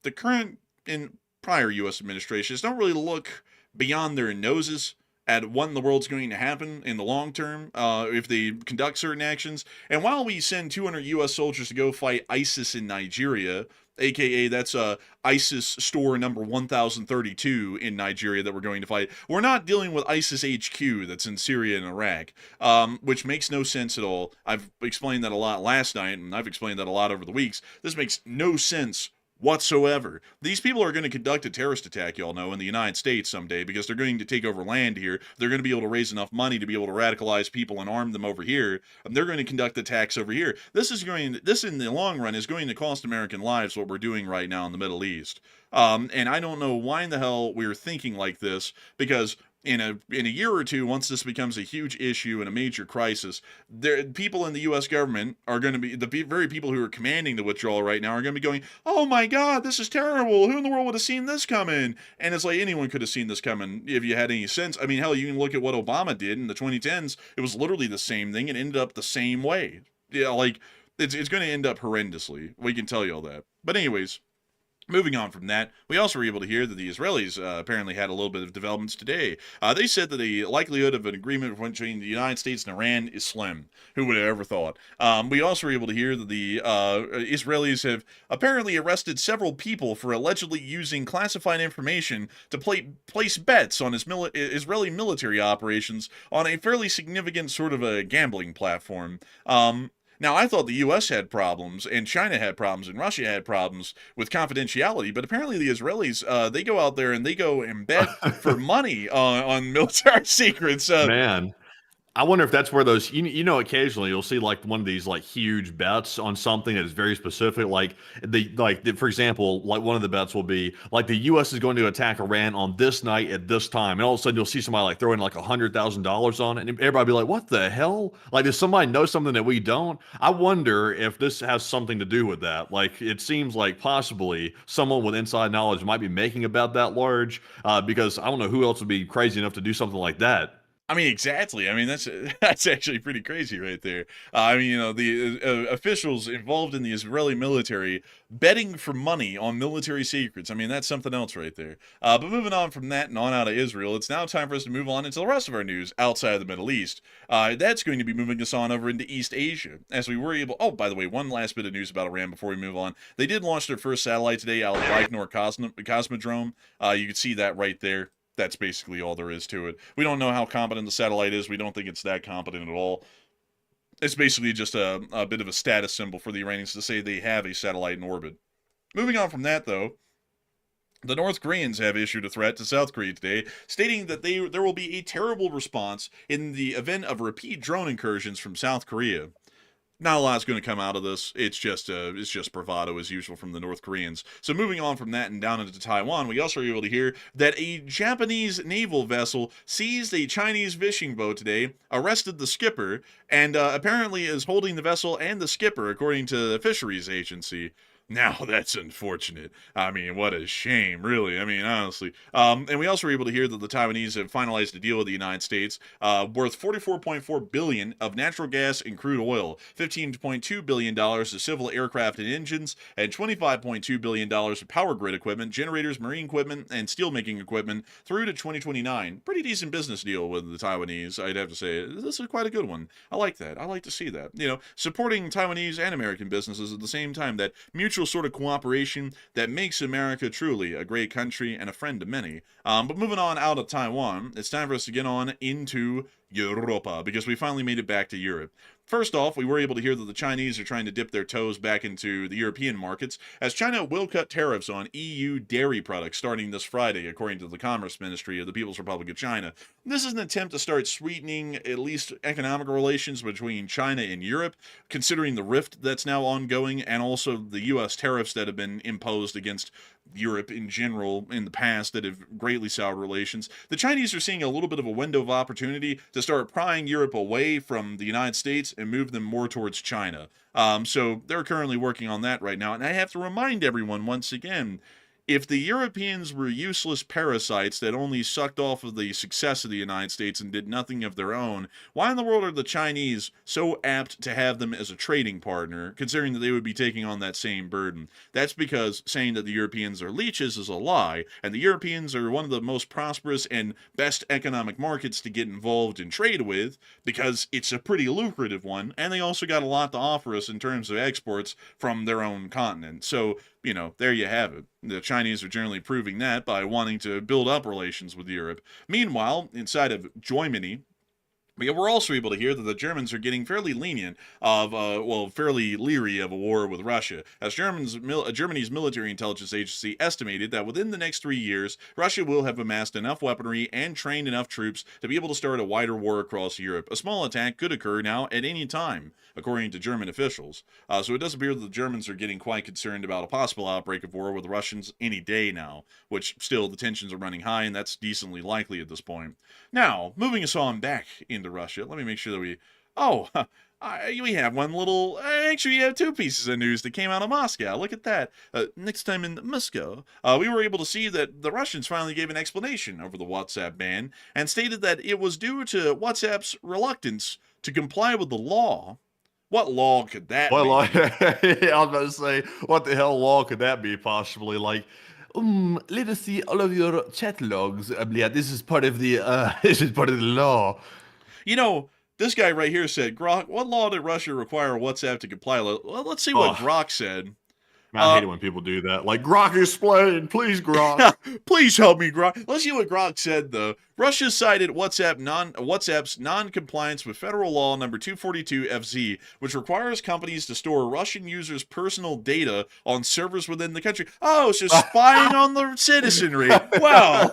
the current and prior U.S. administrations don't really look beyond their noses at what in the world's going to happen in the long term if they conduct certain actions. And while we send 200 U.S. soldiers to go fight ISIS in Nigeria, aka that's ISIS store number 1032 in Nigeria that we're going to fight, we're not dealing with ISIS HQ that's in Syria and Iraq, which makes no sense at all. I've explained that a lot last night, and I've explained that a lot over the weeks. This makes no sense whatsoever. These people are going to conduct a terrorist attack, y'all know, in the United States someday, because they're going to take over land here. They're going to be able to raise enough money to be able to radicalize people and arm them over here, and they're going to conduct attacks over here. This in the long run is going to cost American lives, what we're doing right now in the Middle East. And I don't know why in the hell we're thinking like this, because in a year or two, once this becomes a huge issue and a major crisis, people in the U.S. government are going to be, the very people who are commanding the withdrawal right now are going to be going, oh my God, this is terrible. Who in the world would have seen this coming? And it's like, anyone could have seen this coming if you had any sense. I mean, hell, you can look at what Obama did in the 2010s. It was literally the same thing and ended up the same way. Yeah, like, it's going to end up horrendously. We can tell you all that. But anyways, moving on from that, we also were able to hear that the Israelis apparently had a little bit of developments today. They said that the likelihood of an agreement between the United States and Iran is slim. Who would have ever thought? We also were able to hear that the Israelis have apparently arrested several people for allegedly using classified information to place bets on Israeli military operations on a fairly significant sort of a gambling platform. Now, I thought the U.S. had problems, and China had problems, and Russia had problems with confidentiality, but apparently the Israelis, they go out there and they go and bet for money on military secrets. Man, I wonder if that's where those, occasionally you'll see like one of these like huge bets on something that is very specific. For example, like one of the bets will be like the U.S. is going to attack Iran on this night at this time, and all of a sudden you'll see somebody like throwing like $100,000 on it, and everybody be like, "What the hell? Like, does somebody know something that we don't?" I wonder if this has something to do with that. Like, it seems like possibly someone with inside knowledge might be making a bet that large, because I don't know who else would be crazy enough to do something like that. I mean, exactly. I mean, that's actually pretty crazy right there. I mean, the officials involved in the Israeli military betting for money on military secrets. I mean, that's something else right there. But moving on from that and on out of Israel, it's now time for us to move on into the rest of our news outside of the Middle East. That's going to be moving us on over into East Asia, as we were able... Oh, by the way, one last bit of news about Iran before we move on. They did launch their first satellite today out of the Baikonur Cosmodrome. You can see that right there. That's basically all there is to it. We don't know how competent the satellite is. We don't think it's that competent at all. It's basically just a bit of a status symbol for the Iranians to say they have a satellite in orbit. Moving on from that, though, the North Koreans have issued a threat to South Korea today, stating that there will be a terrible response in the event of repeat drone incursions from South Korea. Not a lot's going to come out of this. It's just bravado as usual from the North Koreans. So moving on from that and down into Taiwan, we also were able to hear that a Japanese naval vessel seized a Chinese fishing boat today, arrested the skipper, and apparently is holding the vessel and the skipper, according to the fisheries agency. Now, that's unfortunate. I mean, what a shame, really. I mean, honestly. And we also were able to hear that the Taiwanese have finalized a deal with the United States worth $44.4 billion of natural gas and crude oil, $15.2 billion of civil aircraft and engines, and $25.2 billion of power grid equipment, generators, marine equipment, and steelmaking equipment through to 2029. Pretty decent business deal with the Taiwanese, I'd have to say. This is quite a good one. I like that. I like to see that. Supporting Taiwanese and American businesses at the same time, that mutual sort of cooperation that makes America truly a great country and a friend to many. But moving on out of Taiwan, it's time for us to get on into Europa, because we finally made it back to Europe. First off, we were able to hear that the Chinese are trying to dip their toes back into the European markets, as China will cut tariffs on EU dairy products starting this Friday, according to the Commerce Ministry of the People's Republic of China. This is an attempt to start sweetening at least economic relations between China and Europe, considering the rift that's now ongoing, and also the U.S. tariffs that have been imposed against Europe in general in the past that have greatly soured relations. The Chinese are seeing a little bit of a window of opportunity to start prying Europe away from the United States and move them more towards China. So they're currently working on that right now. And I have to remind everyone once again, if the Europeans were useless parasites that only sucked off of the success of the United States and did nothing of their own, why in the world are the Chinese so apt to have them as a trading partner, considering that they would be taking on that same burden? That's because saying that the Europeans are leeches is a lie, and the Europeans are one of the most prosperous and best economic markets to get involved in trade with, because it's a pretty lucrative one, and they also got a lot to offer us in terms of exports from their own continent. So, there you have it. The Chinese are generally proving that by wanting to build up relations with Europe. Meanwhile, inside of Germany, we're also able to hear that the Germans are getting fairly lenient fairly leery of a war with Russia, as Germany's military intelligence agency estimated that within the next 3 years, Russia will have amassed enough weaponry and trained enough troops to be able to start a wider war across Europe. A small attack could occur now at any time, according to German officials. So it does appear that the Germans are getting quite concerned about a possible outbreak of war with the Russians any day now, which still the tensions are running high, and that's decently likely at this point. Now, moving us on back into Russia. Let me make sure that we have one little... Actually, we have two pieces of news that came out of Moscow. Look at that. Next time in Moscow, we were able to see that the Russians finally gave an explanation over the WhatsApp ban and stated that it was due to WhatsApp's reluctance to comply with the law. What law could that be? I was about to say, what the hell law could that be possibly? Like, let us see all of your chat logs. Yeah, this is part of the law. This guy right here said, Grok, what law did Russia require WhatsApp to comply with? Well, let's see what Grok said. I hate it when people do that. Like, Grok, explain. Please, Grok. Please help me, Grok. Let's see what Grok said, though. Russia cited WhatsApp's non-compliance with federal law number 242-FZ, which requires companies to store Russian users' personal data on servers within the country. Oh, it's just spying on the citizenry. Wow.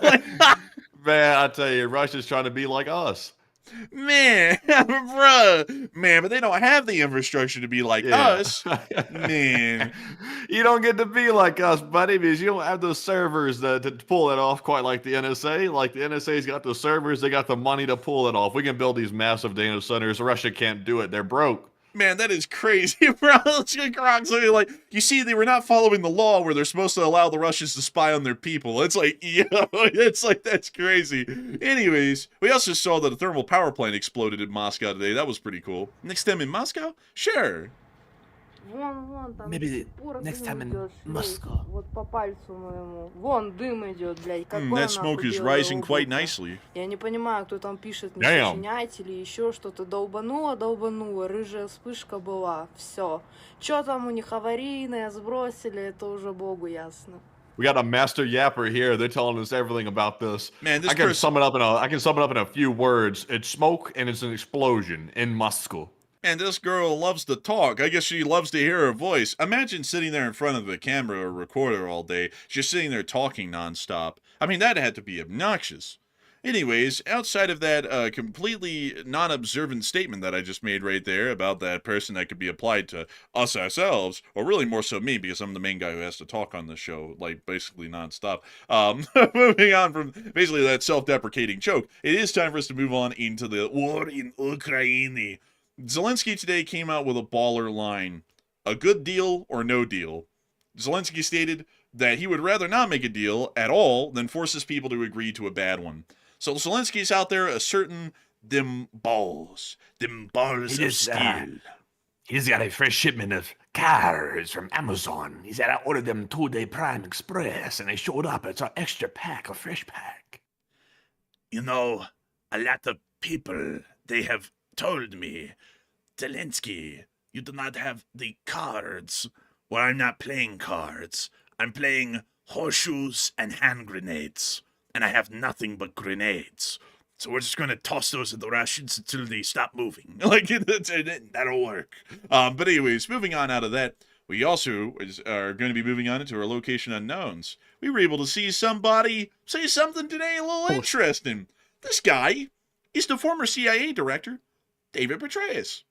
Man, I tell you, Russia's trying to be like us. Man, bruh. Man, but they don't have the infrastructure to be like us. Man. You don't get to be like us, buddy, because you don't have those servers to pull it off quite like the NSA. Like the NSA's got the servers, they got the money to pull it off. We can build these massive data centers. Russia can't do it. They're broke. Man, that is crazy, bro. Like, you see, they were not following the law where they're supposed to allow the Russians to spy on their people. It's like, it's like, that's crazy. Anyways, we also saw that a thermal power plant exploded in Moscow today. That was pretty cool. Next time in Moscow? Sure. Вон, там Maybe до сих пор next дым time in идет, шлейф. Moscow. Вот по пальцу моему. Вон дым идет, блядь. Какое That smoke нахуй is белое rising quite облако? nicely. Я не понимаю, кто там пишет, не Damn. сочинять или еще что-то. Долбануло, рыжая вспышка была. Все. Че там у них аварийное, сбросили, это уже богу ясно. We got a master yapper here. They're telling us everything about this. Man, this I can person- sum it up in a few words. It's smoke and it's an explosion in Moscow. And this girl loves to talk. I guess she loves to hear her voice. Imagine sitting there in front of the camera or recorder all day, just sitting there talking nonstop. I mean, that had to be obnoxious. Anyways, outside of that completely non-observant statement that I just made right there about that person that could be applied to us ourselves, or really more so me, because I'm the main guy who has to talk on the show, like, basically nonstop. Moving on from basically that self-deprecating joke, it is time for us to move on into the war in Ukraine. Zelenskyy today came out with a baller line. A good deal or no deal. Zelenskyy stated that he would rather not make a deal at all than force his people to agree to a bad one. So Zelensky's out there asserting them balls of steel. He's got a fresh shipment of cars from Amazon. He said I ordered them 2-day Prime Express, and they showed up. It's an extra pack, a fresh pack. You know, a lot of people, they have told me, Zelenskyy, you do not have the cards. Well, I'm not playing cards. I'm playing horseshoes and hand grenades. And I have nothing but grenades. So we're just going to toss those at the Russians until they stop moving. Like, that'll work. But anyways, moving on out of that, we also are going to be moving on into our location unknowns. We were able to see somebody say something today a little interesting. This guy is the former CIA director, David Petraeus.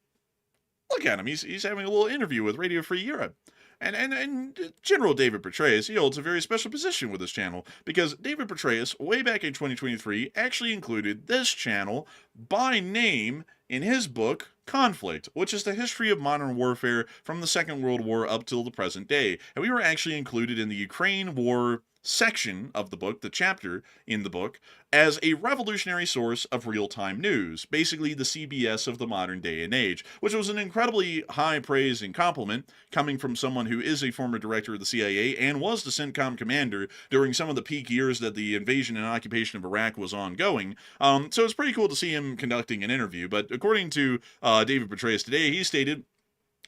Look at him. He's having a little interview with Radio Free Europe. And General David Petraeus, he holds a very special position with this channel, because David Petraeus, way back in 2023, actually included this channel by name in his book, Conflict, which is the history of modern warfare from the Second World War up till the present day. And we were actually included in the Ukraine War section of the book, the chapter in the book, as a revolutionary source of real-time news, basically the CBS of the modern day and age, which was an incredibly high praise and compliment coming from someone who is a former director of the CIA and was the CENTCOM commander during some of the peak years that the invasion and occupation of Iraq was ongoing. So it's pretty cool to see him conducting an interview, but according to David Petraeus today, he stated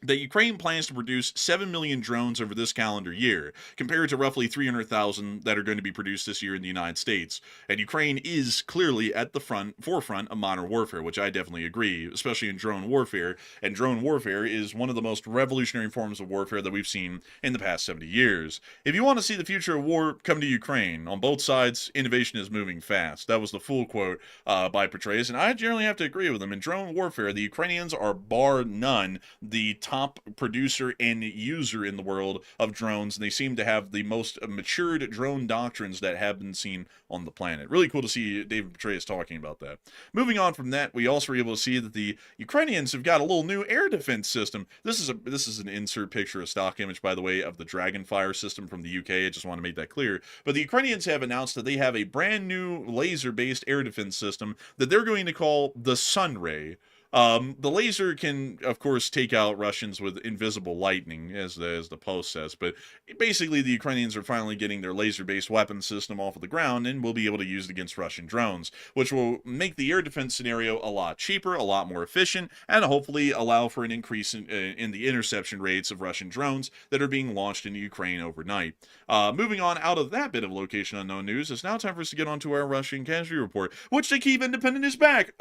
that Ukraine plans to produce 7 million drones over this calendar year, compared to roughly 300,000 that are going to be produced this year in the United States. And Ukraine is clearly at the forefront of modern warfare, which I definitely agree, especially in drone warfare. And drone warfare is one of the most revolutionary forms of warfare that we've seen in the past 70 years. If you want to see the future of war come to Ukraine, on both sides, innovation is moving fast. That was the full quote by Petraeus, and I generally have to agree with him. In drone warfare, the Ukrainians are bar none the top producer and user in the world of drones, and they seem to have the most matured drone doctrines that have been seen on the planet. Really cool to see David Petraeus talking about that. Moving on from that, we also were able to see that the Ukrainians have got a little new air defense system. This is an insert picture, a stock image, by the way, of the Dragonfire system from the UK. I just want to make that clear. But the Ukrainians have announced that they have a brand new laser-based air defense system that they're going to call the Sunray. The laser can, of course, take out Russians with invisible lightning, as the Post says, but basically the Ukrainians are finally getting their laser-based weapon system off of the ground and will be able to use it against Russian drones, which will make the air defense scenario a lot cheaper, a lot more efficient, and hopefully allow for an increase in the interception rates of Russian drones that are being launched into Ukraine overnight. Moving on out of that bit of location unknown news, it's now time for us to get on to our Russian casualty report, which the Kyiv Independent is back.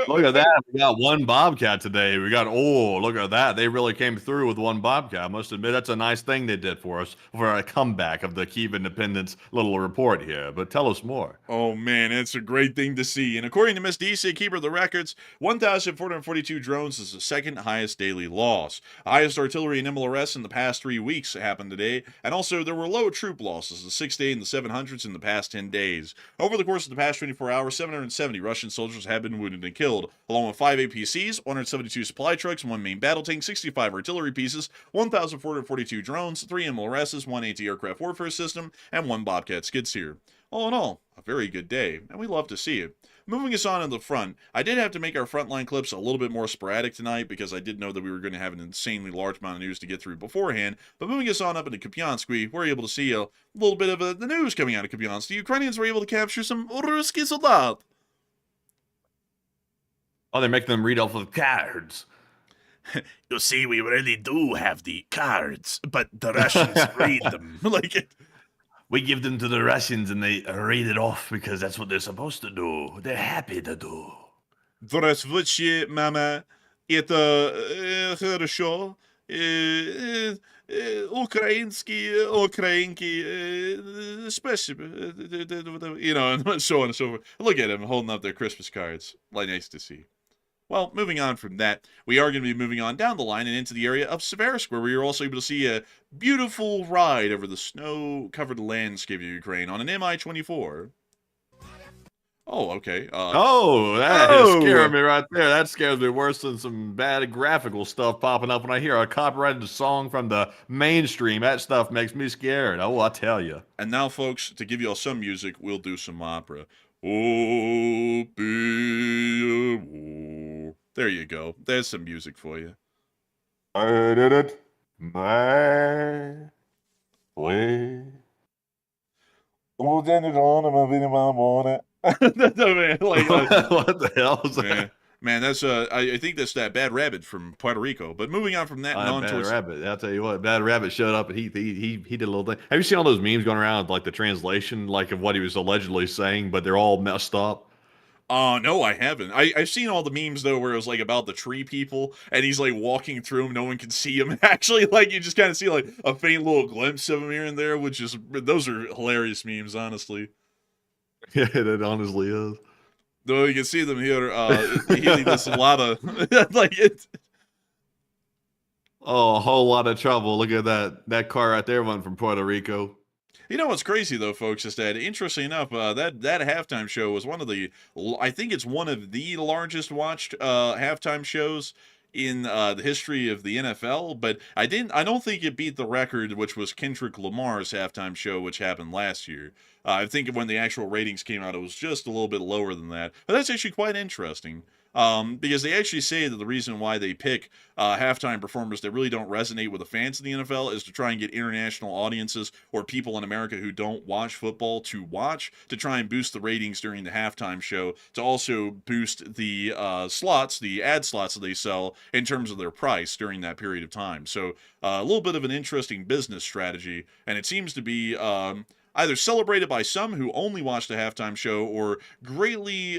Look at that. We got one Bobcat today. Look at that. They really came through with one Bobcat. I must admit, that's a nice thing they did for us for a comeback of the Kyiv Independence little report here. But tell us more. Oh, man, it's a great thing to see. And according to Miss DC, keeper of the records, 1,442 drones is the second highest daily loss. Highest artillery and MLRS in the past 3 weeks happened today. And also, there were low troop losses, the 6-day and the 700s in the past 10 days. Over the course of the past 24 hours, 770 Russian soldiers have been wounded and killed, along with 5 APCs, 172 supply trucks, 1 main battle tank, 65 artillery pieces, 1,442 drones, 3 MLRSs, 1 anti-aircraft warfare system, and 1 Bobcat skid steer. All in all, a very good day, and we love to see it. Moving us on in the front, I did have to make our frontline clips a little bit more sporadic tonight because I did know that we were going to have an insanely large amount of news to get through beforehand. But moving us on up into Kupiansk, we're able to see a little bit of the news coming out of Kupiansk. The Ukrainians were able to capture some Ruski soldat. Oh, they're making them read off of cards. You see, we really do have the cards, but the Russians read them. Like it. We give them to the Russians and they read it off because that's what they're supposed to do. They're happy to do. Здравствуйте, мама. Это хорошо. Украинский, спасибо. You know, and so on and so forth. Look at them holding up their Christmas cards. Like, nice to see. Well, moving on from that, we are going to be moving on down the line and into the area of Seversk, where we are also able to see a beautiful ride over the snow-covered landscape of Ukraine on an Mi-24. Oh, okay. That is scaring me right there. That scares me worse than some bad graphical stuff popping up when I hear a copyrighted song from the mainstream. That stuff makes me scared. Oh, I tell you. And now, folks, to give you all some music, we'll do some opera. Oh, be a war. There you go. There's some music for you. I did it my way. No, man, like, What the hell is that? man, that's I think that's that Bad Rabbit from Puerto Rico. But moving on from that, and on Bad towards Rabbit. I'll tell you what, Bad Rabbit showed up and he did a little thing. Have you seen all those memes going around, like the translation, like of what he was allegedly saying, but they're all messed up? No, I haven't. I've seen all the memes though, where it was like about the tree people, and he's like walking through them, no one can see him. Actually, like you just kind of see like a faint little glimpse of him here and there, which is those are hilarious memes, honestly. Yeah, it honestly is. Though you can see them here, he does a lot of like it. Oh, a whole lot of trouble. Look at that car right there, one from Puerto Rico. You know what's crazy though, folks, is that interestingly enough, that halftime show was one of the, I think it's one of the largest watched halftime shows in the history of the NFL. But I don't think it beat the record, which was Kendrick Lamar's halftime show, which happened last year. I think when the actual ratings came out, it was just a little bit lower than that. But that's actually quite interesting. Because they actually say that the reason why they pick halftime performers that really don't resonate with the fans of the NFL is to try and get international audiences or people in America who don't watch football to watch, to try and boost the ratings during the halftime show, to also boost the slots, the ad slots that they sell in terms of their price during that period of time. So a little bit of an interesting business strategy, and it seems to be either celebrated by some who only watched the halftime show or greatly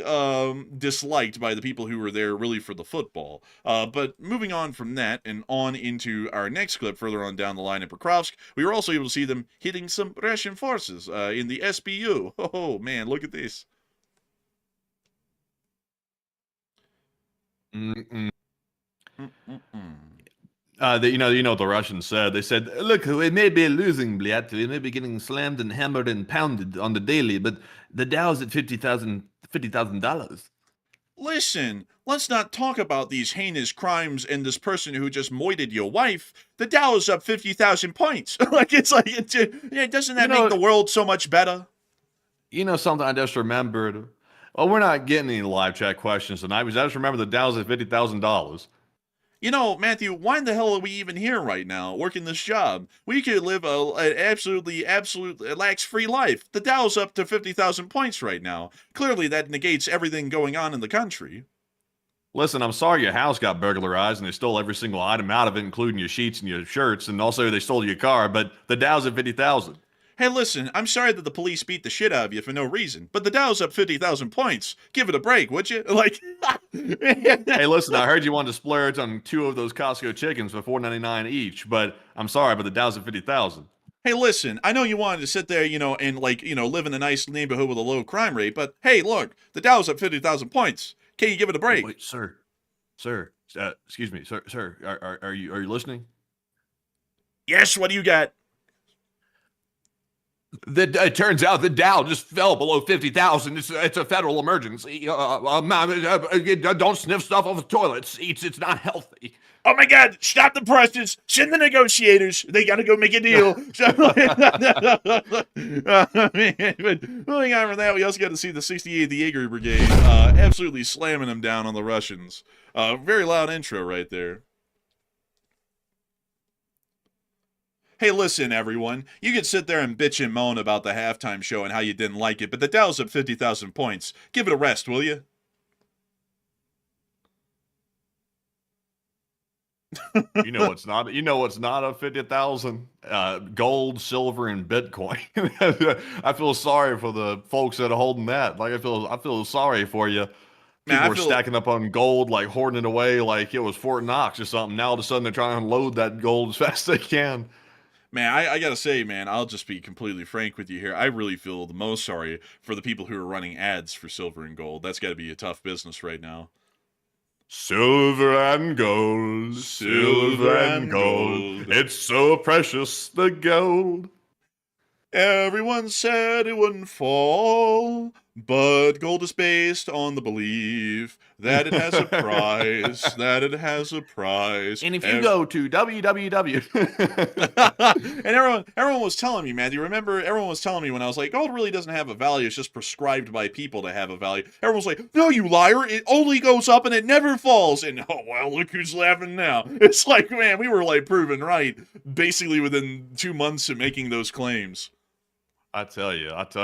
disliked by the people who were there really for the football. But moving on from that and on into our next clip further on down the line in Pokrovsk, we were also able to see them hitting some Russian forces in the SBU. Oh, man, look at this. Mm-mm. You know what the Russians said? They said, look, we may be losing, Bliat. We may be getting slammed and hammered and pounded on the daily, but the Dow's at $50,000. Listen, let's not talk about these heinous crimes and this person who just moited your wife. The Dow is up 50,000 points. Doesn't that make the world so much better? You know something I just remembered? Well, we're not getting any live chat questions tonight because I just remember the Dow's at $50,000. You know, Matthew, why in the hell are we even here right now, working this job? We could live an absolute lax-free life. The Dow's up to 50,000 points right now. Clearly, that negates everything going on in the country. Listen, I'm sorry your house got burglarized and they stole every single item out of it, including your sheets and your shirts, and also they stole your car, but the Dow's at 50,000. Hey, listen, I'm sorry that the police beat the shit out of you for no reason, but the Dow's up 50,000 points. Give it a break, would you? Like, Hey, listen, I heard you wanted to splurge on 2 of those Costco chickens for $4.99 each, but I'm sorry, but the Dow's at 50,000. hey, listen, I know you wanted to sit there, and live in a nice neighborhood with a low crime rate, but hey, look, the Dow's up 50,000 points. Can you give it a break? Wait, sir, excuse me, sir, are you listening? Yes, what do you got? It turns out the Dow just fell below 50,000. It's a federal emergency. Don't sniff stuff off the toilet seats. It's not healthy. Oh my God, stop the presses. Send the negotiators. They got to go make a deal. But moving on from that, we also got to see the 68th Jaeger Brigade absolutely slamming them down on the Russians. Very loud intro right there. Hey, listen, everyone. You could sit there and bitch and moan about the halftime show and how you didn't like it, but the Dow's up 50,000 points. Give it a rest, will you? You know what's not? You know what's not a 50,000? Gold, silver, and Bitcoin. I feel sorry for the folks that are holding that. Like I feel sorry for you. People were stacking up on gold, like hoarding it away, like it was Fort Knox or something. Now all of a sudden they're trying to unload that gold as fast as they can. Man, I gotta say, man, I'll just be completely frank with you here. I really feel the most sorry for the people who are running ads for silver and gold. That's got to be a tough business right now. Silver and gold, silver and gold. It's so precious, the gold. Everyone said it wouldn't fall, but gold is based on the belief that it has a price, that it has a price. And if you go to www. And everyone was telling me, man, do you remember? Everyone was telling me when I was like, gold really doesn't have a value. It's just prescribed by people to have a value. Everyone was like, no, you liar. It only goes up and it never falls. And oh, well, look who's laughing now. It's like, man, we were like proven right basically within 2 months of making those claims. I tell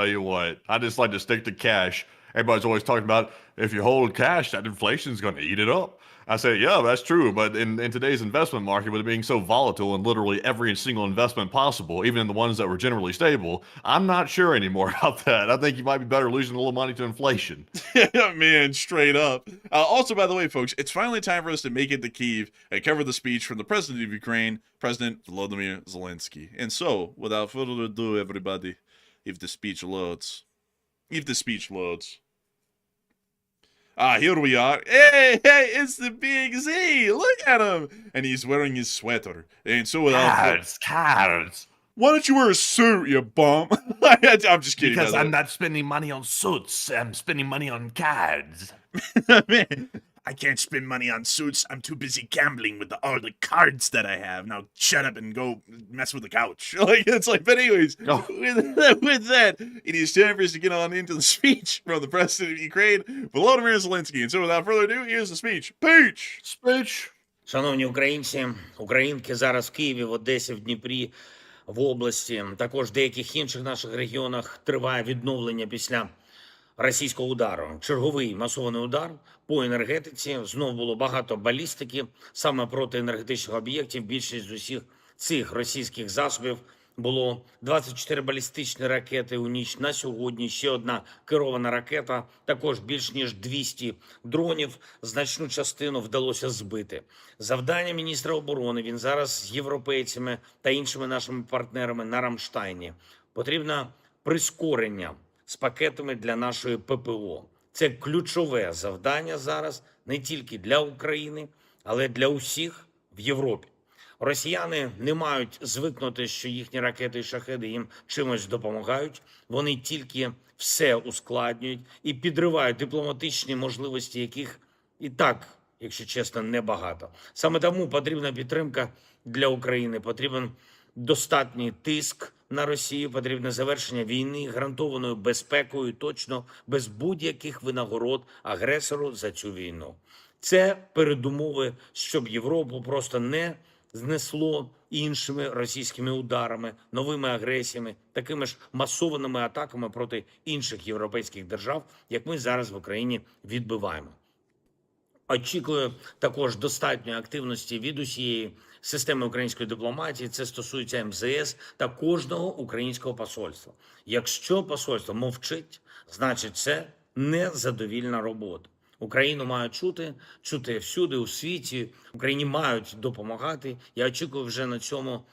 you what, I just like to stick to cash. Everybody's always talking about if you hold cash, that inflation's going to eat it up. I say, yeah, that's true. But in today's investment market, with it being so volatile and literally every single investment possible, even in the ones that were generally stable, I'm not sure anymore about that. I think you might be better losing a little money to inflation. Man, straight up. Also, by the way, folks, it's finally time for us to make it to Kyiv and cover the speech from the president of Ukraine, President Volodymyr Zelenskyy. And so, without further ado, everybody, if the speech loads. Here we are. Hey, it's the Big Z. Look at him. And he's wearing his sweater. And so without... Cards. Why don't you wear a suit, you bum? I'm just kidding. Because I'm not spending money on suits. I'm spending money on cards. Man. I can't spend money on suits. I'm too busy gambling with all the cards that I have. Now shut up and go mess with the couch. But anyways, with that, it is time for us to get on into the speech from the president of Ukraine, Volodymyr Zelenskyy. And so without further ado, here's the speech. Speech! Шановні українці, українки, зараз в Києві, в Одесі, в Дніпрі, в області, також в деяких інших наших регіонах триває відновлення після російського удару. Черговий масований удар по енергетиці. Знов було багато балістики саме проти енергетичних об'єктів. Більшість з усіх цих російських засобів було 24 балістичні ракети у ніч на сьогодні. Ще одна керована ракета, також більш ніж 200 дронів. Значну частину вдалося збити. Завдання міністра оборони, він зараз з європейцями та іншими нашими партнерами на Рамштайні. Потрібно прискорення з пакетами для нашої ППО. Це ключове завдання зараз не тільки для України, але для усіх в Європі. Росіяни не мають звикнути, що їхні ракети і шахеди їм чимось допомагають. Вони тільки все ускладнюють і підривають дипломатичні можливості, яких і так, якщо чесно, небагато. Саме тому потрібна підтримка для України, потрібен достатній тиск на Росію, потрібне завершення війни гарантованою безпекою, точно без будь-яких винагород агресору за цю війну. Це передумови, щоб Європу просто не знесло іншими російськими ударами, новими агресіями, такими ж масованими атаками проти інших європейських держав, як ми зараз в Україні відбиваємо. Очікую також достатньої активності від усієї системи української дипломатії. Це стосується МЗС та кожного українського посольства. Якщо посольство мовчить, значить це незадовільна робота. Україну мають чути всюди у світі. Україні мають допомагати. Я очікую вже на цьому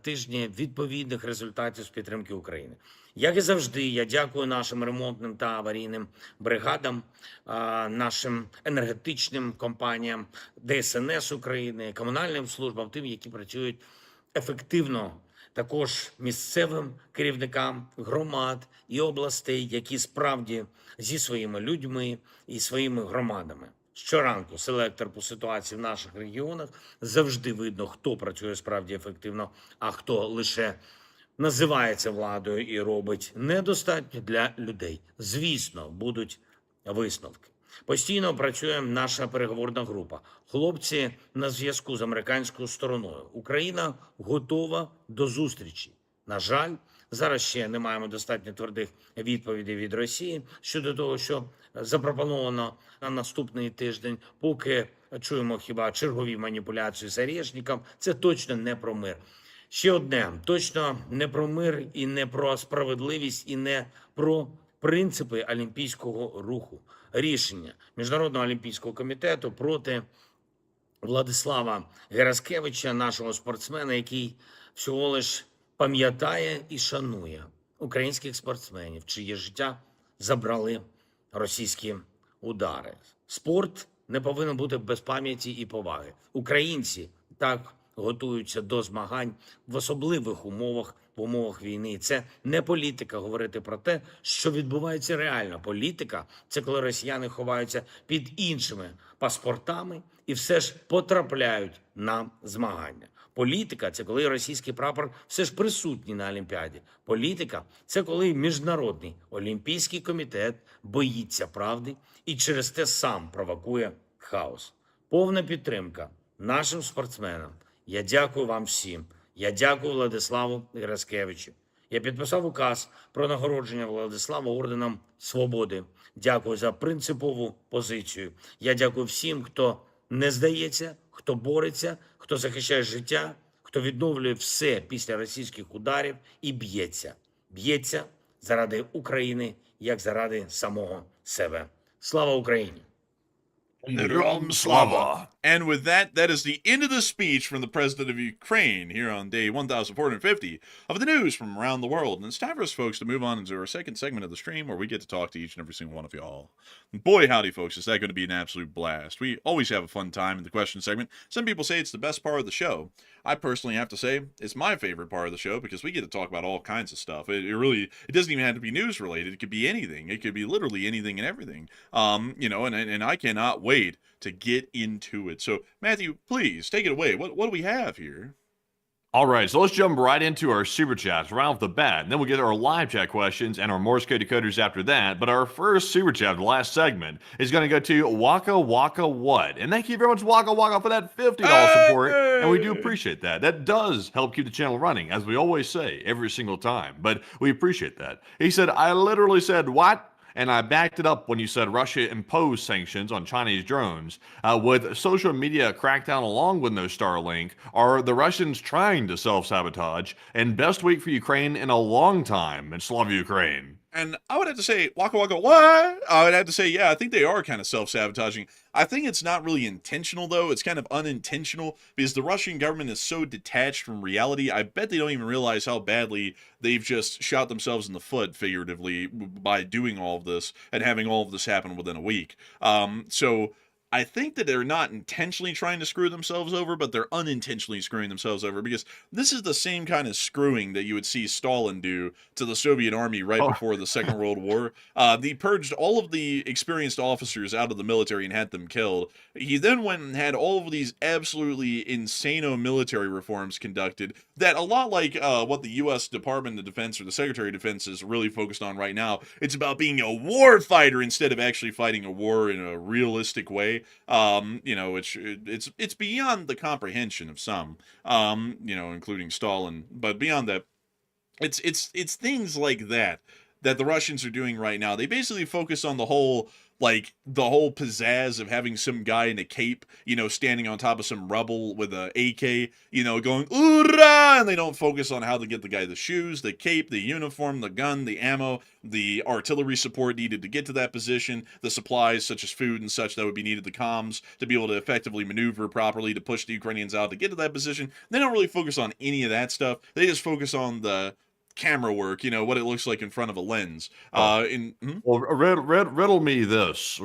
тижні відповідних результатів з підтримки України. Як і завжди, я дякую нашим ремонтним та аварійним бригадам, нашим енергетичним компаніям, ДСНС України, комунальним службам, тим, які працюють ефективно, також місцевим керівникам громад і областей, які справді зі своїми людьми і своїми громадами. Щоранку селектор по ситуації в наших регіонах, завжди видно, хто працює справді ефективно, а хто лише називається владою і робить недостатньо для людей. Звісно, будуть висновки. Постійно працює наша переговорна група. Хлопці на зв'язку з американською стороною. Україна готова до зустрічі. На жаль, зараз ще не маємо достатньо твердих відповідей від Росії щодо того, що запропоновано на наступний тиждень, поки чуємо хіба чергові маніпуляції з Орешником. Це точно не про мир. Ще одне, точно не про мир і не про справедливість, і не про принципи олімпійського руху. Рішення Міжнародного олімпійського комітету проти Владислава Гераскевича, нашого спортсмена, який всього лиш пам'ятає і шанує українських спортсменів, чиє життя забрали російські удари. Спорт не повинен бути без пам'яті і поваги. Українці так готуються до змагань в особливих умовах, в умовах війни. Це не політика говорити про те, що відбувається реально. Політика – це коли росіяни ховаються під іншими паспортами і все ж потрапляють на змагання. Політика – це коли російський прапор все ж присутній на Олімпіаді. Політика – це коли Міжнародний олімпійський комітет боїться правди і через те сам провокує хаос. Повна підтримка нашим спортсменам. Я дякую вам всім. Я дякую Владиславу Гераскевичу. Я підписав указ про нагородження Владислава орденом Свободи. Дякую за принципову позицію. Я дякую всім, хто не здається, хто бореться, хто захищає життя, хто відновлює все після російських ударів і б'ється. Б'ється заради України, як заради самого себе. Слава Україні! Героям слава! And with that, that is the end of the speech from the President of Ukraine here on day 1450 of the news from around the world. And it's time for us, folks, to move on into our second segment of the stream where we get to talk to each and every single one of y'all. Boy, howdy, folks, is that going to be an absolute blast. We always have a fun time in the question segment. Some people say it's the best part of the show. I personally have to say it's my favorite part of the show because we get to talk about all kinds of stuff. It doesn't even have to be news related. It could be anything. It could be literally anything and everything. And I cannot wait to get into it. So, Matthew, please take it away. What do we have here? All right, so let's jump right into our super chats right off the bat. And then we'll get our live chat questions and our Morse code decoders after that. But our first super chat, the last segment, is going to go to Waka Waka What. And thank you very much, Waka Waka, for that $50 support. And we do appreciate that. That does help keep the channel running, as we always say, every single time. But we appreciate that. He said, I literally said, what? And I backed it up when you said Russia imposed sanctions on Chinese drones. With social media crackdown along with no Starlink, are the Russians trying to self-sabotage? And best week for Ukraine in a long time. And Slav Ukraine. And I would have to say, Waka Waka, what? I would have to say, yeah, I think they are kind of self-sabotaging. I think it's not really intentional, though. It's kind of unintentional because the Russian government is so detached from reality. I bet they don't even realize how badly they've just shot themselves in the foot, figuratively, by doing all of this and having all of this happen within a week. So I think that they're not intentionally trying to screw themselves over, but they're unintentionally screwing themselves over because this is the same kind of screwing that you would see Stalin do to the Soviet army right before the Second World War. He purged all of the experienced officers out of the military and had them killed. He then went and had all of these absolutely insano military reforms conducted that a lot like what the U.S. Department of Defense or the Secretary of Defense is really focused on right now. It's about being a war fighter instead of actually fighting a war in a realistic way. It's beyond the comprehension of some, including Stalin. But beyond that, it's things like that that the Russians are doing right now. They basically focus on the whole pizzazz of having some guy in a cape, standing on top of some rubble with a AK, going, "Oorah!" And they don't focus on how to get the guy the shoes, the cape, the uniform, the gun, the ammo, the artillery support needed to get to that position, the supplies such as food and such that would be needed, the comms to be able to effectively maneuver properly to push the Ukrainians out to get to that position. They don't really focus on any of that stuff. They just focus on the camera work, what it looks like in front of a lens. Well, riddle me this.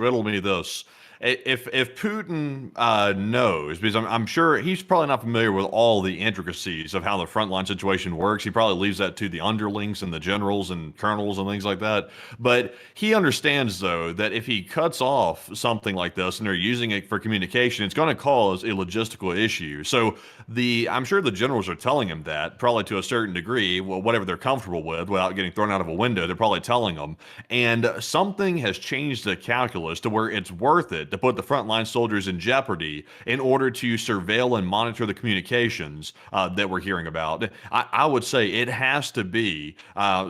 If Putin knows, because I'm sure he's probably not familiar with all the intricacies of how the frontline situation works. He probably leaves that to the underlings and the generals and colonels and things like that. But he understands, though, that if he cuts off something like this and they're using it for communication, it's going to cause a logistical issue. So I'm sure the generals are telling him that, probably to a certain degree, well, whatever they're comfortable with without getting thrown out of a window, they're probably telling them. And something has changed the calculus to where it's worth it to put the frontline soldiers in jeopardy in order to surveil and monitor the communications that we're hearing about. I would say it has to be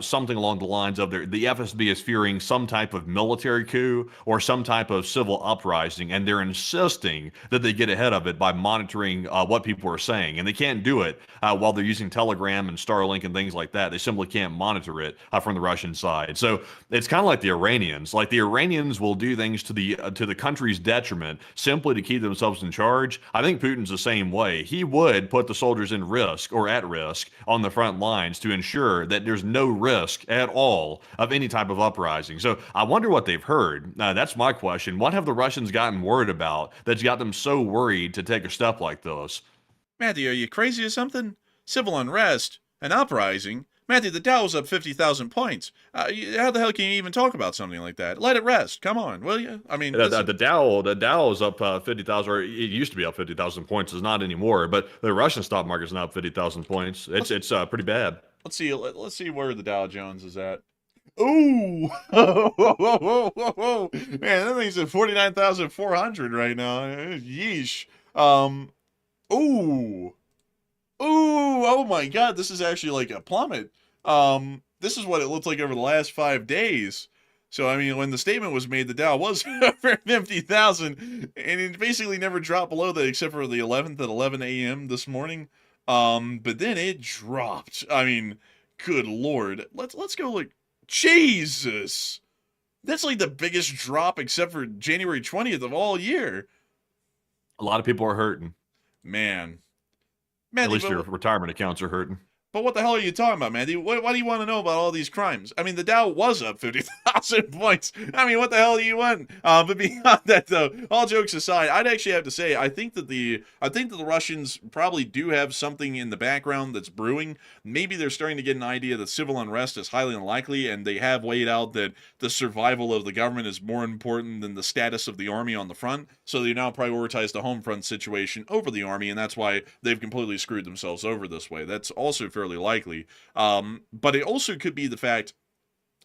something along the lines of the FSB is fearing some type of military coup or some type of civil uprising, and they're insisting that they get ahead of it by monitoring what people are saying. And they can't do it while they're using Telegram and Starlink and things like that. They simply can't monitor it from the Russian side. So it's kind of like the Iranians. Like the Iranians will do things to the country's detriment simply to keep themselves in charge. I think Putin's the same way. He would put the soldiers in risk or at risk on the front lines to ensure that there's no risk at all of any type of uprising. So I wonder what they've heard. That's my question. What have the Russians gotten worried about that's got them so worried to take a step like this? Matthew, are you crazy or something? Civil unrest, an uprising? Matthew, the Dow's up 50,000 points. How the hell can you even talk about something like that? Let it rest. Come on, will you? I mean, the Dow is up 50,000, or it used to be up 50,000 points. It's not anymore, but the Russian stock market is now up 50,000 points. It's pretty bad. Let's see where the Dow Jones is at. Ooh, man, that thing's at 49,400 right now. Yeesh. Ooh, oh my God, this is actually like a plummet. This is what it looked like over the last 5 days. So, I mean, when the statement was made, the Dow was over 50,000, and it basically never dropped below that except for the 11th at 11 a.m. this morning. But then it dropped. I mean, good Lord. Let's go look. Jesus. That's like the biggest drop except for January 20th of all year. A lot of people are hurting. Man, at least your retirement accounts are hurting. But what the hell are you talking about, Mandy? What do you want to know about all these crimes? I mean, the Dow was up 50,000 points. I mean, what the hell do you want? But beyond that, though, all jokes aside, I'd actually have to say I think that the Russians probably do have something in the background that's brewing. Maybe they're starting to get an idea that civil unrest is highly unlikely, and they have weighed out that the survival of the government is more important than the status of the army on the front. So they now prioritize the home front situation over the army, and that's why they've completely screwed themselves over this way. That's also fairly likely. But it also could be the fact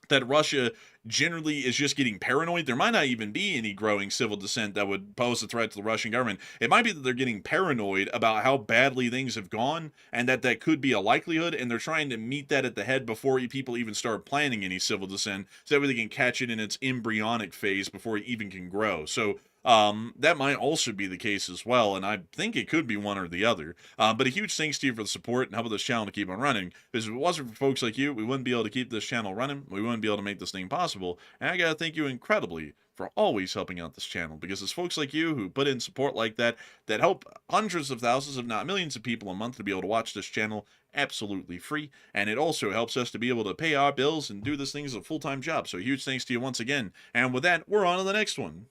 that Russia generally is just getting paranoid. There might not even be any growing civil dissent that would pose a threat to the Russian government. It might be that they're getting paranoid about how badly things have gone, and that could be a likelihood, and they're trying to meet that at the head before people even start planning any civil dissent, so that way they can catch it in its embryonic phase before it even can grow. So that might also be the case as well, and I think it could be one or the other. But a huge thanks to you for the support and helping this channel to keep on running, because if it wasn't for folks like you, we wouldn't be able to keep this channel running, we wouldn't be able to make this thing possible, and I gotta thank you incredibly for always helping out this channel, because it's folks like you who put in support like that help hundreds of thousands, if not millions of people a month to be able to watch this channel absolutely free, and it also helps us to be able to pay our bills and do this thing as a full-time job. So huge thanks to you once again, and with that, we're on to the next one.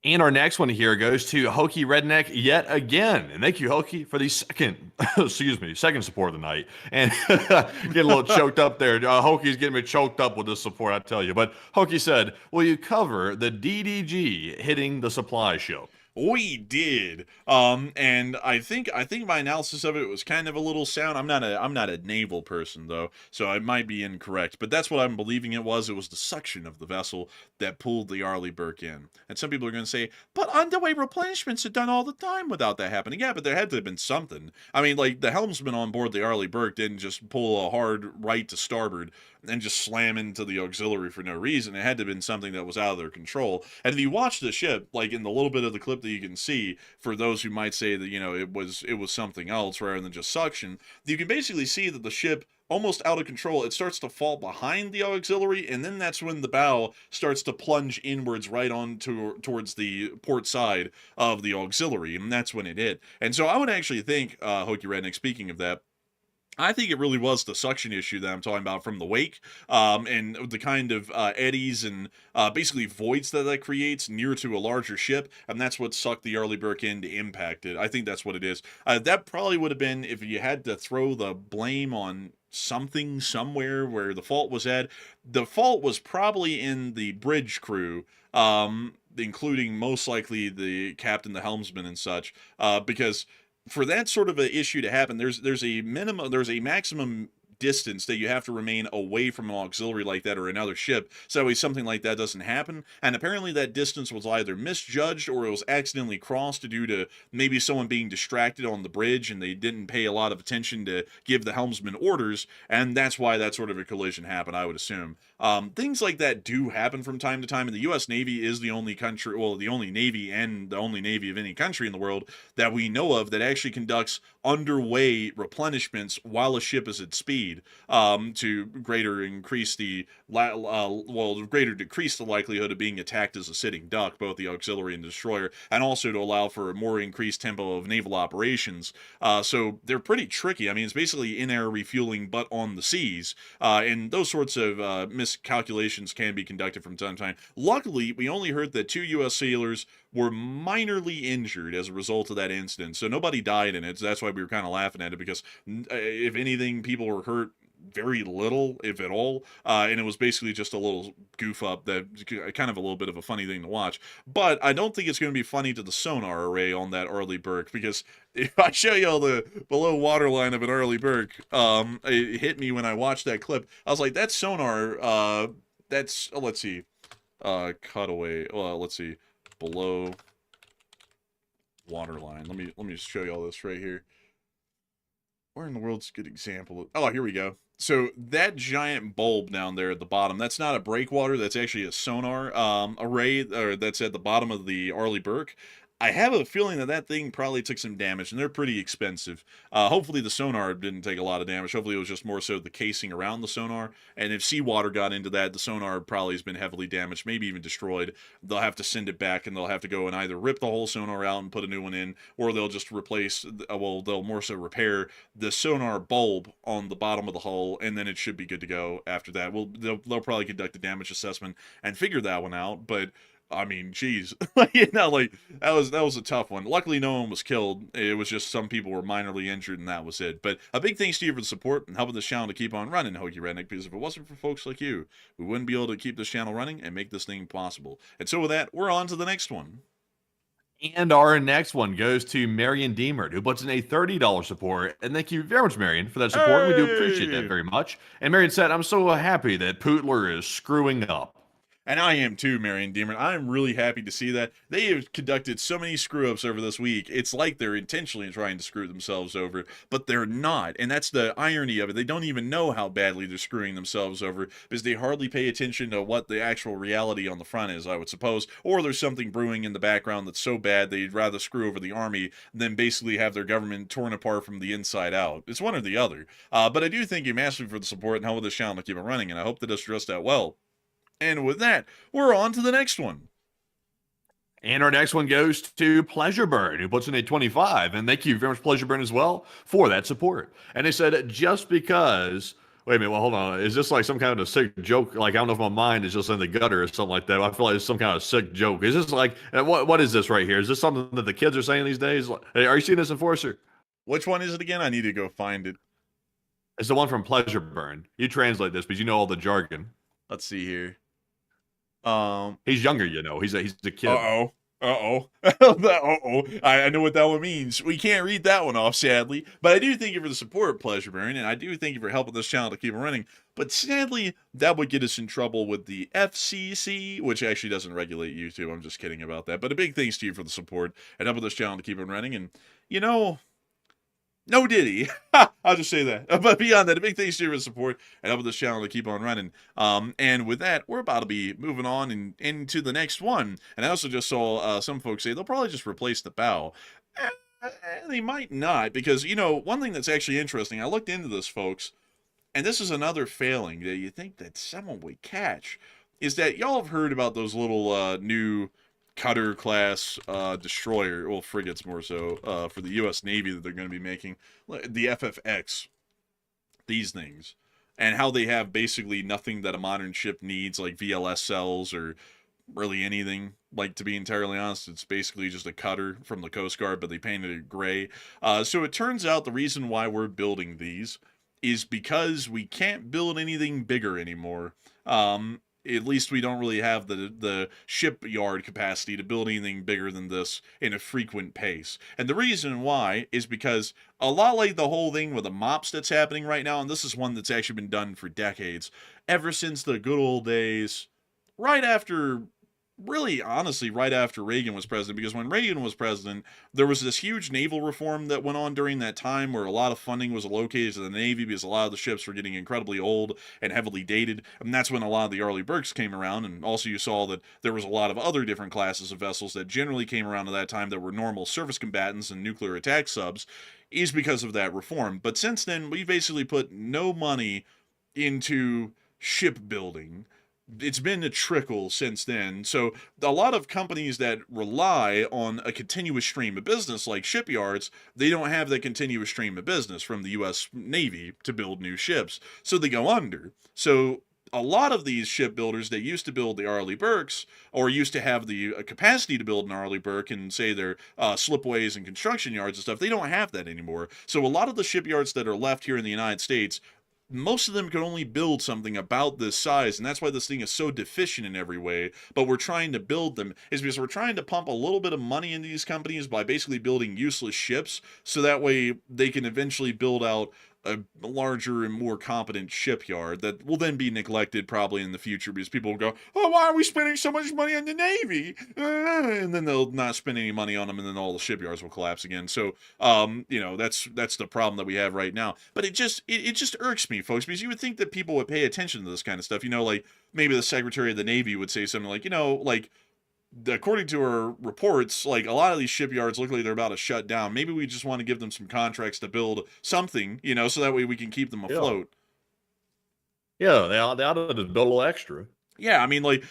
And our next one here goes to Hokey Redneck yet again. And thank you, Hokey, for the second support of the night. And getting a little choked up there. Hokey's getting me choked up with this support, I tell you. But Hokey said, will you cover the DDG hitting the supply ship? We did, and I think my analysis of it was kind of a little sound. I'm not a naval person though, so I might be incorrect. But that's what I'm believing it was. It was the suction of the vessel that pulled the Arleigh in. And some people are going to say, but underway replenishments are done all the time without that happening. Yeah, but there had to have been something. I mean, like the helmsman on board the Arleigh didn't just pull a hard right to starboard. and just slam into the auxiliary for no reason. It had to have been something that was out of their control. And if you watch the ship, like in the little bit of the clip that you can see, for those who might say that, it was something else rather than just suction, you can basically see that the ship, almost out of control, it starts to fall behind the auxiliary, and then that's when the bow starts to plunge inwards right on towards the port side of the auxiliary, and that's when it hit. And so I would actually think, Hokey Redneck, speaking of that, I think it really was the suction issue that I'm talking about from the wake, and the kind of eddies and basically voids that creates near to a larger ship, and that's what sucked the early Burke in to impact it. I think that's what it is. That probably would have been, if you had to throw the blame on something somewhere where the fault was at, the fault was probably in the bridge crew, including most likely the captain, the helmsman, and such, because for that sort of an issue to happen, there's a maximum distance that you have to remain away from an auxiliary like that or another ship, so that way something like that doesn't happen. And apparently that distance was either misjudged or it was accidentally crossed due to maybe someone being distracted on the bridge and they didn't pay a lot of attention to give the helmsman orders, and that's why that sort of a collision happened, I would assume. Things like that do happen from time to time, and the U.S. Navy is the only country, well, the only Navy and the only Navy of any country in the world that we know of that actually conducts underway replenishments while a ship is at speed, to greater decrease the likelihood of being attacked as a sitting duck, both the auxiliary and destroyer, and also to allow for a more increased tempo of naval operations. So they're pretty tricky. I mean, it's basically in-air refueling, but on the seas, and those sorts of miscalculations can be conducted from time to time. Luckily, we only heard that 2 U.S. sailors were minorly injured as a result of that incident, so nobody died in it. So that's why we were kind of laughing at it, because if anything, people were hurt very little, if at all, and it was basically just a little goof up, that kind of a little bit of a funny thing to watch. But I don't think it's going to be funny to the sonar array on that Arleigh Burke, because if I show you all the below waterline of an Arleigh Burke, it hit me when I watched that clip. I was like, that sonar, that's, let's see, cutaway, let's see, below waterline. Let me just show you all this right here. Where in the world's a good example? Oh, here we go. So that giant bulb down there at the bottom, that's not a breakwater, that's actually a sonar array, or that's at the bottom of the Arleigh Burke. I have a feeling that that thing probably took some damage, and they're pretty expensive. Hopefully the sonar didn't take a lot of damage. Hopefully it was just more so the casing around the sonar, and if seawater got into that, the sonar probably has been heavily damaged, maybe even destroyed. They'll have to send it back, and they'll have to go and either rip the whole sonar out and put a new one in, or they'll just replace, well, they'll more so repair the sonar bulb on the bottom of the hull, and then it should be good to go after that. Well, they'll probably conduct a damage assessment and figure that one out, but I mean, geez, like that was a tough one. Luckily, no one was killed. It was just some people were minorly injured, and that was it. But a big thanks to you for the support and helping this channel to keep on running, Hokey Redneck, because if it wasn't for folks like you, we wouldn't be able to keep this channel running and make this thing possible. And so with that, we're on to the next one. And our next one goes to Marion Deemer, who puts in a $30 support. And thank you very much, Marion, for that support. We do appreciate that very much. And Marion said, I'm so happy that Pootler is screwing up. And I am too, Marion Deemer. I'm really happy to see that. They have conducted so many screw-ups over this week. It's like they're intentionally trying to screw themselves over, but they're not. And that's the irony of it. They don't even know how badly they're screwing themselves over, because they hardly pay attention to what the actual reality on the front is, I would suppose. Or there's something brewing in the background that's so bad they'd rather screw over the army than basically have their government torn apart from the inside out. It's one or the other. But I do thank you massively for the support and helping this channel to keep it running, and I hope that does just that well. And with that, we're on to the next one. And our next one goes to Pleasure Burn, who puts in a 25. And thank you very much, Pleasure Burn, as well, for that support. And they said, just because... Wait a minute, well, hold on. Is this like some kind of a sick joke? Like, I don't know if my mind is just in the gutter or something like that. I feel like it's some kind of sick joke. Is this like... What is this right here? Is this something that the kids are saying these days? Hey, are you seeing this, Enforcer? Which one is it again? I need to go find it. It's the one from Pleasure Burn. You translate this, because you know all the jargon. Let's see here. He's younger, you know. He's a kid. Uh-oh. I know what that one means. We can't read that one off, sadly. But I do thank you for the support, Pleasure Burn, and I do thank you for helping this channel to keep it running. But sadly, that would get us in trouble with the FCC, which actually doesn't regulate YouTube. I'm just kidding about that. But a big thanks to you for the support and helping this channel to keep it running. And, you know, No Diddy. I'll just say that. But beyond that, a big thanks to your support and helping this channel to keep on running. And with that, we're about to be moving on and into the next one. And I also just saw some folks say they'll probably just replace the bow. They might not, because, you know, one thing that's actually interesting, I looked into this, folks, and this is another failing that you think that someone would catch, is that y'all have heard about those little new cutter class destroyer, well, frigates more so, for the U.S. Navy that they're going to be making, the FFX, these things, and how they have basically nothing that a modern ship needs, like VLS cells or really anything. Like, to be entirely honest, it's basically just a cutter from the Coast Guard, but they painted it gray. So it turns out the reason why we're building these is because we can't build anything bigger anymore. At least we don't really have the shipyard capacity to build anything bigger than this in a frequent pace. And the reason why is because, a lot like the whole thing with the MOPS that's happening right now, and this is one that's actually been done for decades, ever since the good old days, right after, really honestly, right after Reagan was president, because when Reagan was president, there was this huge naval reform that went on during that time where a lot of funding was allocated to the Navy because a lot of the ships were getting incredibly old and heavily dated, and that's when a lot of the Arleigh Burkes came around. And also you saw that there was a lot of other different classes of vessels that generally came around at that time that were normal surface combatants and nuclear attack subs, is because of that reform. But since then, we basically put no money into shipbuilding. It's been a trickle since then. So a lot of companies that rely on a continuous stream of business, like shipyards, they don't have that continuous stream of business from the U.S. Navy to build new ships, so they go under. So a lot of these shipbuilders that used to build the Arleigh Burkes, or used to have the capacity to build an Arleigh Burke and say their slipways and construction yards and stuff, they don't have that anymore. So a lot of the shipyards that are left here in the United States, most of them can only build something about this size, and that's why this thing is so deficient in every way. But we're trying to build them, is because we're trying to pump a little bit of money into these companies by basically building useless ships, so that way they can eventually build out a larger and more competent shipyard that will then be neglected probably in the future, because people will go, oh, why are we spending so much money on the Navy? And then they'll not spend any money on them, and then all the shipyards will collapse again. So, you know, that's the problem that we have right now. But it just irks me, folks, because you would think that people would pay attention to this kind of stuff. You know, like maybe the Secretary of the Navy would say something like, you know, like, according to our reports, like, a lot of these shipyards look like they're about to shut down. Maybe we just want to give them some contracts to build something, you know, so that way we can keep them afloat. Yeah, they ought to just build a little extra. Yeah, I mean, like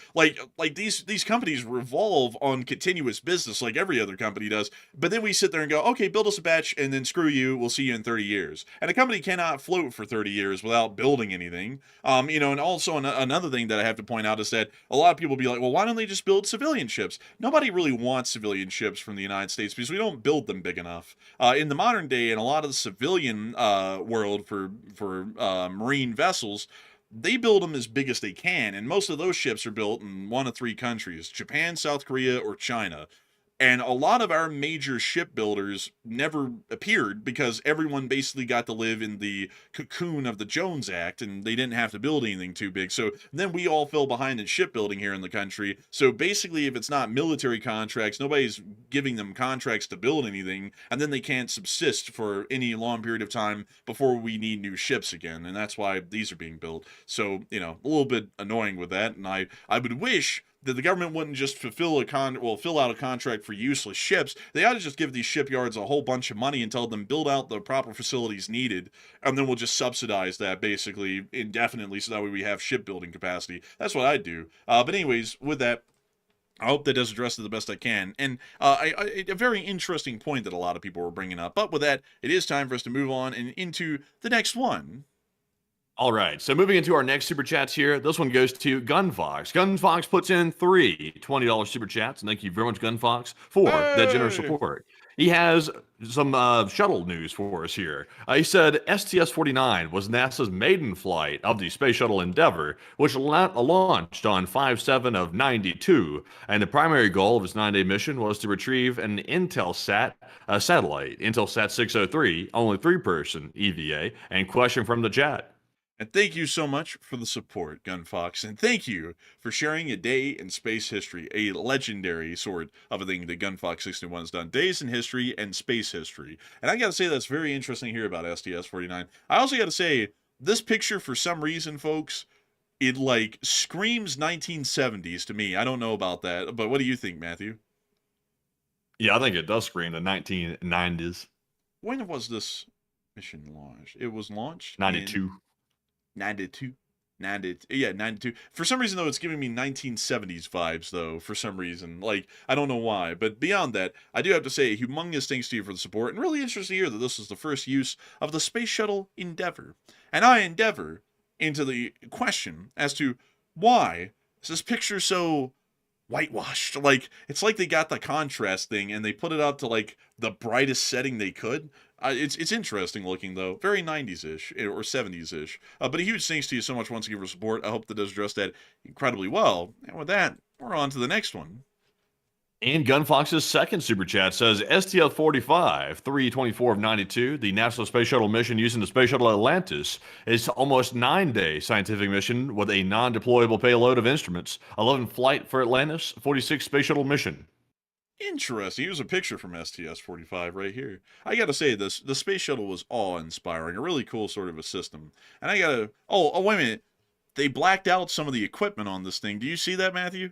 these companies revolve on continuous business like every other company does, but then we sit there and go, okay, build us a batch, and then screw you, we'll see you in 30 years. And a company cannot float for 30 years without building anything. You know, and also another thing that I have to point out is that a lot of people be like, well, why don't they just build civilian ships? Nobody really wants civilian ships from the United States because we don't build them big enough. In the modern day, in a lot of the civilian world for marine vessels, they build them as big as they can, and most of those ships are built in one of three countries: Japan, South Korea, or China. And a lot of our major shipbuilders never appeared because everyone basically got to live in the cocoon of the Jones Act, and they didn't have to build anything too big. So then we all fell behind in shipbuilding here in the country. So basically, if it's not military contracts, nobody's giving them contracts to build anything, and then they can't subsist for any long period of time before we need new ships again. And that's why these are being built. So, you know, a little bit annoying with that. And I would wish that the government wouldn't just fill out a contract for useless ships. They ought to just give these shipyards a whole bunch of money and tell them build out the proper facilities needed, and then we'll just subsidize that basically indefinitely, so that way we have shipbuilding capacity. That's what I'd do. But anyways, with that, I hope that does address it the best I can. And a very interesting point that a lot of people were bringing up. But with that, it is time for us to move on and into the next one. All right, so moving into our next super chats here, this one goes to Gunfox. Gunfox puts in three $20 super chats, and thank you very much, Gunfox, for that generous support. He has some shuttle news for us here. He said STS-49 was NASA's maiden flight of the Space Shuttle Endeavour, which launched on 5/7 of '92, and the primary goal of its 9-day mission was to retrieve an Intelsat satellite, Intelsat 603, only 3-person EVA, and question from the chat. And thank you so much for the support, Gunfox. And thank you for sharing a day in space history, a legendary sort of a thing that Gunfox 61 has done. Days in history and space history. And I got to say, that's very interesting here about STS-49. I also got to say, this picture, for some reason, folks, it like screams 1970s to me. I don't know about that, but what do you think, Matthew? Yeah, I think it does scream the 1990s. When was this mission launched? It was launched 92. 92. 92. For some reason, though, it's giving me 1970s vibes, though, for some reason. Like, I don't know why. But beyond that, I do have to say, humongous thanks to you for the support. And really interesting to hear that this was the first use of the Space Shuttle Endeavour. And I endeavor into the question as to why is this picture so whitewashed? Like, it's like they got the contrast thing and they put it out to, like, the brightest setting they could. It's interesting looking, though. Very 90s-ish, or 70s-ish. But a huge thanks to you so much once again for support. I hope that does address that incredibly well. And with that, we're on to the next one. And Gunfox's second super chat says, STS-45, 324 of 92, the NASA Space Shuttle mission using the Space Shuttle Atlantis, is almost 9-day scientific mission with a non-deployable payload of instruments. 11 flight for Atlantis, 46 Space Shuttle mission. Interesting. Here's a picture from STS-45 right here. I gotta say, the Space Shuttle was awe-inspiring. A really cool sort of a system. And I gotta... Oh, wait a minute. They blacked out some of the equipment on this thing. Do you see that, Matthew?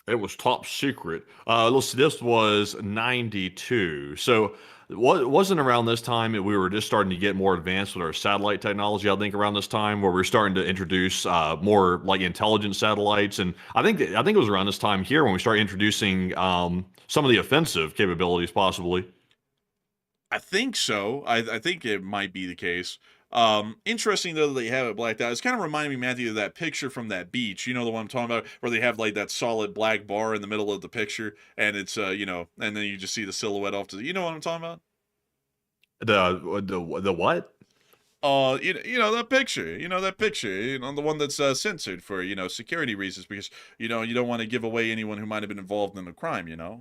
It was top secret. This was 92. So it wasn't around this time that we were just starting to get more advanced with our satellite technology. I think around this time where we are starting to introduce more like intelligent satellites. And I think it was around this time here when we started introducing some of the offensive capabilities possibly. I think so. I think it might be the case. Interesting though that they have it blacked out. It's kind of reminding me, Matthew, of that picture from that beach. You know the one I'm talking about, where they have like that solid black bar in the middle of the picture, and it's and then you just see the silhouette off to the. You know what I'm talking about? The what? You know that picture. You know that picture. You know the one that's censored for security reasons because you don't want to give away anyone who might have been involved in a crime. Yeah.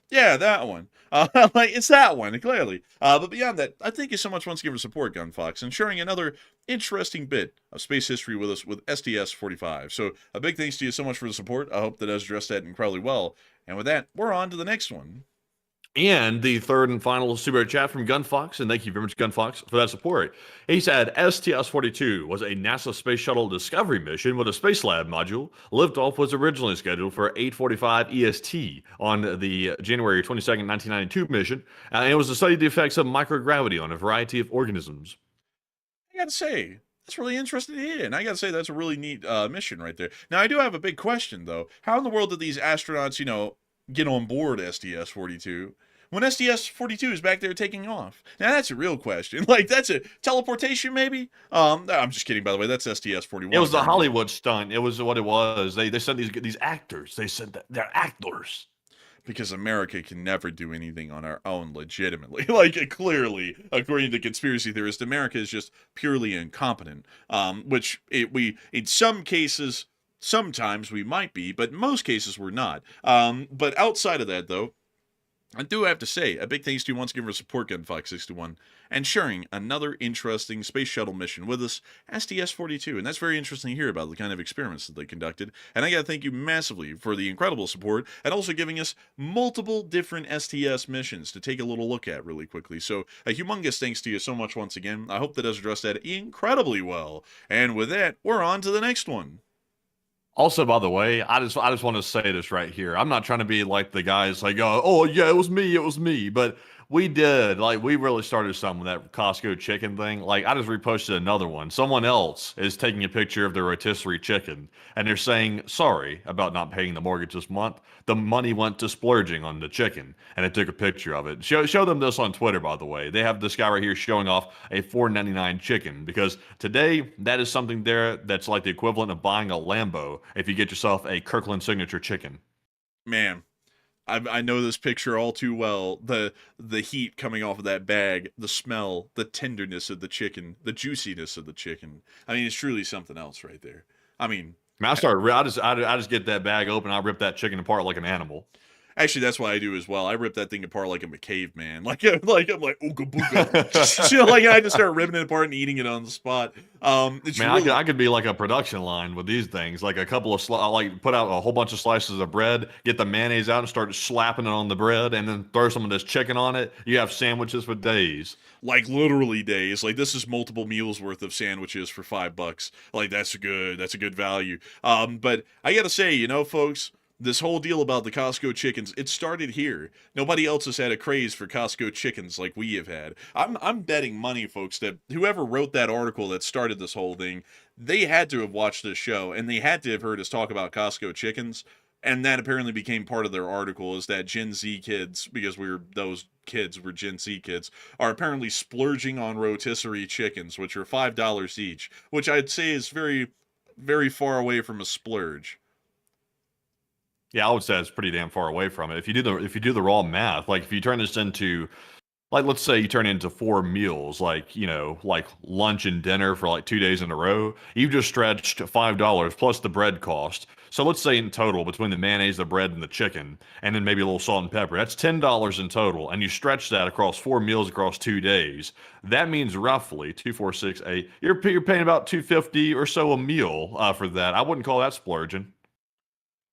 Yeah, that one. Like it's that one, clearly. But beyond that, I thank you so much once again for support, Gunfox, and sharing another interesting bit of space history with us with STS-45. So a big thanks to you so much for the support. I hope that does address that incredibly well. And with that, we're on to the next one. And the third and final super chat from Gunfox, and thank you very much, Gunfox, for that support. He said, STS-42 was a NASA Space Shuttle Discovery mission with a Space Lab module. Liftoff was originally scheduled for 8:45 EST on the January 22nd, 1992 mission, and it was to study the effects of microgravity on a variety of organisms. I gotta say, that's really interesting to hear, and I gotta say that's a really neat mission right there. Now, I do have a big question, though. How in the world did these astronauts, get on board STS-42 when STS-42 is back there taking off? Now that's a real question. Like that's a teleportation, maybe. I'm just kidding. By the way, that's STS-41. It was the Hollywood stunt. It was what it was. They sent these actors. They said that they're actors. Because America can never do anything on our own legitimately. Like, clearly, according to conspiracy theorists, America is just purely incompetent. Which we, in some cases, sometimes we might be, but in most cases we're not. But outside of that, though, I do have to say, a big thanks to you once again for support, Gunfox61, and sharing another interesting space shuttle mission with us, STS-42. And that's very interesting to hear about the kind of experiments that they conducted. And I got to thank you massively for the incredible support and also giving us multiple different STS missions to take a little look at really quickly. So a humongous thanks to you so much once again. I hope that does address that incredibly well. And with that, we're on to the next one. Also, by the way, I just want to say this right here. I'm not trying to be like the guys like, oh yeah, it was me. But we really started some with that Costco chicken thing. Like, I just reposted another one. Someone else is taking a picture of their rotisserie chicken, and they're saying sorry about not paying the mortgage this month. The money went to splurging on the chicken, and they took a picture of it. Show them this on Twitter, by the way. They have this guy right here showing off a $4.99 chicken, because today that is something there that's like the equivalent of buying a Lambo if you get yourself a Kirkland signature chicken. Man, I know this picture all too well. The heat coming off of that bag, the smell, the tenderness of the chicken, the juiciness of the chicken. I mean, it's truly something else right there. I mean, I just get that bag open, I rip that chicken apart like an animal. Actually, that's what I do as well. I rip that thing apart like I'm a caveman. Like I'm like ooga booga. Like I just start ripping it apart and eating it on the spot. It's Man, really I could be like a production line with these things. Like a couple of like put out a whole bunch of slices of bread, get the mayonnaise out and start slapping it on the bread, and then throw some of this chicken on it. You have sandwiches for days. like literally days. Like this is multiple meals worth of sandwiches for $5. Like that's a good value. But I gotta say, you know, folks, this whole deal about the Costco chickens, it started here. Nobody else has had a craze for Costco chickens like we have had. I'm betting money, folks, that whoever wrote that article that started this whole thing, they had to have watched this show and they had to have heard us talk about Costco chickens. And that apparently became part of their article, is that Gen Z kids, because those kids were Gen Z kids, are apparently splurging on rotisserie chickens, which are $5 each, which I'd say is very, very far away from a splurge. Yeah, I would say it's pretty damn far away from it. If you do the raw math, like if you turn this into, like, let's say you turn it into 4 meals, like, you know, like lunch and dinner for like 2 days in a row, you've just stretched $5 plus the bread cost. So let's say in total, between the mayonnaise, the bread, and the chicken, and then maybe a little salt and pepper, that's $10 in total. And you stretch that across 4 meals across 2 days. That means roughly 2, 4, 6, 8. You're paying about $2.50 or so a meal for that. I wouldn't call that splurging.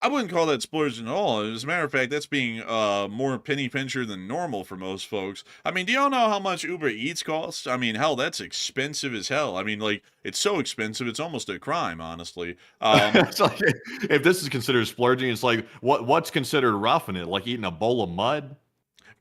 I wouldn't call that splurging at all. As a matter of fact, that's being more penny pincher than normal for most folks. I mean, do y'all know how much Uber Eats costs? I mean, hell, that's expensive as hell. I mean, like, it's so expensive, it's almost a crime, honestly. It's like, if this is considered splurging, it's like what's considered roughing it? Like eating a bowl of mud?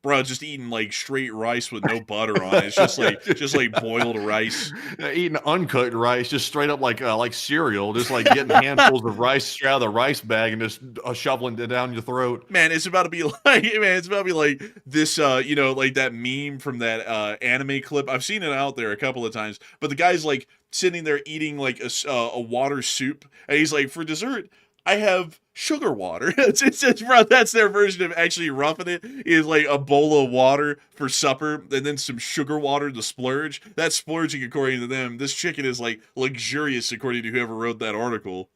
Bro, just eating like straight rice with no butter on it. It's just like boiled rice. Eating uncooked rice, just straight up like cereal, just like getting handfuls of rice straight out of the rice bag and just shoveling it down your throat. Man, it's about to be like this, you know, like that meme from that anime clip. I've seen it out there a couple of times, but the guy's like sitting there eating like a water soup, and he's like, for dessert, I have sugar water. Bro, that's their version of actually roughing it, is like a bowl of water for supper and then some sugar water to splurge. That's splurging according to them. This chicken is like luxurious according to whoever wrote that article.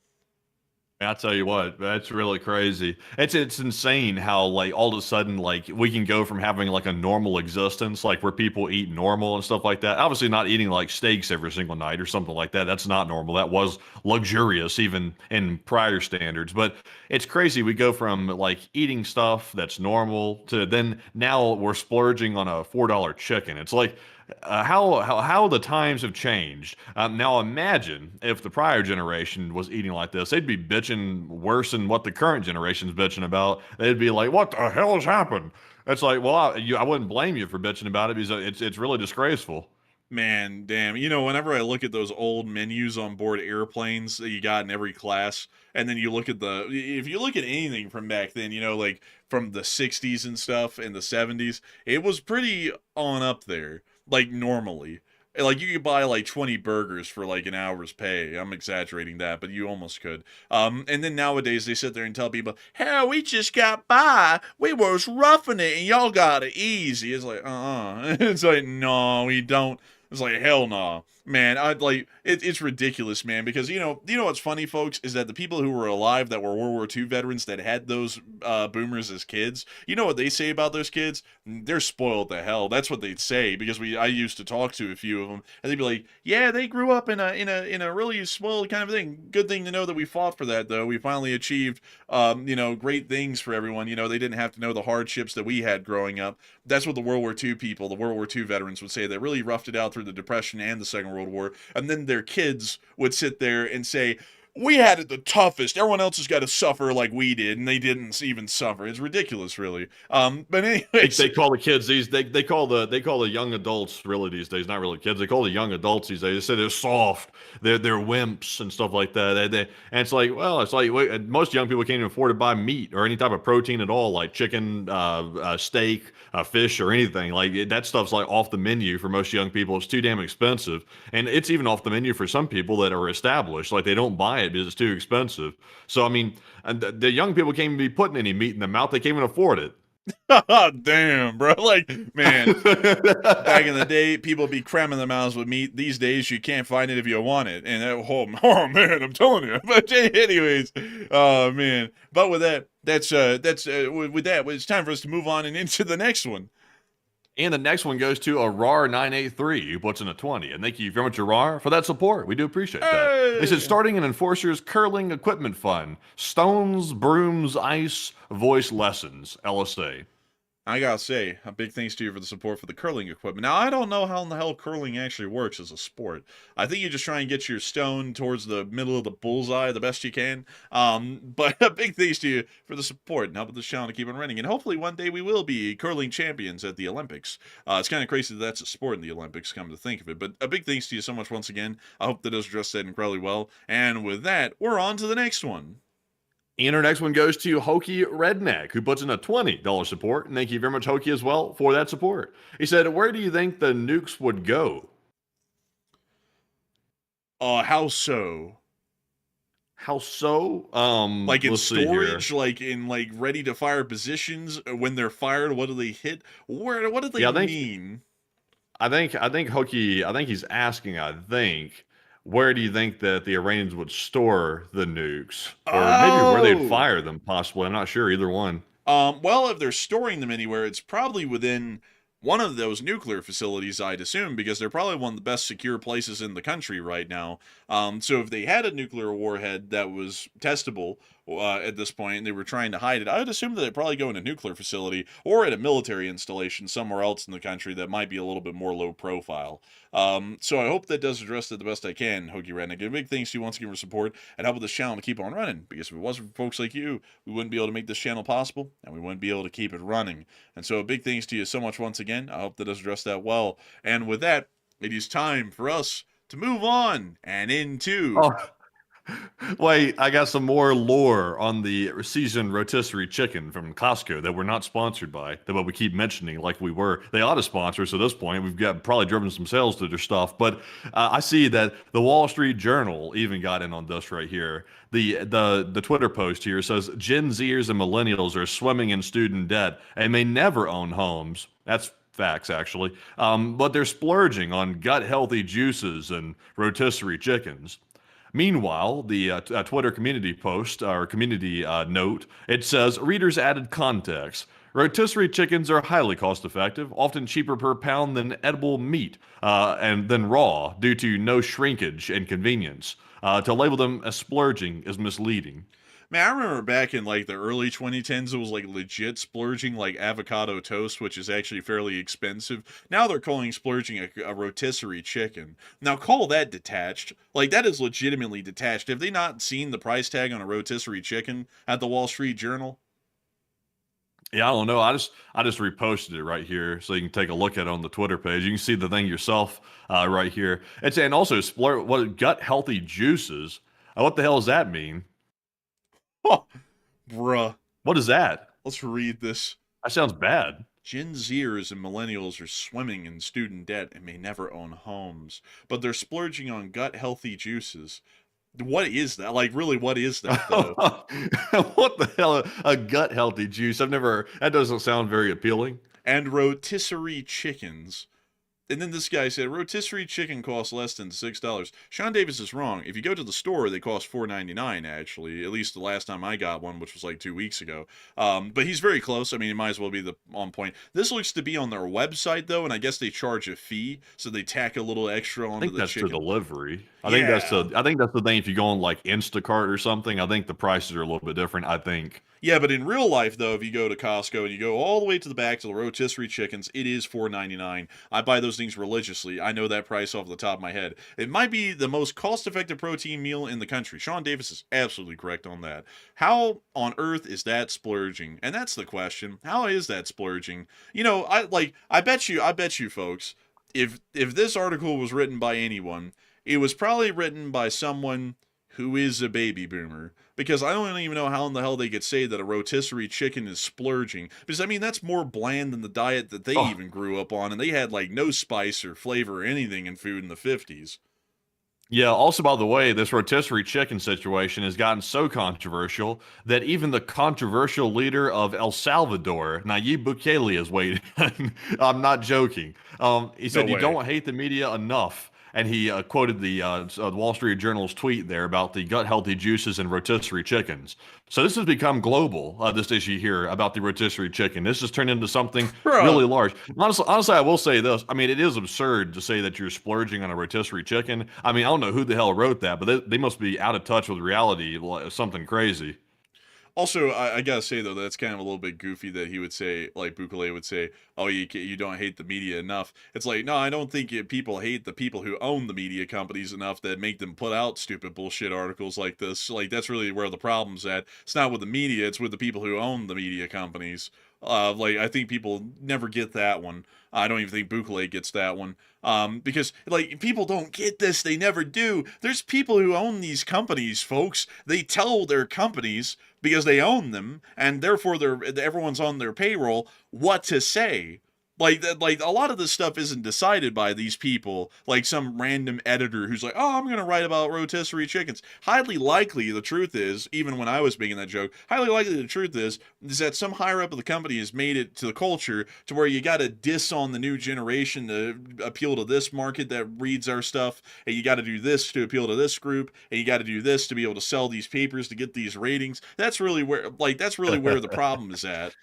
I'll tell you what, that's really crazy. It's insane how like all of a sudden like we can go from having like a normal existence, like where people eat normal and stuff like that. Obviously not eating like steaks every single night or something like that. That's not normal. That was luxurious even in prior standards. But it's crazy. We go from like eating stuff that's normal to then now we're splurging on a $4 chicken. It's like how the times have changed. Now imagine if the prior generation was eating like this, they'd be bitching worse than what the current generation's bitching about. They'd be like, "What the hell has happened?" It's like, well, I wouldn't blame you for bitching about it because it's really disgraceful. Man, damn. You know, whenever I look at those old menus on board airplanes that you got in every class, and then you look at if you look at anything from back then, you know, like from the 60s and stuff and the 70s, it was pretty on up there, like normally. Like you could buy like 20 burgers for like an hour's pay. I'm exaggerating that, but you almost could. And then nowadays they sit there and tell people, "Hell, we just got by. We was roughing it, and y'all got it easy." It's like, It's like, no, we don't. It's like, hell no, man. I'd like it's ridiculous, man. Because you know what's funny, folks, is that the people who were alive that were World War II veterans that had those boomers as kids, you know what they say about those kids? They're spoiled to hell. That's what they'd say, because I used to talk to a few of them, and they'd be like, "Yeah, they grew up in a really spoiled kind of thing. Good thing to know that we fought for that, though. We finally achieved, great things for everyone. You know, they didn't have to know the hardships that we had growing up." That's what the World War II people, the World War II veterans would say. They really roughed it out through the Depression and the Second World War. And then their kids would sit there and say, "We had it the toughest. Everyone else has got to suffer like we did, and they didn't even suffer." It's ridiculous, really. But anyways, They call the kids they call the young adults really these days, not really kids. They call the young adults these days. They say they're soft, they're wimps and stuff like that. And it's like, well, it's like most young people can't even afford to buy meat or any type of protein at all, like chicken, steak, fish, or anything. Like that stuff's like off the menu for most young people. It's too damn expensive, and it's even off the menu for some people that are established. Like they don't buy it because it's too expensive. So I mean, and the young people can't even be putting any meat in their mouth. They can't even afford it. Damn, bro. Like, man, back in the day, people be cramming their mouths with meat. These days, you can't find it if you want it. And oh man, I'm telling you. But anyways, oh man. But with that, with that, it's time for us to move on and into the next one. And the next one goes to Arar 983, who puts in a 20. And thank you very much, Arar, for that support. We do appreciate that. They said, starting an Enforcer's Curling Equipment Fund. Stones, brooms, ice, voice lessons. LSA. I gotta say, a big thanks to you for the support for the curling equipment. Now, I don't know how in the hell curling actually works as a sport. I think you just try and get your stone towards the middle of the bullseye the best you can. But a big thanks to you for the support and helping this channel to keep on running. And hopefully one day we will be curling champions at the Olympics. It's kind of crazy that that's a sport in the Olympics, come to think of it. But a big thanks to you so much once again. I hope that does address that incredibly well. And with that, we're on to the next one. And our next one goes to Hokey Redneck, who puts in a $20 support. And thank you very much, Hokey, as well, for that support. He said, where do you think the nukes would go? How so? How so? Like in let's see here. storage, like in like ready to fire positions. When they're fired, what do they hit? What do they mean? I think Hokey, I think he's asking, where do you think that the Iranians would store the nukes? Or maybe where they'd fire them, possibly. I'm not sure, either one. Well, if they're storing them anywhere, it's probably within one of those nuclear facilities, I'd assume, because they're probably one of the best secure places in the country right now. So if they had a nuclear warhead that was testable at this point and they were trying to hide it, I would assume that they'd probably go in a nuclear facility or at a military installation somewhere else in the country that might be a little bit more low profile. So I hope that does address it the best I can, Hokey Redneck. And big thanks to you once again for support and helping this channel to keep on running, because if it wasn't for folks like you, we wouldn't be able to make this channel possible and we wouldn't be able to keep it running. And so a big thanks to you so much once again. I hope that does address that well. And with that, it is time for us to move on and into... Wait, I got some more lore on the seasoned rotisserie chicken from Costco that we're not sponsored by, but we keep mentioning like we were. They ought to sponsor us at this point. We've got probably driven some sales to their stuff. But I see that the Wall Street Journal even got in on this right here. The Twitter post here says Gen Zers and millennials are swimming in student debt and may never own homes. That's facts, actually. But they're splurging on gut-healthy juices and rotisserie chickens. Meanwhile, the Twitter community post, or community note, it says, readers added context. Rotisserie chickens are highly cost-effective, often cheaper per pound than edible meat, and than raw, due to no shrinkage and convenience. To label them as splurging is misleading. Man, I remember back in like the early 2010s, it was like legit splurging, like avocado toast, which is actually fairly expensive. Now they're calling splurging a rotisserie chicken. Now call that detached. Like that is legitimately detached. Have they not seen the price tag on a rotisserie chicken at the Wall Street Journal? Yeah, I don't know. I just reposted it right here so you can take a look at it on the Twitter page. You can see the thing yourself right here. And also gut healthy juices. What the hell does that mean? Oh, bruh. What is that? Let's read this. That sounds bad. Gen Zers and millennials are swimming in student debt and may never own homes, but they're splurging on gut-healthy juices. What is that? Like, really, what is that, though? What the hell? A gut-healthy juice? That doesn't sound very appealing. And rotisserie chickens. And then this guy said, rotisserie chicken costs less than $6. Sean Davis is wrong. If you go to the store, they cost $4.99, actually. At least the last time I got one, which was like 2 weeks ago. But he's very close. I mean, it might as well be on point. This looks to be on their website, though, and I guess they charge a fee, so they tack a little extra onto the chicken. I think that's the delivery. I think that's the thing. If you go on like Instacart or something, I think the prices are a little bit different, I think. Yeah, but in real life, though, if you go to Costco and you go all the way to the back to the rotisserie chickens, it is $4.99. I buy those things religiously. I know that price off the top of my head. It might be the most cost-effective protein meal in the country. Sean Davis is absolutely correct on that. How on earth is that splurging? And that's the question. How is that splurging? You know, I bet you folks, if this article was written by anyone, it was probably written by someone who is a baby boomer, because I don't even know how in the hell they could say that a rotisserie chicken is splurging, because I mean that's more bland than the diet that they even grew up on, and they had like no spice or flavor or anything in food in the 50s. Yeah, also, by the way, this rotisserie chicken situation has gotten so controversial that even the controversial leader of El Salvador, Nayib Bukele, is waiting. I'm not joking. He No said, "You way. don't hate the media enough." And he quoted the Wall Street Journal's tweet there about the gut healthy juices in rotisserie chickens. So this has become global, this issue here about the rotisserie chicken. This has turned into something Bro, really large. Honestly, I will say this. I mean, it is absurd to say that you're splurging on a rotisserie chicken. I mean, I don't know who the hell wrote that, but they must be out of touch with reality, like something crazy. also, I gotta say though, that's kind of a little bit goofy that he would say, like Bukele would say, "Oh, you don't hate the media enough." It's like, no, I don't think people hate the people who own the media companies enough that make them put out stupid bullshit articles like this. Like that's really where the problem's at. It's not with the media; it's with the people who own the media companies. Like I think people never get that one. I don't even think Bukele gets that one. Because like people don't get this, they never do. There's people who own these companies, folks. They tell their companies because they own them, and therefore everyone's on their payroll what to say. Like a lot of this stuff isn't decided by these people, like some random editor who's like, "Oh, I'm gonna write about rotisserie chickens." Highly likely, the truth is, even when I was making that joke, highly likely the truth is that some higher up of the company has made it to the culture to where you got to diss on the new generation to appeal to this market that reads our stuff, and you got to do this to appeal to this group, and you got to do this to be able to sell these papers to get these ratings. That's really where the problem is at.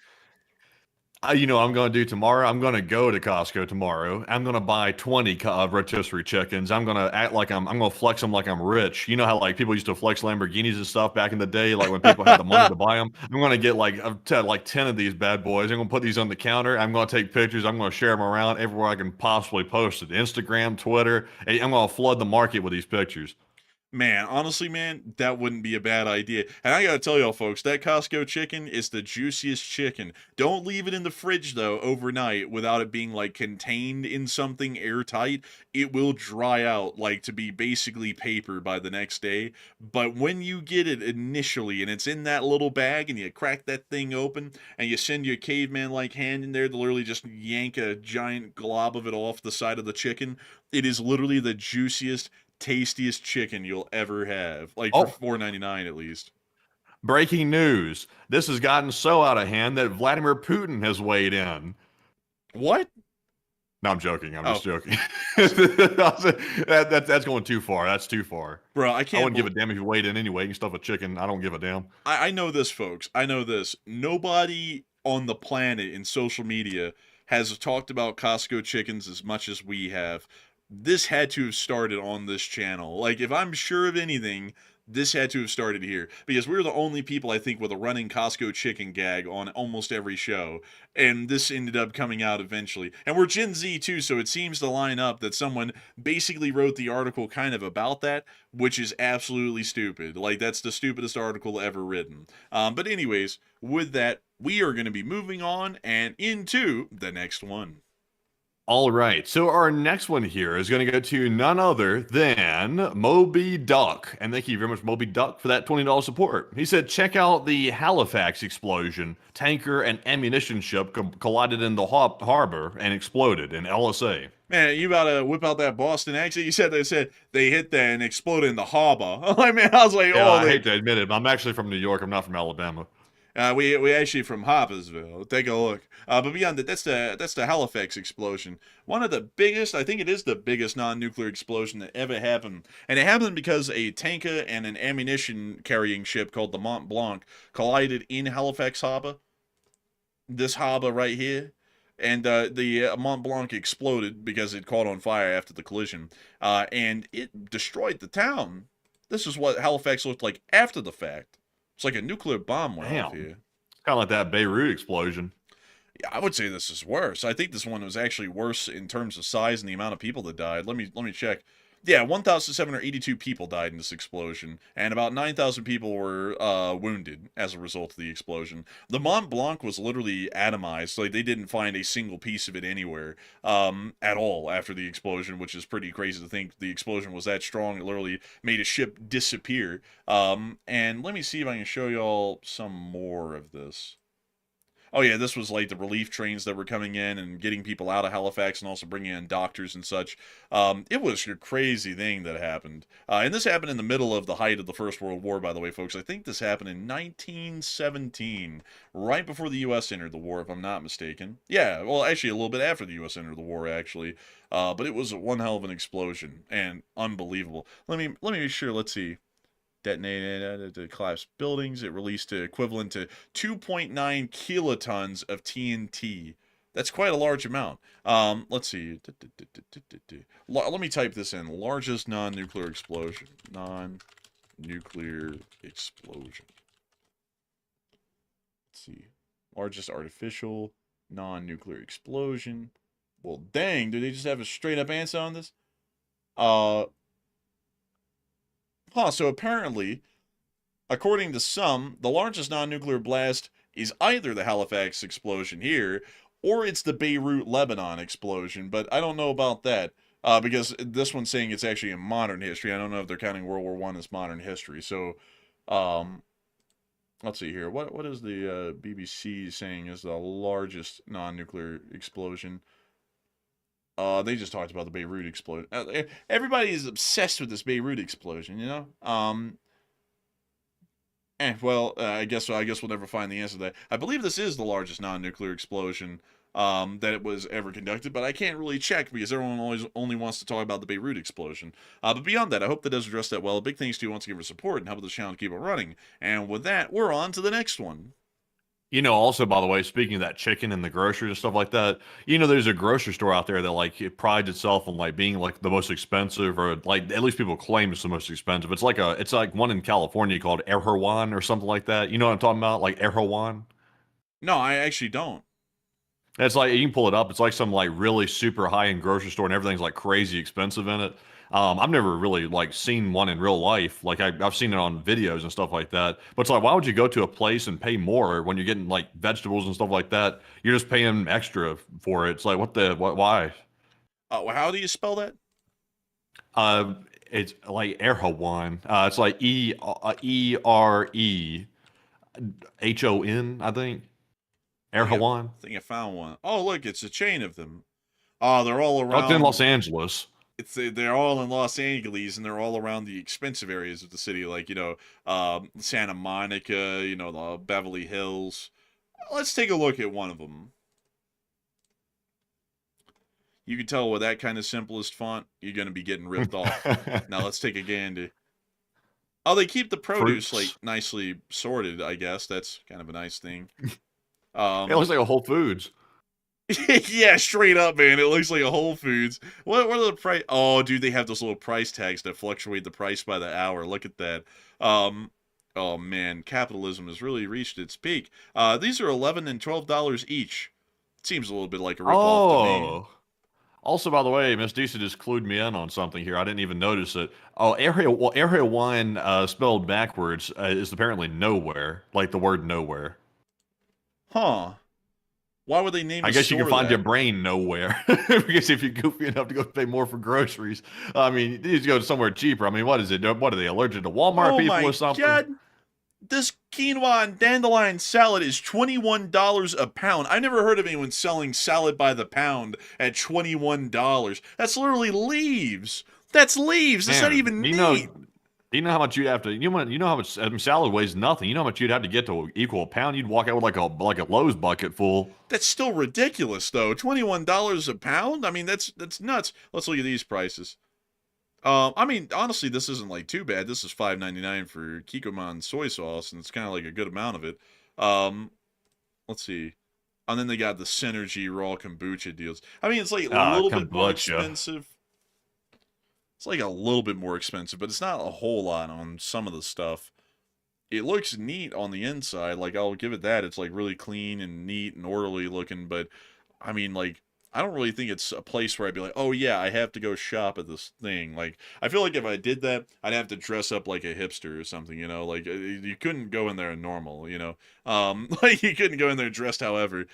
You know what I'm going to do tomorrow? I'm going to go to Costco tomorrow. I'm going to buy 20 rotisserie chickens. I'm going to act like I'm going to flex them like I'm rich. You know how like people used to flex Lamborghinis and stuff back in the day, like when people had the money to buy them. I'm going to get like 10 of these bad boys. I'm going to put these on the counter. I'm going to take pictures. I'm going to share them around everywhere I can possibly post it. Instagram, Twitter. And I'm going to flood the market with these pictures. Man, honestly, man, that wouldn't be a bad idea. And I gotta tell y'all, folks, that Costco chicken is the juiciest chicken. Don't leave it in the fridge, though, overnight without it being, like, contained in something airtight. It will dry out, like, to be basically paper by the next day. But when you get it initially, and it's in that little bag, and you crack that thing open, and you send your caveman-like hand in there to literally just yank a giant glob of it off the side of the chicken, it is literally the juiciest, tastiest chicken you'll ever have. Like for Oh, $4.99 at least. breaking news. This has gotten so out of hand that Vladimir Putin has weighed in. What? No, I'm joking. I'm Oh, just joking. That's going too far. That's too far. bro, I I can't. wouldn't give a damn if you weighed in anyway. You can stuff a chicken. I don't give a damn. I know this, folks. I know this. Nobody on the planet in social media has talked about Costco chickens as much as we have. This had to have started on this channel. Like, if I'm sure of anything, this had to have started here because we're the only people I think with a running Costco chicken gag on almost every show, and this ended up coming out eventually. And we're Gen Z too, so it seems to line up that someone basically wrote the article kind of about that, which is absolutely stupid. Like that's the stupidest article ever written. But anyways, with that, we are going to be moving on and into the next one. All right. So our next one here is going to go to none other than Moby Duck. And thank you very much, Moby Duck, for that $20 support. He said, check out the Halifax explosion. Tanker and ammunition ship collided in the harbor and exploded in LSA. Man, you about to whip out that Boston accent? You said they hit that and exploded in the harbor. I was like, Yeah, oh, I hate to admit it, but I'm actually from New York. I'm not from Alabama. we actually from Harpersville. Take a look. But beyond that, that's the Halifax explosion. One of the biggest, I think it is the biggest non-nuclear explosion that ever happened, and it happened because a tanker and an ammunition carrying ship called the Mont Blanc collided in Halifax Harbor. This harbor right here. And the Mont Blanc exploded because it caught on fire after the collision, and it destroyed the town. This is what Halifax looked like after the fact. It's like a nuclear bomb went off here. Kind of like that Beirut explosion. Yeah, I would say this is worse. I think this one was actually worse in terms of size and the amount of people that died. Let me check. Yeah, 1,782 people died in this explosion, and about 9,000 people were wounded as a result of the explosion. The Mont Blanc was literally atomized. Like, they didn't find a single piece of it anywhere at all after the explosion, which is pretty crazy to think the explosion was that strong. It literally made a ship disappear. And let me see if I can show y'all some more of this. Oh yeah, this was like the relief trains that were coming in and getting people out of Halifax and also bringing in doctors and such. It was a crazy thing that happened. And this happened in the middle of the height of the First World War, by the way, folks. I think this happened in 1917, right before the U.S. entered the war, if I'm not mistaken. Yeah, well, actually a little bit after the U.S. entered the war, actually. But it was one hell of an explosion and unbelievable. Let me be sure. Let's see. Detonated to collapsed buildings. It released equivalent to 2.9 kilotons of TNT. That's quite a large amount. Let's see. Let me type this in. Largest non-nuclear explosion. Non-nuclear explosion. Let's see. Largest artificial non-nuclear explosion. Well, dang. Do they just have a straight-up answer on this? So apparently, according to some, the largest non-nuclear blast is either the Halifax explosion here, or it's the Beirut, Lebanon explosion, but I don't know about that, because this one's saying it's actually in modern history. I don't know if they're counting World War I as modern history, so, let's see here. What is the BBC saying is the largest non-nuclear explosion? They just talked about the Beirut explosion. Everybody is obsessed with this Beirut explosion, you know? I guess we'll never find the answer to that. I believe this is the largest non-nuclear explosion that it was ever conducted, but I can't really check because everyone always only wants to talk about the Beirut explosion. But beyond that, I hope that does address that well. Big thanks to you once again for support and help this channel keep it running. And with that, we're on to the next one. You know, also, by the way, speaking of that chicken and the groceries and stuff like that, you know, there's a grocery store out there that, like, it prides itself on, like, being, like, the most expensive, or, like, at least people claim it's the most expensive. It's like one in California called Erewhon or something like that. You know what I'm talking about? Like, Erewhon? No, I actually don't. It's like, you can pull it up. It's like some, like, really super high-end grocery store, and everything's, like, crazy expensive in it. I've never really, like, seen one in real life. Like, I've seen it on videos and stuff like that. But it's like, why would you go to a place and pay more when you're getting, like, vegetables and stuff like that? You're just paying extra for it. It's like, why? How do you spell that? It's like Erewhon. It's like Erehon, I think. Erewhon. I think I found one. Oh, look, it's a chain of them. Oh, they're all around. It's in Los Angeles. They're all in Los Angeles, and they're all around the expensive areas of the city, like, you know, Santa Monica, you know, the Beverly Hills. Let's take a look at one of them. You can tell with that kind of simplest font, you're going to be getting ripped off. Now let's take a gander. Oh, they keep the produce, like, nicely sorted, I guess. That's kind of a nice thing. It looks like a Whole Foods. Yeah, straight up, man. It looks like a Whole Foods. What are the price? Oh, dude, they have those little price tags that fluctuate the price by the hour. Look at that. Oh man, capitalism has really reached its peak. These are $11 and $12 each. Seems a little bit like a ripoff to me. Also, by the way, Miss Disa just clued me in on something here. I didn't even notice it. Oh, area one spelled backwards is apparently nowhere, like the word nowhere. Huh. Why would they name? I guess you can find your brain nowhere. Because if you're goofy enough to go pay more for groceries, I mean, you need to go somewhere cheaper. I mean, what is it? What are they, allergic to Walmart people or something? God. This quinoa and dandelion salad is $21 a pound. I never heard of anyone selling salad by the pound at $21. That's literally leaves. That's leaves. It's not even meat. You know how much you'd have to. You know how much salad weighs nothing. You know how much you'd have to get to equal a pound. You'd walk out with like a Lowe's bucket full. That's still ridiculous, though. $21 a pound. I mean, that's nuts. Let's look at these prices. I mean, honestly, this isn't like too bad. This is $5.99 for Kikkoman soy sauce, and it's kind of like a good amount of it. Let's see. And then they got the Synergy raw kombucha deals. I mean, it's like a little bit more expensive. It's like a little bit more expensive, but it's not a whole lot on some of the stuff. It looks neat on the inside. Like, I'll give it that. It's like really clean and neat and orderly looking, but I mean, like, I don't really think it's a place where I'd be like, oh yeah, I have to go shop at this thing. Like, I feel like if I did that, I'd have to dress up like a hipster or something, you know? Like, you couldn't go in there normal, you know? Like, you couldn't go in there dressed however.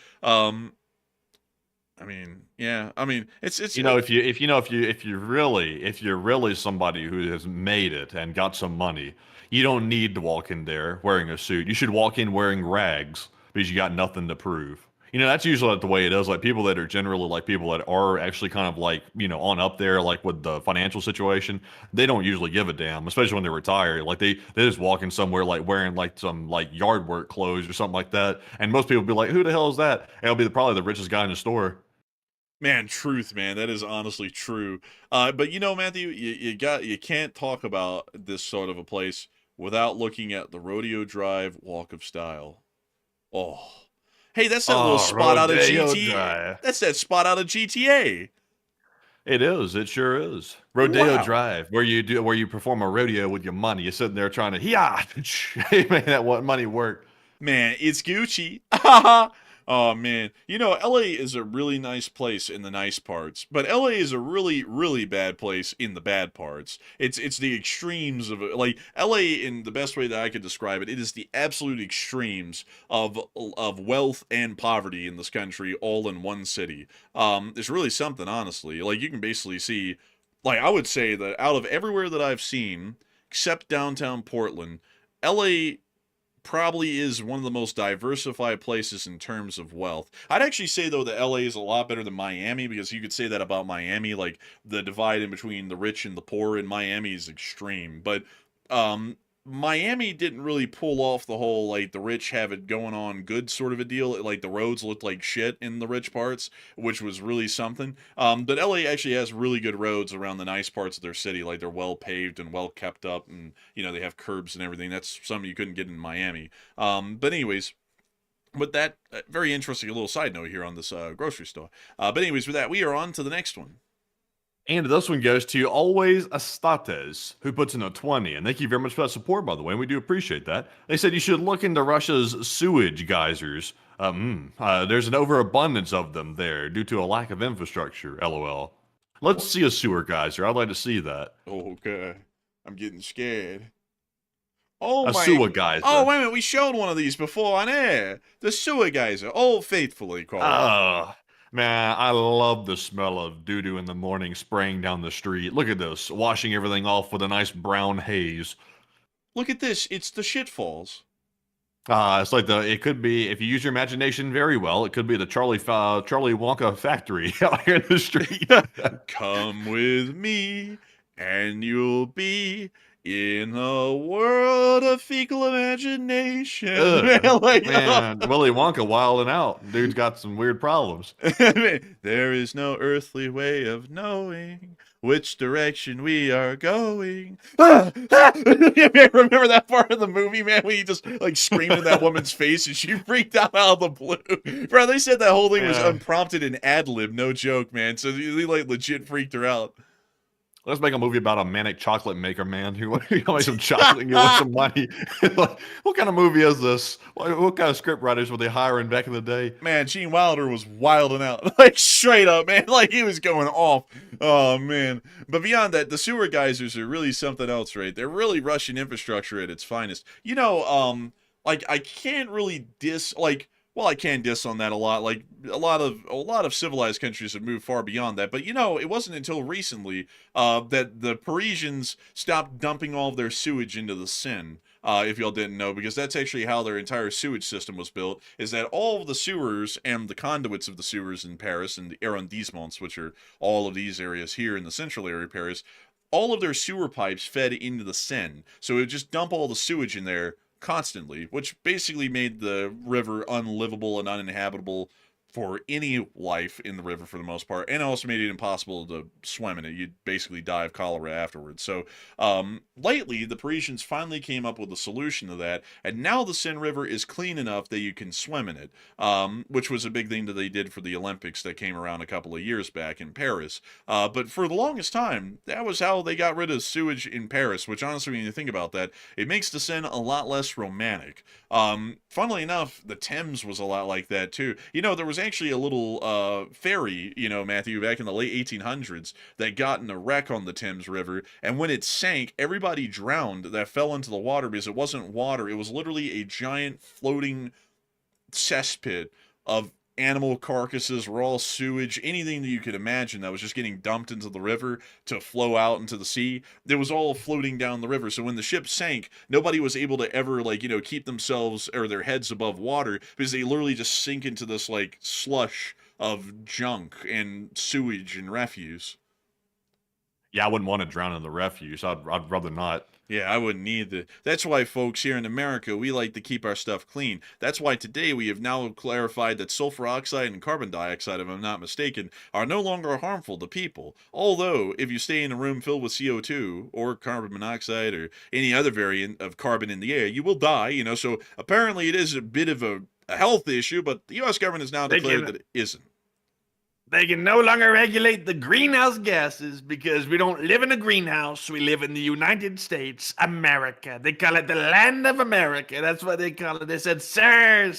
I mean, yeah. I mean, it's you know, if you're really somebody who has made it and got some money, you don't need to walk in there wearing a suit. You should walk in wearing rags. because you got nothing to prove. That's usually the way it is. Like people that are generally like people that are actually kind of like, on up there, like with the financial situation, they don't usually give a damn, especially when they're retired. Like they just walk in somewhere like wearing like some like yard work clothes or something like that. And most people be like, who the hell is that? And it'll be probably the richest guy in the store. Man, truth, man. That is honestly true. But Matthew, you can't talk about this sort of a place without looking at the Rodeo Drive Walk of Style. Oh. Hey, that's that little spot out of GTA. That's that spot out of GTA. It is. It sure is. Rodeo Wow. Drive, where you perform a rodeo with your money. You're sitting there trying to, hey man, that money work. Man, it's Gucci. Oh man, LA is a really nice place in the nice parts, but LA is a really, really bad place in the bad parts. It's the extremes of it. Like LA, in the best way that I could describe it, it is the absolute extremes of wealth and poverty in this country, all in one city. It's really something, honestly. Like you can basically see, like I would say that out of everywhere that I've seen, except downtown Portland, LA probably is one of the most diversified places in terms of wealth. I'd actually say, though, that LA is a lot better than Miami, because you could say that about Miami. Like, the divide in between the rich and the poor in Miami is extreme. But Miami didn't really pull off the whole, like, the rich have it going on good sort of a deal. Like, the roads looked like shit in the rich parts, which was really something. But LA actually has really good roads around the nice parts of their city. Like, they're well paved and well kept up, and, they have curbs and everything. That's something you couldn't get in Miami. But anyways, with that, very interesting little side note here on this grocery store. But anyways, with that, we are on to the next one. And this one goes to Always Astates, who puts in a 20. And thank you very much for that support, by the way. And we do appreciate that. They said you should look into Russia's sewage geysers. There's an overabundance of them there due to a lack of infrastructure, LOL. Let's see a sewer geyser. I'd like to see that. Okay. I'm getting scared. Oh, a sewer geyser. Oh, wait a minute. We showed one of these before on air. The sewer geyser. Old Faithfully called. Oh, man, I love the smell of doo-doo in the morning spraying down the street. Look at this, washing everything off with a nice brown haze. Look at this. It's the shitfalls. It's like it could be, if you use your imagination very well, it could be the Charlie Wonka factory out here in the street. Come with me and you'll be in a world of fecal imagination. Man, Willy Wonka wilding out. Dude's got some weird problems. There is no earthly way of knowing which direction we are going. Remember that part of the movie, man, when he just like screamed in that woman's face and she freaked out of the blue? Bro, they said that whole thing was unprompted and ad-lib, no joke, man. So he like legit freaked her out. Let's make a movie about a manic chocolate maker man who makes some chocolate and wants some money. Like, what kind of movie is this? What kind of script writers were they hiring back in the day? Man, Gene Wilder was wilding out. Like, straight up, man. Like, he was going off. Oh, man. But beyond that, the sewer geysers are really something else, right? They're really Russian infrastructure at its finest. Like, I can't really well, I can diss on that a lot. Like a lot of civilized countries have moved far beyond that. But it wasn't until recently that the Parisians stopped dumping all of their sewage into the Seine. If y'all didn't know, because that's actually how their entire sewage system was built, is that all of the sewers and the conduits of the sewers in Paris and the arrondissements, which are all of these areas here in the central area of Paris, all of their sewer pipes fed into the Seine. So it would just dump all the sewage in there constantly, which basically made the river unlivable and uninhabitable for any life in the river for the most part, and also made it impossible to swim in it. You'd basically die of cholera afterwards. So lately, the Parisians finally came up with a solution to that, and now the Seine River is clean enough that you can swim in it, which was a big thing that they did for the Olympics that came around a couple of years back in Paris. But for the longest time, that was how they got rid of sewage in Paris, which honestly, when you think about that, it makes the Seine a lot less romantic. Funnily enough, the Thames was a lot like that too. There was actually a little ferry, Matthew, back in the late 1800s that got in a wreck on the Thames River, and when it sank, everybody drowned that fell into the water because it wasn't water, it was literally a giant floating cesspit of animal carcasses, raw sewage, anything that you could imagine that was just getting dumped into the river to flow out into the sea. It was all floating down the river. So when the ship sank, nobody was able to ever, like, you know, keep themselves or their heads above water because they literally just sink into this, like, slush of junk and sewage and refuse. Yeah, I wouldn't want to drown in the refuse. I'd rather not. Yeah, I wouldn't either. That's why, folks, here in America, we like to keep our stuff clean. That's why today we have now clarified that sulfur oxide and carbon dioxide, if I'm not mistaken, are no longer harmful to people. Although, if you stay in a room filled with CO2 or carbon monoxide or any other variant of carbon in the air, you will die, you know. So apparently it is a bit of a health issue, but the U.S. government has now declared that it isn't. They can no longer regulate the greenhouse gases because we don't live in a greenhouse. We live in the United States, America. They call it the land of America. That's what they call it. They said, sir,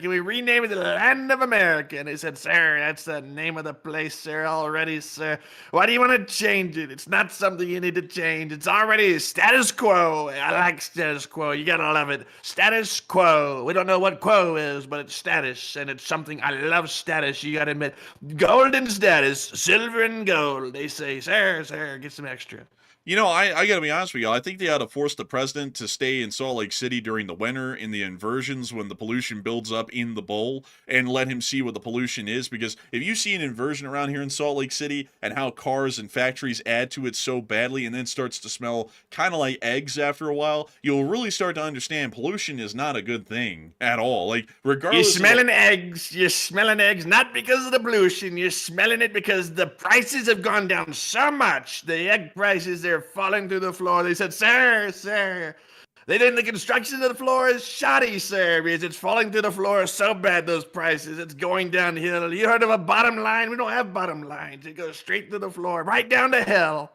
can we rename it the land of America? And they said, sir, that's the name of the place, sir, already, sir. Why do you want to change it? It's not something you need to change. It's already status quo. I like status quo. You gotta love it. Status quo. We don't know what quo is, but it's status, and it's something. I love status. You gotta admit. Golden status, silver and gold. They say, sir, get some extra. You know, I gotta be honest with you. I think they ought to force the president to stay in Salt Lake City during the winter in the inversions when the pollution builds up in the bowl and let him see what the pollution is. Because if you see an inversion around here in Salt Lake City and how cars and factories add to it so badly and then starts to smell kind of like eggs after a while, you'll really start to understand pollution is not a good thing at all. Like, regardless. You're smelling eggs, not because of the pollution. You're smelling it because the prices have gone down so much. The egg prices, they're falling through the floor. They said, sir. They think the construction of the floor is shoddy, sir, because it's falling through the floor so bad, those prices. It's going downhill. You heard of a bottom line? We don't have bottom lines. It goes straight through the floor, right down to hell.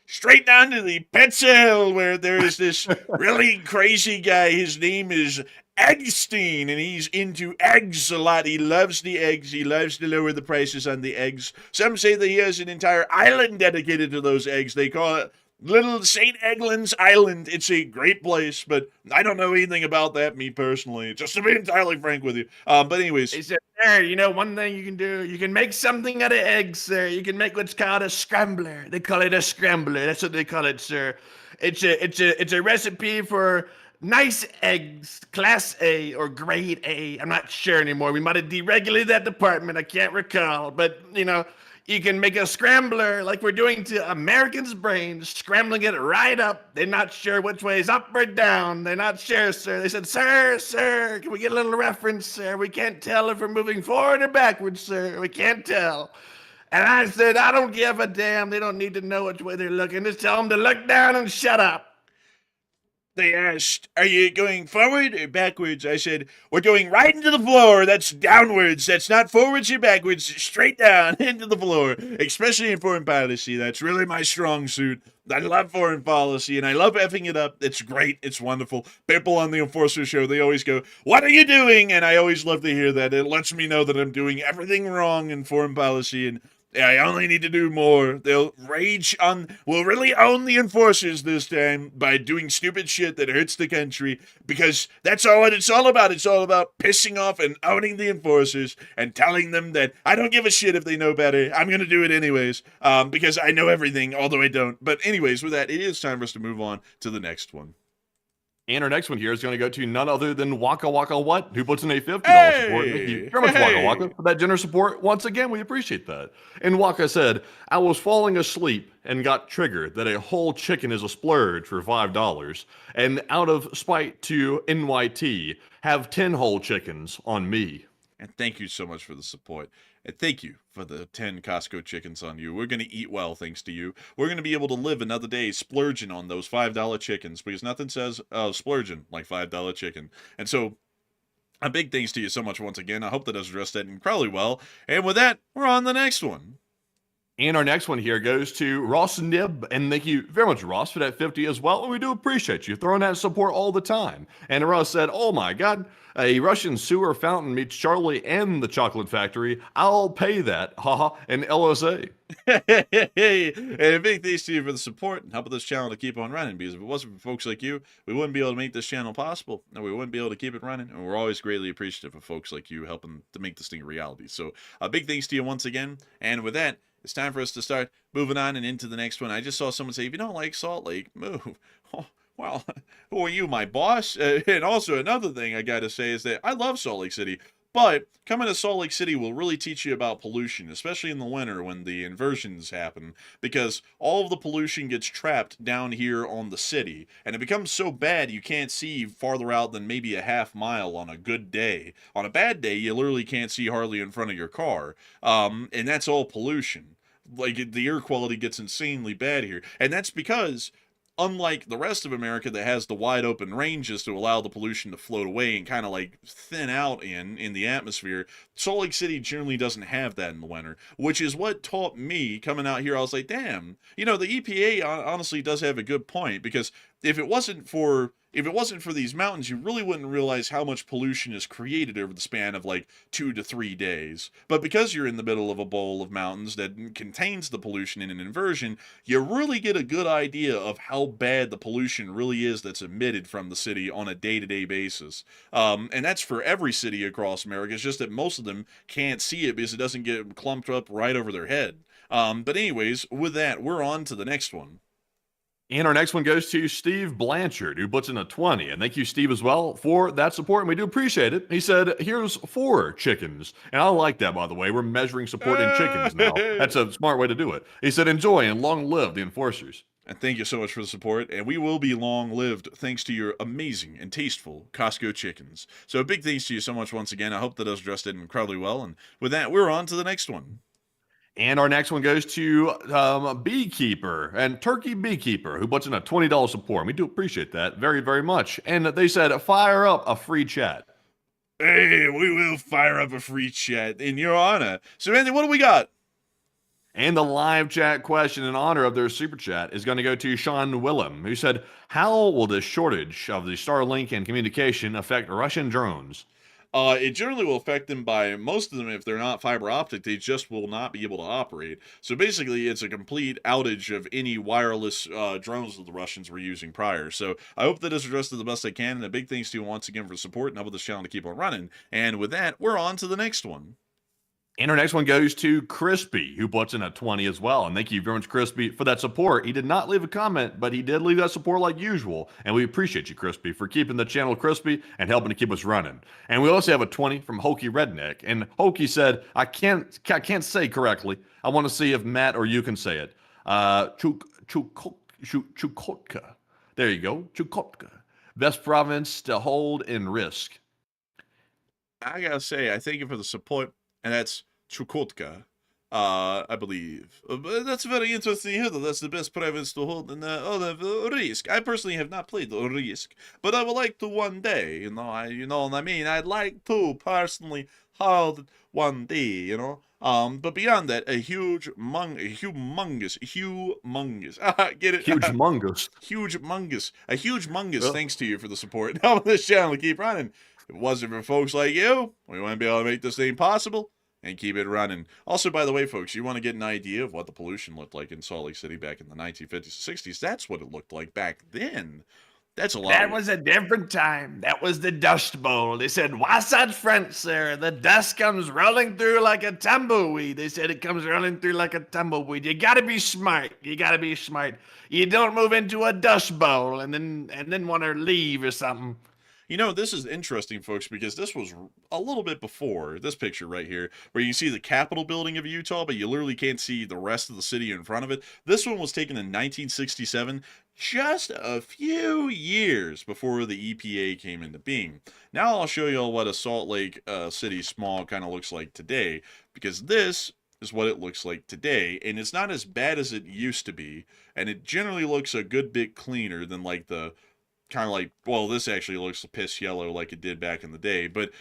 Straight down to the pits of hell, where there is this really crazy guy. His name is Eggstein, and he's into eggs a lot. He loves the eggs. He loves to lower the prices on the eggs. Some say that he has an entire island dedicated to those eggs. They call it Little St. Eglin's Island. It's a great place, but I don't know anything about that, me personally, just to be entirely frank with you. But anyways. He said, sir, you know one thing you can do? You can make something out of eggs, sir. You can make what's called a scrambler. They call it a scrambler. That's what they call it, sir. It's a recipe for nice eggs, class A or grade A. I'm not sure anymore. We might have deregulated that department. I can't recall. But, you know, you can make a scrambler like we're doing to Americans' brains, scrambling it right up. They're not sure which way is up or down. They're not sure, sir. They said, sir, can we get a little reference, sir? We can't tell if we're moving forward or backwards, sir. We can't tell. And I said, I don't give a damn. They don't need to know which way they're looking. Just tell them to look down and shut up. They asked, are you going forward or backwards? I said, we're going right into the floor. That's downwards. That's not forwards or backwards. Straight down into the floor, especially in foreign policy. That's really my strong suit. I love foreign policy, and I love effing it up. It's great. It's wonderful. People on the Enforcer Show, they always go, what are you doing? And I always love to hear that. It lets me know that I'm doing everything wrong in foreign policy, and I only need to do more. We'll really own the enforcers this time by doing stupid shit that hurts the country, because that's all it's all about. It's all about pissing off and owning the enforcers and telling them that I don't give a shit if they know better. I'm going to do it anyways, because I know everything, although I don't. But anyways, with that, it is time for us to move on to the next one. And our next one here is going to go to none other than Waka Waka What, who puts in a $50 support. Thank you very much, Waka Waka, for that generous support. Once again, we appreciate that. And Waka said, I was falling asleep and got triggered that a whole chicken is a splurge for $5. And out of spite to NYT, have 10 whole chickens on me. And thank you so much for the support. And thank you for the 10 Costco chickens on you. We're going to eat well thanks to you. We're going to be able to live another day splurging on those $5 chickens, because nothing says splurging like $5 chicken. And so, a big thanks to you so much once again. I hope that has addressed that incredibly well. And with that, we're on the next one. And our next one here goes to Ross Nib, and thank you very much, Ross, for that 50 as well. And we do appreciate you throwing that support all the time. And Ross said, "Oh my God, a Russian sewer fountain meets Charlie and the chocolate factory. I'll pay that, haha, and LSA." Hey, and a big thanks to you for the support and helping this channel to keep on running, because if it wasn't for folks like you, we wouldn't be able to make this channel possible, and we wouldn't be able to keep it running, and we're always greatly appreciative of folks like you helping to make this thing a reality. So a big thanks to you once again, and with that, it's time for us to start moving on and into the next one. I just saw someone say, if you don't like Salt Lake, move. Oh, well, who are you, my boss? And also another thing I got to say is that I love Salt Lake City, but coming to Salt Lake City will really teach you about pollution, especially in the winter when the inversions happen, because all of the pollution gets trapped down here on the city, and it becomes so bad you can't see farther out than maybe a half mile on a good day. On a bad day, you literally can't see hardly in front of your car, and that's all pollution. Like, the air quality gets insanely bad here, and that's because unlike the rest of America that has the wide open ranges to allow the pollution to float away and kind of like thin out in the atmosphere, Salt Lake City generally doesn't have that in the winter, which is what taught me coming out here. I was like, damn, you know, the EPA honestly does have a good point, because if it wasn't for these mountains, you really wouldn't realize how much pollution is created over the span of like 2 to 3 days. But because you're in the middle of a bowl of mountains that contains the pollution in an inversion, you really get a good idea of how bad the pollution really is that's emitted from the city on a day-to-day basis. And that's for every city across America. It's just that most of them can't see it because it doesn't get clumped up right over their head. But anyways, with that, we're on to the next one. And our next one goes to Steve Blanchard, who puts in a 20. And thank you, Steve, as well, for that support. And we do appreciate it. He said, here's 4 chickens. And I like that, by the way. We're measuring support in chickens now. That's a smart way to do it. He said, enjoy and long live the enforcers. And thank you so much for the support. And we will be long-lived thanks to your amazing and tasteful Costco chickens. So a big thanks to you so much once again. I hope that I was addressed it incredibly well. And with that, we're on to the next one. And our next one goes to Beekeeper and Turkey Beekeeper, who puts in a $20 support. We do appreciate that very, very much. And they said, fire up a free chat. Hey, we will fire up a free chat in your honor. So, Andy, what do we got? And the live chat question in honor of their super chat is going to go to Sean Willem, who said, how will the shortage of the Starlink and communication affect Russian drones? It generally will affect them by, most of them, if they're not fiber optic, they just will not be able to operate. So basically, it's a complete outage of any wireless drones that the Russians were using prior. So I hope that is addressed to the best I can, and a big thanks to you once again for support and helping this channel to keep on running. And with that, we're on to the next one. And our next one goes to Crispy, who puts in a 20 as well. And thank you very much, Crispy, for that support. He did not leave a comment, but he did leave that support like usual. And we appreciate you, Crispy, for keeping the channel crispy and helping to keep us running. And we also have a 20 from Hokey Redneck. And Hokey said, I can't say correctly. I want to see if Matt or you can say it. Chukotka. There you go. Chukotka. Best province to hold in risk. I gotta say, I thank you for the support. And that's Chukotka, I believe. That's very interesting. That's the best province to hold in Risk. I personally have not played Risk, but I would like to one day. You know what I mean. I'd like to personally hold it one day. You know. But beyond that, a humongous. Get it? Humongous. Thanks to you for the support. Now this channel to keep running. If it wasn't for folks like you, we wouldn't be able to make this thing possible and keep it running. Also, by the way, folks, you want to get an idea of what the pollution looked like in Salt Lake City back in the 1950s and 60s? That's what it looked like back then. That's a lot. That was a different time. That was the Dust Bowl. They said, Wasatch Front, sir. The dust comes rolling through like a tumbleweed. They said it comes rolling through like a tumbleweed. You got to be smart. You got to be smart. You don't move into a dust bowl and then want to leave or something. You know, this is interesting, folks, because this was a little bit before this picture right here, where you see the Capitol building of Utah, but you literally can't see the rest of the city in front of it. This one was taken in 1967, just a few years before the EPA came into being. Now I'll show you all what a Salt Lake City smog kind of looks like today, because this is what it looks like today, and it's not as bad as it used to be, and it generally looks a good bit cleaner than like the kind of like, well, this actually looks piss yellow like it did back in the day, but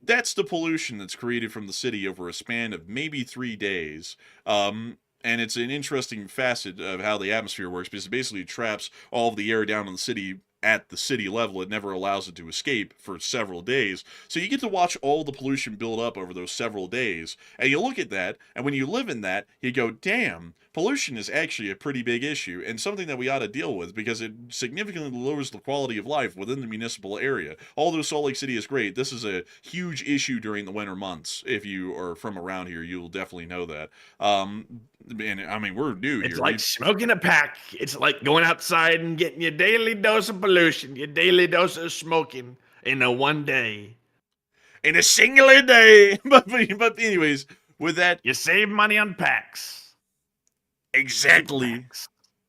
that's the pollution that's created from the city over a span of maybe 3 days. And it's an interesting facet of how the atmosphere works, because it basically traps all of the air down in the city at the city level. It never allows it to escape for several days. So you get to watch all the pollution build up over those several days. And you look at that, and when you live in that, you go, damn, pollution is actually a pretty big issue and something that we ought to deal with, because it significantly lowers the quality of life within the municipal area. Although Salt Lake City is great, this is a huge issue during the winter months. If you are from around here, you'll definitely know that. And I mean, we're new It's here. like smoking a pack. It's like going outside and getting your daily dose of pollution, your daily dose of smoking in a one day. In a singular day. But anyways, with that, You save money on packs. exactly.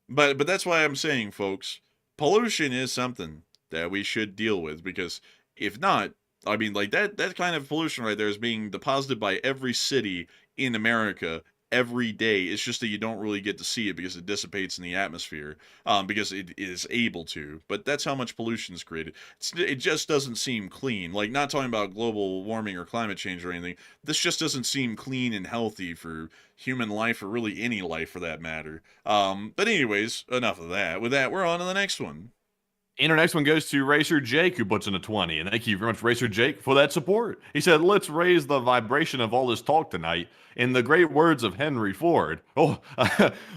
But that's why I'm saying, folks, pollution is something that we should deal with, because if not, I mean, like that kind of pollution right there is being deposited by every city in America every day. It's just that you don't really get to see it because it dissipates in the atmosphere, because it is able to. But that's how much pollution is created. It just doesn't seem clean. Like, not talking about global warming or climate change or anything. This just doesn't seem clean and healthy for human life, or really any life for that matter. But anyways, enough of that. With that, we're on to the next one. And our next one goes to Racer Jake, who puts in a 20. And thank you very much, Racer Jake, for that support. He said, let's raise the vibration of all this talk tonight in the great words of Henry Ford. Oh,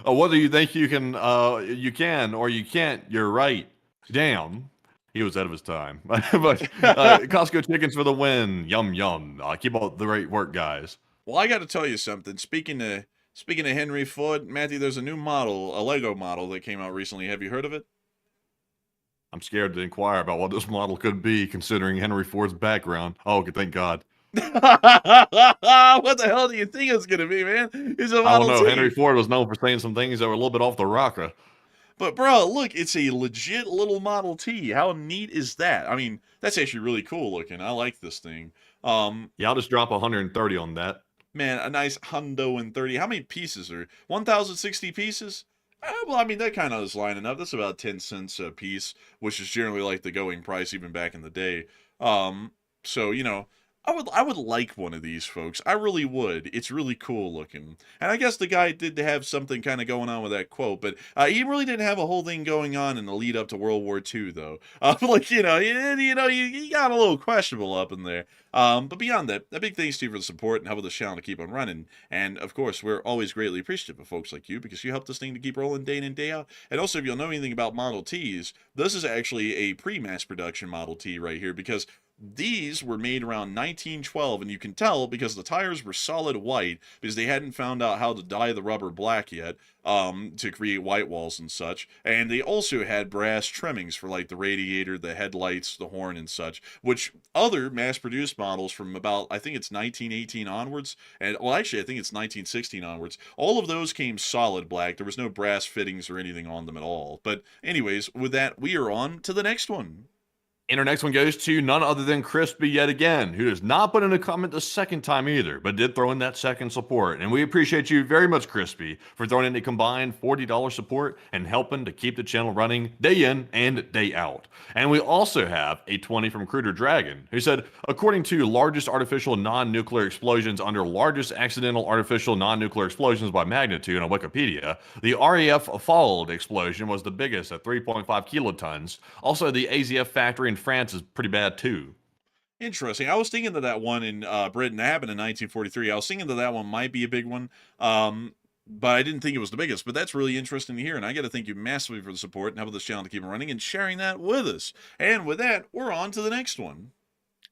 whether you think you can or you can't, you're right. Damn. He was ahead of his time. But Costco chickens for the win. Yum, yum. Keep up the great work, guys. Well, I got to tell you something. Speaking of Henry Ford, Matthew, there's a new model, a Lego model that came out recently. Have you heard of it? I'm scared to inquire about what this model could be, considering Henry Ford's background. Oh, thank God. What the hell do you think it's going to be, man? It's a I don't Model know. T. Henry Ford was known for saying some things that were a little bit off the rocker. But, bro, look, it's a legit little Model T. How neat is that? I mean, that's actually really cool looking. I like this thing. Yeah, I'll just drop 130 on that. Man, a nice hundo and 30. How many pieces are 1,060 pieces? Well, I mean, that kind of is lining up. That's about 10 cents a piece, which is generally like the going price even back in the day. So, you know, I would like one of these, folks. I really would. It's really cool looking. And I guess the guy did have something kind of going on with that quote, but he really didn't have a whole thing going on in the lead up to World War II, though. Like, you got a little questionable up in there. But beyond that, a big thanks to you for the support and helping the channel to keep on running. And of course, we're always greatly appreciative of folks like you, because you help this thing to keep rolling day in and day out. And also, if you'll know anything about Model Ts, this is actually a pre-mass production Model T right here, because these were made around 1912, and you can tell because the tires were solid white, because they hadn't found out how to dye the rubber black yet, to create white walls and such. And they also had brass trimmings for like the radiator, the headlights, the horn and such, which other mass-produced models from about, I think it's 1918 onwards, and well, actually, I think it's 1916 onwards, all of those came solid black. There was no brass fittings or anything on them at all. But anyways, with that, we are on to the next one. And our next one goes to none other than Crispy yet again, who does not put in a comment the second time either, but did throw in that second support. And we appreciate you very much, Crispy, for throwing in a combined $40 support and helping to keep the channel running day in and day out. And we also have a 20 from Cruder Dragon, who said, according to largest artificial non-nuclear explosions under largest accidental artificial non-nuclear explosions by magnitude on Wikipedia, the RAF Followed explosion was the biggest at 3.5 kilotons. Also, the AZF factory in France is pretty bad too. Interesting. I was thinking that one in Britain happened in 1943. I was thinking that one might be a big one, but I didn't think it was the biggest. But that's really interesting to hear, and I got to thank you massively for the support and helping this channel to keep it running and sharing that with us. And with that, we're on to the next one.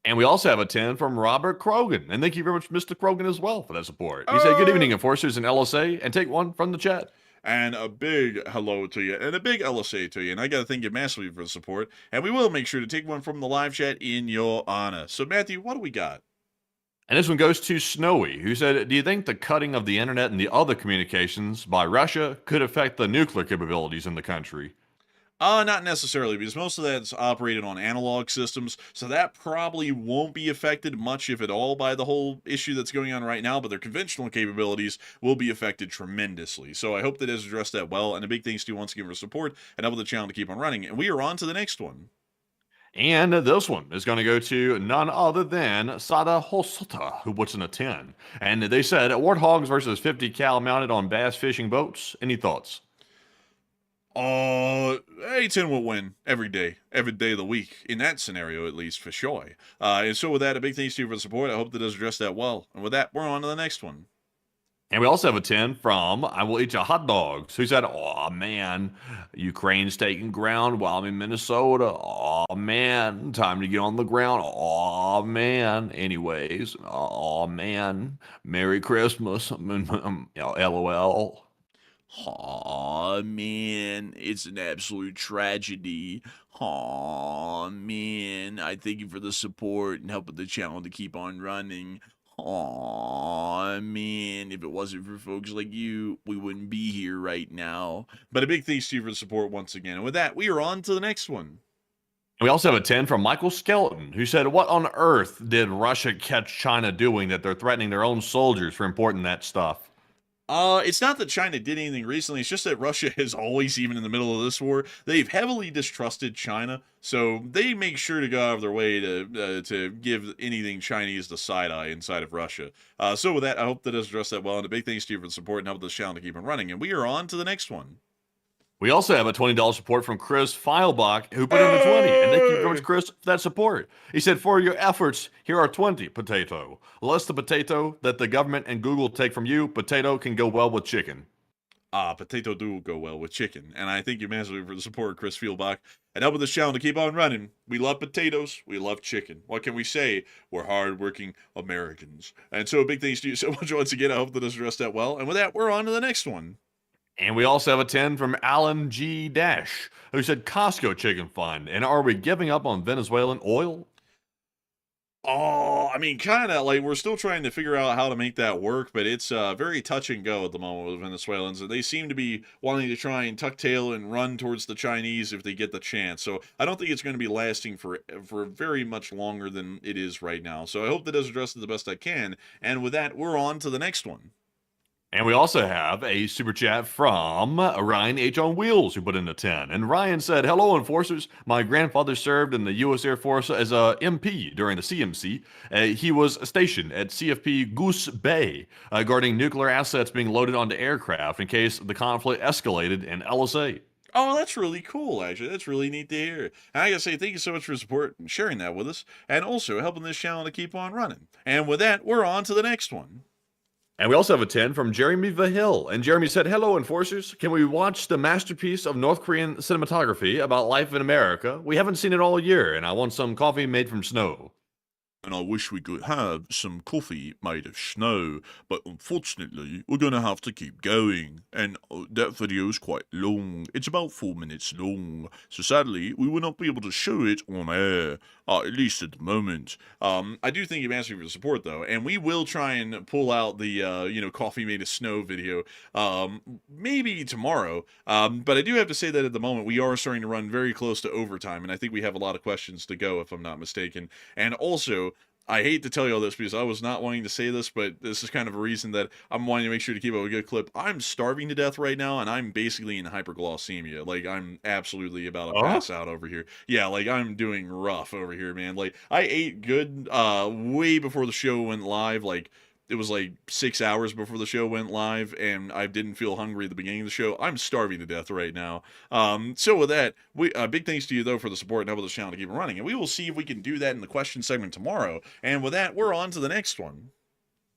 And we also have a 10 from Robert Krogan. And thank you very much, Mr. Krogan, as well, for that support. He said, good evening, enforcers and LSA, and take one from the chat. And a big hello to you, and a big LSA to you, and I got to thank you massively for the support, and we will make sure to take one from the live chat in your honor. So, Matthew, what do we got? And this one goes to Snowy, who said, do you think the cutting of the internet and the other communications by Russia could affect the nuclear capabilities in the country? Not necessarily, because most of that's operated on analog systems, so that probably won't be affected much, if at all, by the whole issue that's going on right now, but their conventional capabilities will be affected tremendously. So I hope that has addressed that well, and a big thanks to you once again for support, and helping the channel to keep on running. And we are on to the next one. And this one is going to go to none other than Sada Hosota, who puts in a 10. And they said, Warthogs versus 50 cal mounted on bass fishing boats. Any thoughts? A10 will win every day of the week, in that scenario at least, for sure. And so with that, a big thanks to you for the support. I hope that does address that well. And with that, we're on to the next one. And we also have a 10 from I Will Eat Your Hot Dogs, who said, oh man, Ukraine's taking ground while I'm in Minnesota. Oh man, time to get on the ground. Oh man. Anyways, oh man, Merry Christmas. LOL. Aw, man, it's an absolute tragedy. Aw, man, I thank you for the support and helping the channel to keep on running. Aw, man, if it wasn't for folks like you, we wouldn't be here right now. But a big thanks to you for the support once again. And with that, we are on to the next one. We also have a 10 from Michael Skeleton, who said, what on earth did Russia catch China doing that they're threatening their own soldiers for importing that stuff? It's not that China did anything recently. It's just that Russia has always, even in the middle of this war, they've heavily distrusted China. So they make sure to go out of their way to give anything Chinese the side eye inside of Russia. So with that, I hope that does address that well. And a big thanks to you for the support and help this channel to keep on running. And we are on to the next one. We also have a $20 support from Chris Feilbach, who put in the 20. And thank you very much, Chris, for that support. He said, for your efforts, here are 20, potato. Less the potato that the government and Google take from you, potato can go well with chicken. Potato do go well with chicken. And I thank you massively for the support, Chris Feilbach, and helping this channel to keep on running. We love potatoes. We love chicken. What can we say? We're hardworking Americans. And so a big thanks to you so much once again. I hope that does address that well. And with that, we're on to the next one. And we also have a 10 from Alan G. Dash, who said Costco chicken fund. And are we giving up on Venezuelan oil? Oh, I mean, kind of like we're still trying to figure out how to make that work, but it's very touch and go at the moment with Venezuelans. And they seem to be wanting to try and tuck tail and run towards the Chinese if they get the chance. So I don't think it's going to be lasting for very much longer than it is right now. So I hope that does address it the best I can. And with that, we're on to the next one. And we also have a super chat from Ryan H. on Wheels, who put in a 10. And Ryan said, hello, enforcers. My grandfather served in the U.S. Air Force as a MP during the CMC. He was stationed at CFP Goose Bay, guarding nuclear assets being loaded onto aircraft in case the conflict escalated in LSA. Oh, that's really cool, actually. That's really neat to hear. And I gotta say, thank you so much for your support and sharing that with us, and also helping this channel to keep on running. And with that, we're on to the next one. And we also have a 10 from Jeremy Vahill. And Jeremy said, hello, enforcers. Can we watch the masterpiece of North Korean cinematography about life in America? We haven't seen it all year, and I want some coffee made from snow. And I wish we could have some coffee made of snow, but unfortunately, we're gonna have to keep going. And that video is quite long. It's about 4 minutes long. So sadly, we will not be able to show it on air, at least at the moment. I do thank you massively for the support, though, and we will try and pull out the, coffee made of snow video, maybe tomorrow. But I do have to say that at the moment, we are starting to run very close to overtime, and I think we have a lot of questions to go, if I'm not mistaken. And also, I hate to tell you all this because I was not wanting to say this, but this is kind of a reason that I'm wanting to make sure to keep up a good clip. I'm starving to death right now, and I'm basically in hyperglycemia. Like, I'm absolutely about to pass out over here. Yeah, like, I'm doing rough over here, man. Like, I ate good way before the show went live. Like, it was like 6 hours before the show went live, and I didn't feel hungry at the beginning of the show. I'm starving to death right now. So with that, big thanks to you, though, for the support and helping this channel to keep it running. And we will see if we can do that in the question segment tomorrow. And with that, we're on to the next one.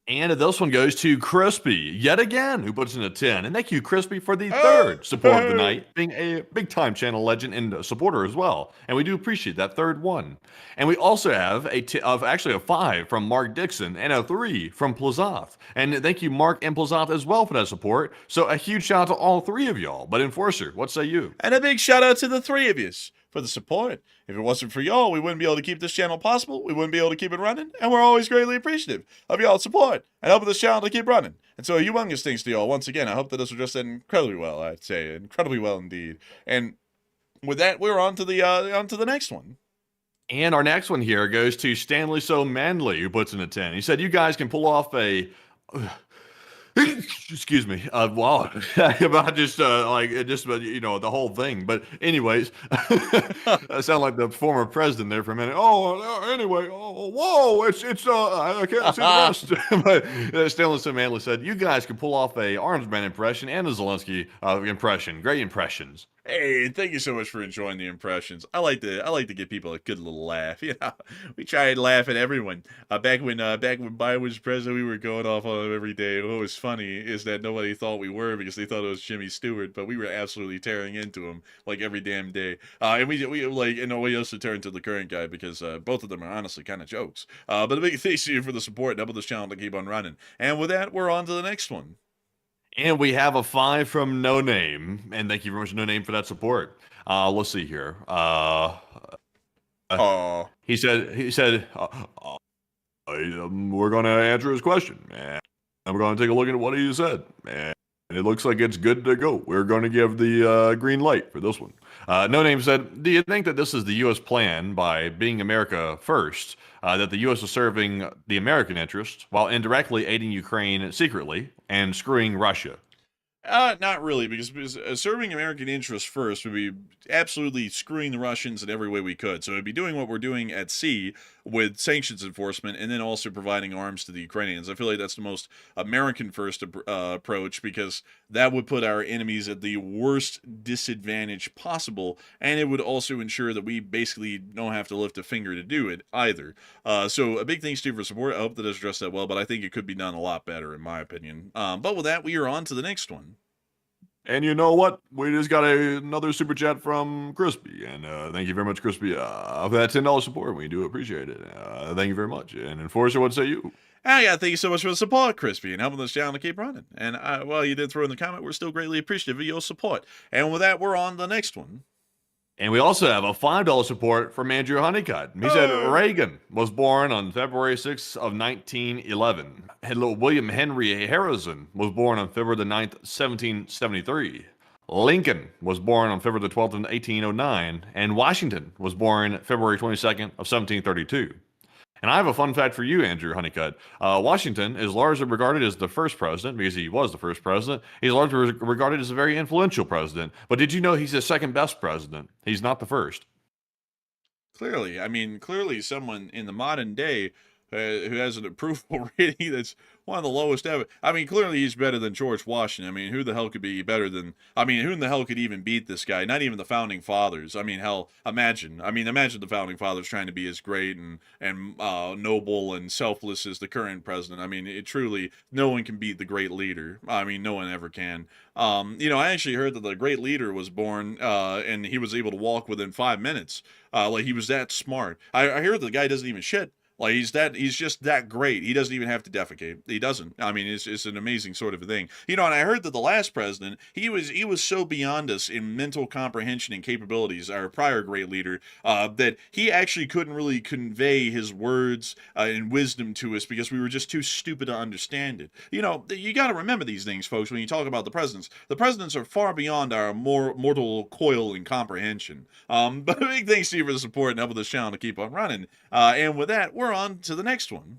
And this one goes to Crispy, yet again, who puts in a 10. And thank you, Crispy, for the third support of the night, being a big-time channel legend and supporter as well. And we do appreciate that third one. And we also have actually a 5 from Mark Dixon and a 3 from Plazoth. And thank you, Mark and Plazoth, as well for that support. So a huge shout out to all 3 of y'all. But Enforcer, what say you? And a big shout out to the 3 of yous for the support. If it wasn't for y'all, we wouldn't be able to keep this channel possible. We wouldn't be able to keep it running. And we're always greatly appreciative of y'all's support and helping this channel to keep running. And so humongous thanks to y'all once again. I hope that this was just incredibly well, I'd say. Incredibly well indeed. And with that, we're on to the next one. And our next one here goes to Stanley So Manley, who puts in a 10. He said, you guys can pull off a Excuse me. Wow. About just the whole thing. But anyways, I sound like the former president there for a minute. Anyway. Whoa. I can't see the rest. But Stanley Manley said, "You guys can pull off a Arms Man impression and a Zelenskyy impression. Great impressions." Hey, thank you so much for enjoying the impressions. I like to give people a good little laugh. We try and laugh at everyone. Back when Biden was president, we were going off on him every day. What was funny is that nobody thought we were because they thought it was Jimmy Stewart, but we were absolutely tearing into him like every damn day. And we like, and nobody else to turn to the current guy because both of them are honestly kind of jokes. But a big thanks to you for the support and helping this channel to keep on running. And with that, we're on to the next one. And we have a 5 from No Name, and thank you very much, No Name, for that support. Let's see here. He said, we're going to answer his question, man. And we're going to take a look at what he said, man. And it looks like it's good to go. We're going to give the green light for this one. No Name said, do you think that this is the U.S. plan by being America first, that the U.S. is serving the American interest while indirectly aiding Ukraine secretly and screwing Russia? Not really, because serving American interests first would be absolutely screwing the Russians in every way we could. So it'd be doing what we're doing at sea with sanctions enforcement and then also providing arms to the Ukrainians. I feel like that's the most American first approach because that would put our enemies at the worst disadvantage possible. And it would also ensure that we basically don't have to lift a finger to do it either. So a big thanks to you for support. I hope that does address that well, but I think it could be done a lot better in my opinion. But with that, we are on to the next one. And you know what? We just got another super chat from Crispy. And thank you very much, Crispy, for that $10 support. We do appreciate it. Thank you very much. And Enforcer, what say you? Yeah, thank you so much for the support, Crispy, and helping this channel to keep running. And while you did throw in the comment, we're still greatly appreciative of your support. And with that, we're on the next one. And we also have a $5 support from Andrew Honeycutt. He said Reagan was born on February 6th of 1911. William Henry Harrison was born on February the 9th, 1773. Lincoln was born on February the 12th of 1809. And Washington was born February 22nd of 1732. And I have a fun fact for you, Andrew Honeycutt. Washington is largely regarded as the first president because he was the first president. He's largely regarded as a very influential president. But did you know he's the second best president? He's not the first. Clearly, I mean, someone in the modern day who has an approval rating that's one of the lowest ever. I mean, clearly he's better than George Washington. I mean, who the hell could be better than, I mean, who in the hell could even beat this guy? Not even the founding fathers. I mean, hell, imagine the founding fathers trying to be as great and noble and selfless as the current president. I mean, truly, no one can beat the great leader. I mean, no one ever can. I actually heard that the great leader was born, and he was able to walk within 5 minutes. Like, he was that smart. I heard the guy doesn't even shit. Like, he's just that great. He doesn't even have to defecate. He doesn't. I mean, it's an amazing sort of a thing. And I heard that the last president, he was so beyond us in mental comprehension and capabilities, our prior great leader, that he actually couldn't really convey his words and wisdom to us because we were just too stupid to understand it. You got to remember these things, folks, when you talk about the presidents. The presidents are far beyond our mortal coil and comprehension. But big thanks to you for the support and helping this channel to keep on running. And with that, we're on to the next one.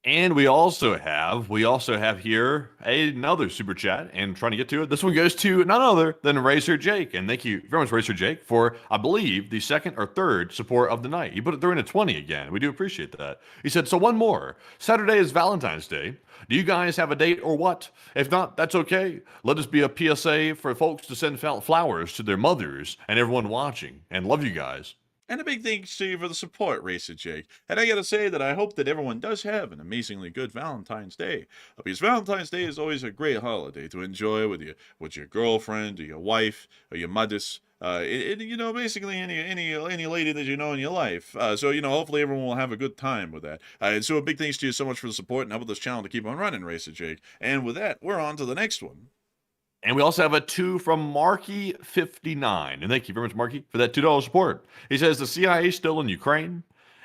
And we also have here another super chat, and trying to get to it. This one goes to none other than Racer Jake. And thank you very much, Racer Jake, for, I believe, the second or third support of the night. You put it through in a 20 again. We do appreciate that. He said, so one more. Saturday is Valentine's Day. Do you guys have a date or what? If not, that's okay. Let us be a PSA for folks to send flowers to their mothers and everyone watching. And love you guys. And a big thanks to you for the support, Racer Jake. And I gotta say that I hope that everyone does have an amazingly good Valentine's Day. Because Valentine's Day is always a great holiday to enjoy with your girlfriend, or your wife, or your mothers. Basically any lady that you know in your life. So hopefully everyone will have a good time with that. And so a big thanks to you so much for the support and helping this channel to keep on running, Racer Jake. And with that, we're on to the next one. And we also have a 2 from Marky59. And thank you very much, Marky, for that $2 support. He says, the CIA is still in Ukraine.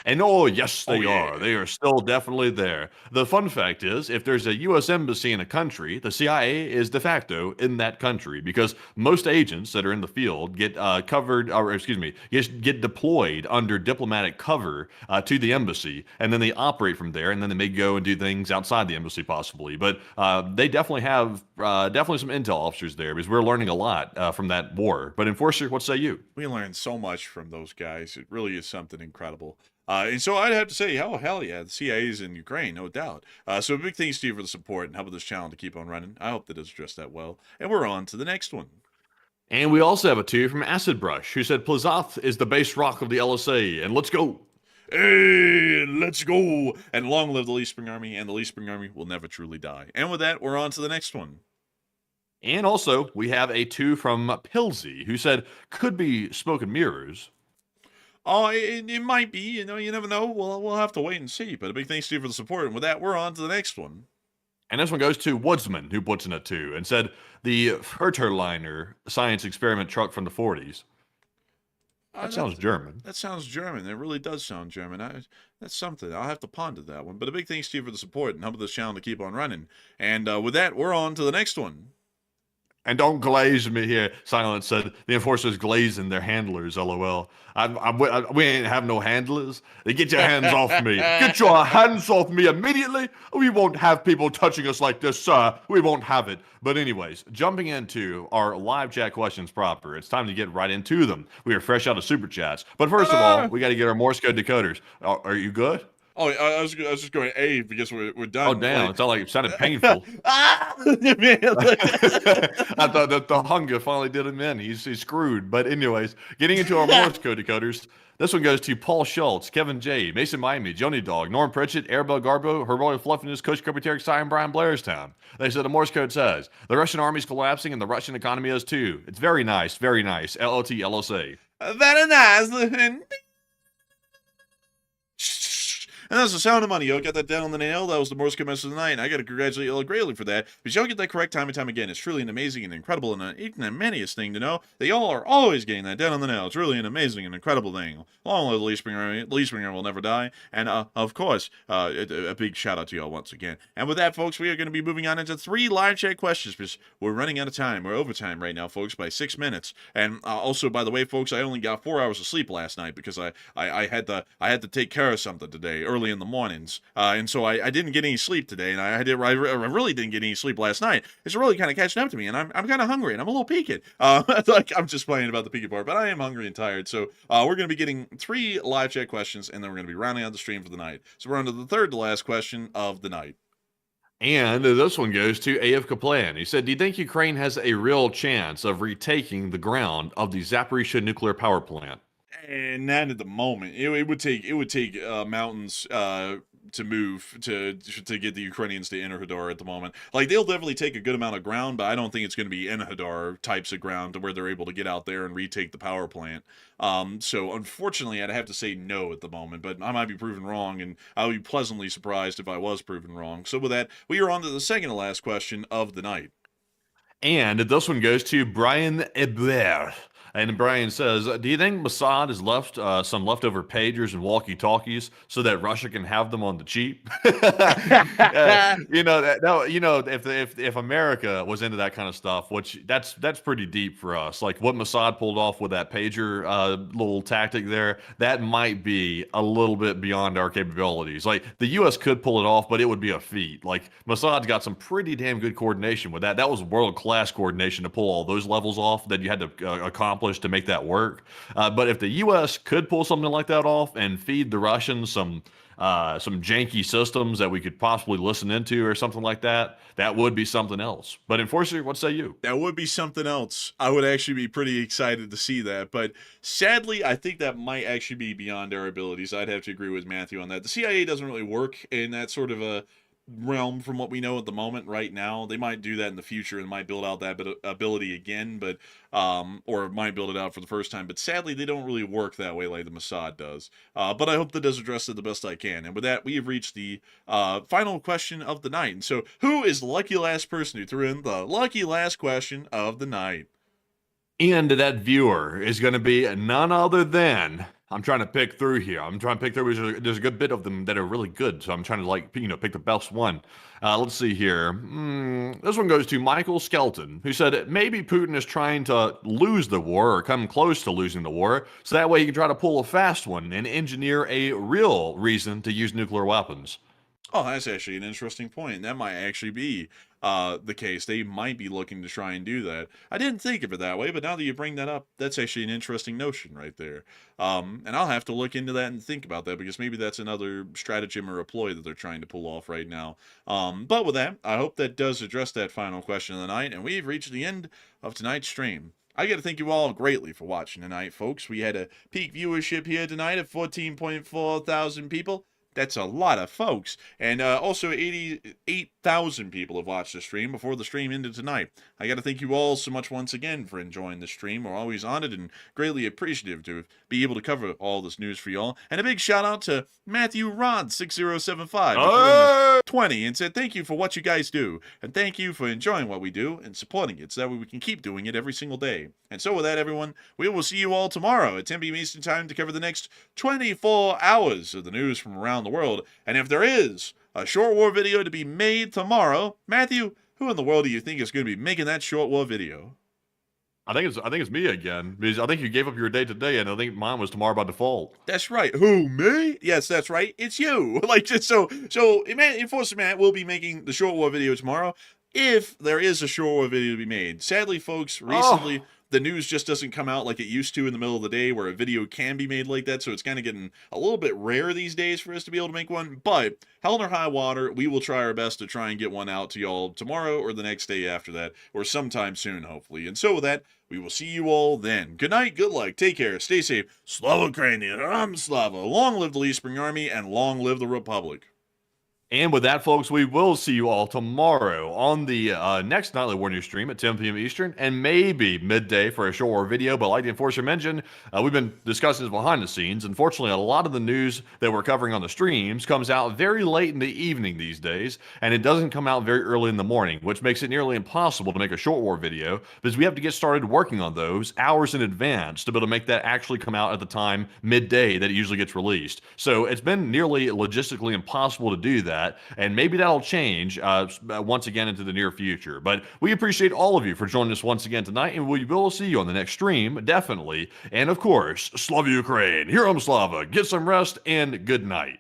And oh, yes, they yeah. are. They are still definitely there. The fun fact is, if there's a U.S. embassy in a country, the CIA is de facto in that country because most agents that are in the field get get deployed under diplomatic cover to the embassy, and then they operate from there, and then they may go and do things outside the embassy possibly. But they definitely have definitely some intel officers there because we're learning a lot from that war. But Enforcer, what say you? We learned so much from those guys. It really is something incredible. And so I'd have to say, oh, hell yeah, the CIA's in Ukraine, no doubt. So a big thanks to you for the support and helping this channel to keep on running. I hope that it's addressed that well. And we're on to the next one. And we also have a two from Acid Brush, who said Plazoth is the base rock of the LSA, and let's go. Hey, let's go. And long live the Lee Spring Army, and the Lee Spring Army will never truly die. And with that, we're on to the next one. And also, we have a two from Pilsy, who said, could be smoke and mirrors. Oh, it might be. You know, you never know. We'll have to wait and see. But a big thanks to you for the support. And with that, we're on to the next one. And this one goes to Woodsman, who puts in a two, and said, the Herterliner science experiment truck from the 40s. That sounds German. That sounds German. It really does sound German. That's something. I'll have to ponder that one. But a big thanks to you for the support and helping this channel to keep on running. And with that, we're on to the next one. And don't glaze me here. Silence said, the enforcers glazing their handlers, lol. We ain't have no handlers. They get your hands off me. Get your hands off me immediately. We won't have people touching us like this, sir. We won't have it. But anyways, jumping into our live chat questions proper, it's time to get right into them. We are fresh out of Super Chats. But first of all, we got to get our Morse code decoders. Are you good? Oh, I was just going A because we're done. Oh, damn. It sounded painful. Man. I thought that the hunger finally did him in. He's screwed. But anyways, getting into our Morse code decoders, this one goes to Paul Schultz, Kevin J, Mason Miami, Joni Dog, Norm Pritchett, Arabelle Garbo, Her Royal Fluffiness, Coach Kirby Tarek, and Brian Blairstown. They said the Morse code says, the Russian army's collapsing and the Russian economy is too. It's very nice, very nice. LLT, LSA. Very nice. And that's the sound of money. Y'all got that down on the nail. That was the Morse code message of the night. And I got to congratulate y'all greatly for that. Because y'all get that correct time and time again. It's truly an amazing and incredible and an ignominious thing to know that y'all are always getting that down on the nail. It's really an amazing and incredible thing. Long live the Lee Spring Army. Lee Spring Army will never die. And, of course, a big shout out to y'all once again. And with that, folks, we are going to be moving on into 3 live chat questions because we're running out of time. We're over time right now, folks, by 6 minutes. And also, by the way, folks, I only got 4 hours of sleep last night because I had to take care of something today early in the mornings. And so I didn't get any sleep today, and I really didn't get any sleep last night. It's really kind of catching up to me, and I'm kind of hungry, and I'm a little peaked. Like I'm just playing about the peaked part, but I am hungry and tired. So we're going to be getting 3 live chat questions, and then we're going to be rounding out the stream for the night. So we're on to the third to last question of the night. And this one goes to AF Kaplan. He said, do you think Ukraine has a real chance of retaking the ground of the Zaporizhzhia nuclear power plant? And not at the moment. It would take mountains to move to get the Ukrainians to enter Hadar at the moment. Like they'll definitely take a good amount of ground, but I don't think it's going to be in Hadar types of ground to where they're able to get out there and retake the power plant. So unfortunately, I'd have to say no at the moment, but I might be proven wrong, and I would be pleasantly surprised if I was proven wrong. So with that, we are on to the second to last question of the night. And this one goes to Brian Ebert. And Brian says, do you think Mossad has left some leftover pagers and walkie-talkies so that Russia can have them on the cheap? If America was into that kind of stuff, which that's pretty deep for us. Like what Mossad pulled off with that pager little tactic there, that might be a little bit beyond our capabilities. Like the U.S. could pull it off, but it would be a feat. Like Mossad's got some pretty damn good coordination with that. That was world-class coordination to pull all those levels off that you had to accomplish to make that work. But if the U.S. could pull something like that off and feed the Russians some janky systems that we could possibly listen into or something like that, that would be something else. But Enforcer, what say you? That would be something else. I would actually be pretty excited to see that. But sadly, I think that might actually be beyond our abilities. I'd have to agree with Matthew on that. The CIA doesn't really work in that sort of a realm from what we know at the moment right now. They might do that in the future and might build out that ability again, but or might build it out for the first time, but sadly they don't really work that way like the Mossad does. But I hope that does address it the best I can. And with that, we have reached the final question of the night. And so who is the lucky last person who threw in the lucky last question of the night? And that viewer is going to be none other than I'm trying to pick through here. I'm trying to pick through. There's a good bit of them that are really good, so I'm trying to pick the best one. Let's see here. This one goes to Michael Skelton, who said maybe Putin is trying to lose the war or come close to losing the war, so that way he can try to pull a fast one and engineer a real reason to use nuclear weapons. Oh, that's actually an interesting point. That might actually be the case. They might be looking to try and do that. I didn't think of it that way, but now that you bring that up, that's actually an interesting notion right there. And I'll have to look into that and think about that, because maybe that's another stratagem or a ploy that they're trying to pull off right now. But with that, I hope that does address that final question of the night, and we've reached the end of tonight's stream. I got to thank you all greatly for watching tonight, folks. We had a peak viewership here tonight of 14.4 thousand people. That's a lot of folks. And also 88,000 people have watched the stream before the stream ended tonight. I got to thank you all so much once again for enjoying the stream. We're always honored and greatly appreciative to be able to cover all this news for y'all. And a big shout out to Matthew Rod 6075 20 and said thank you for what you guys do. And thank you for enjoying what we do and supporting it so that way we can keep doing it every single day. And so with that, everyone, we will see you all tomorrow at 10 p.m. Eastern Time to cover the next 24 hours of the news from around the world. And if there is a short war video to be made tomorrow, Matthew, who in the world do you think is going to be making that short war video? I think it's me again, because I think you gave up your day today, and I think mine was tomorrow by default. That's right. Who, me? Yes, that's right. It's you. Enforcer Matt will be making the short war video tomorrow, if there is a short war video to be made. Sadly, folks, recently the news just doesn't come out like it used to in the middle of the day, where a video can be made like that, so it's kind of getting a little bit rare these days for us to be able to make one. But hell or high water, we will try our best to try and get one out to y'all tomorrow or the next day after that, or sometime soon, hopefully. And so with that, we will see you all then. Good night, good luck, take care, stay safe. Slava Ukraine, Slava. Long live the Lee Spring Army, and long live the Republic. And with that, folks, we will see you all tomorrow on the next Nightly War News stream at 10 p.m. Eastern, and maybe midday for a short war video. But like the Enforcer mentioned, we've been discussing this behind the scenes. Unfortunately, a lot of the news that we're covering on the streams comes out very late in the evening these days, and it doesn't come out very early in the morning, which makes it nearly impossible to make a short war video, because we have to get started working on those hours in advance to be able to make that actually come out at the time midday that it usually gets released. So it's been nearly logistically impossible to do that. And maybe that'll change once again into the near future. But we appreciate all of you for joining us once again tonight, and we will see you on the next stream, definitely. And of course, Slava Ukraine, Herom Slava, get some rest, and good night.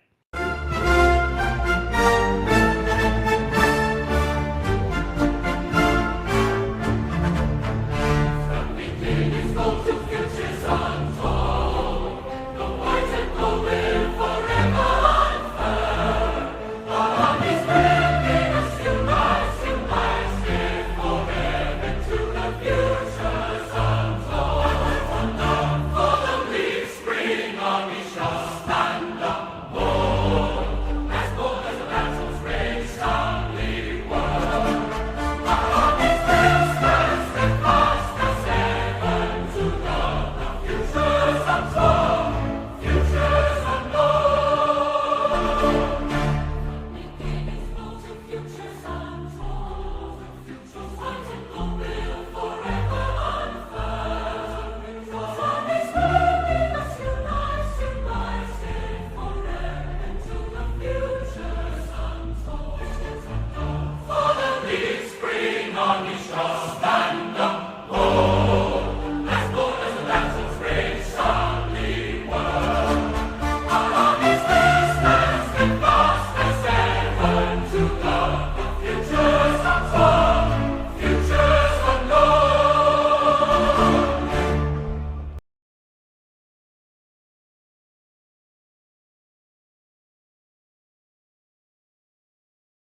Spring on me,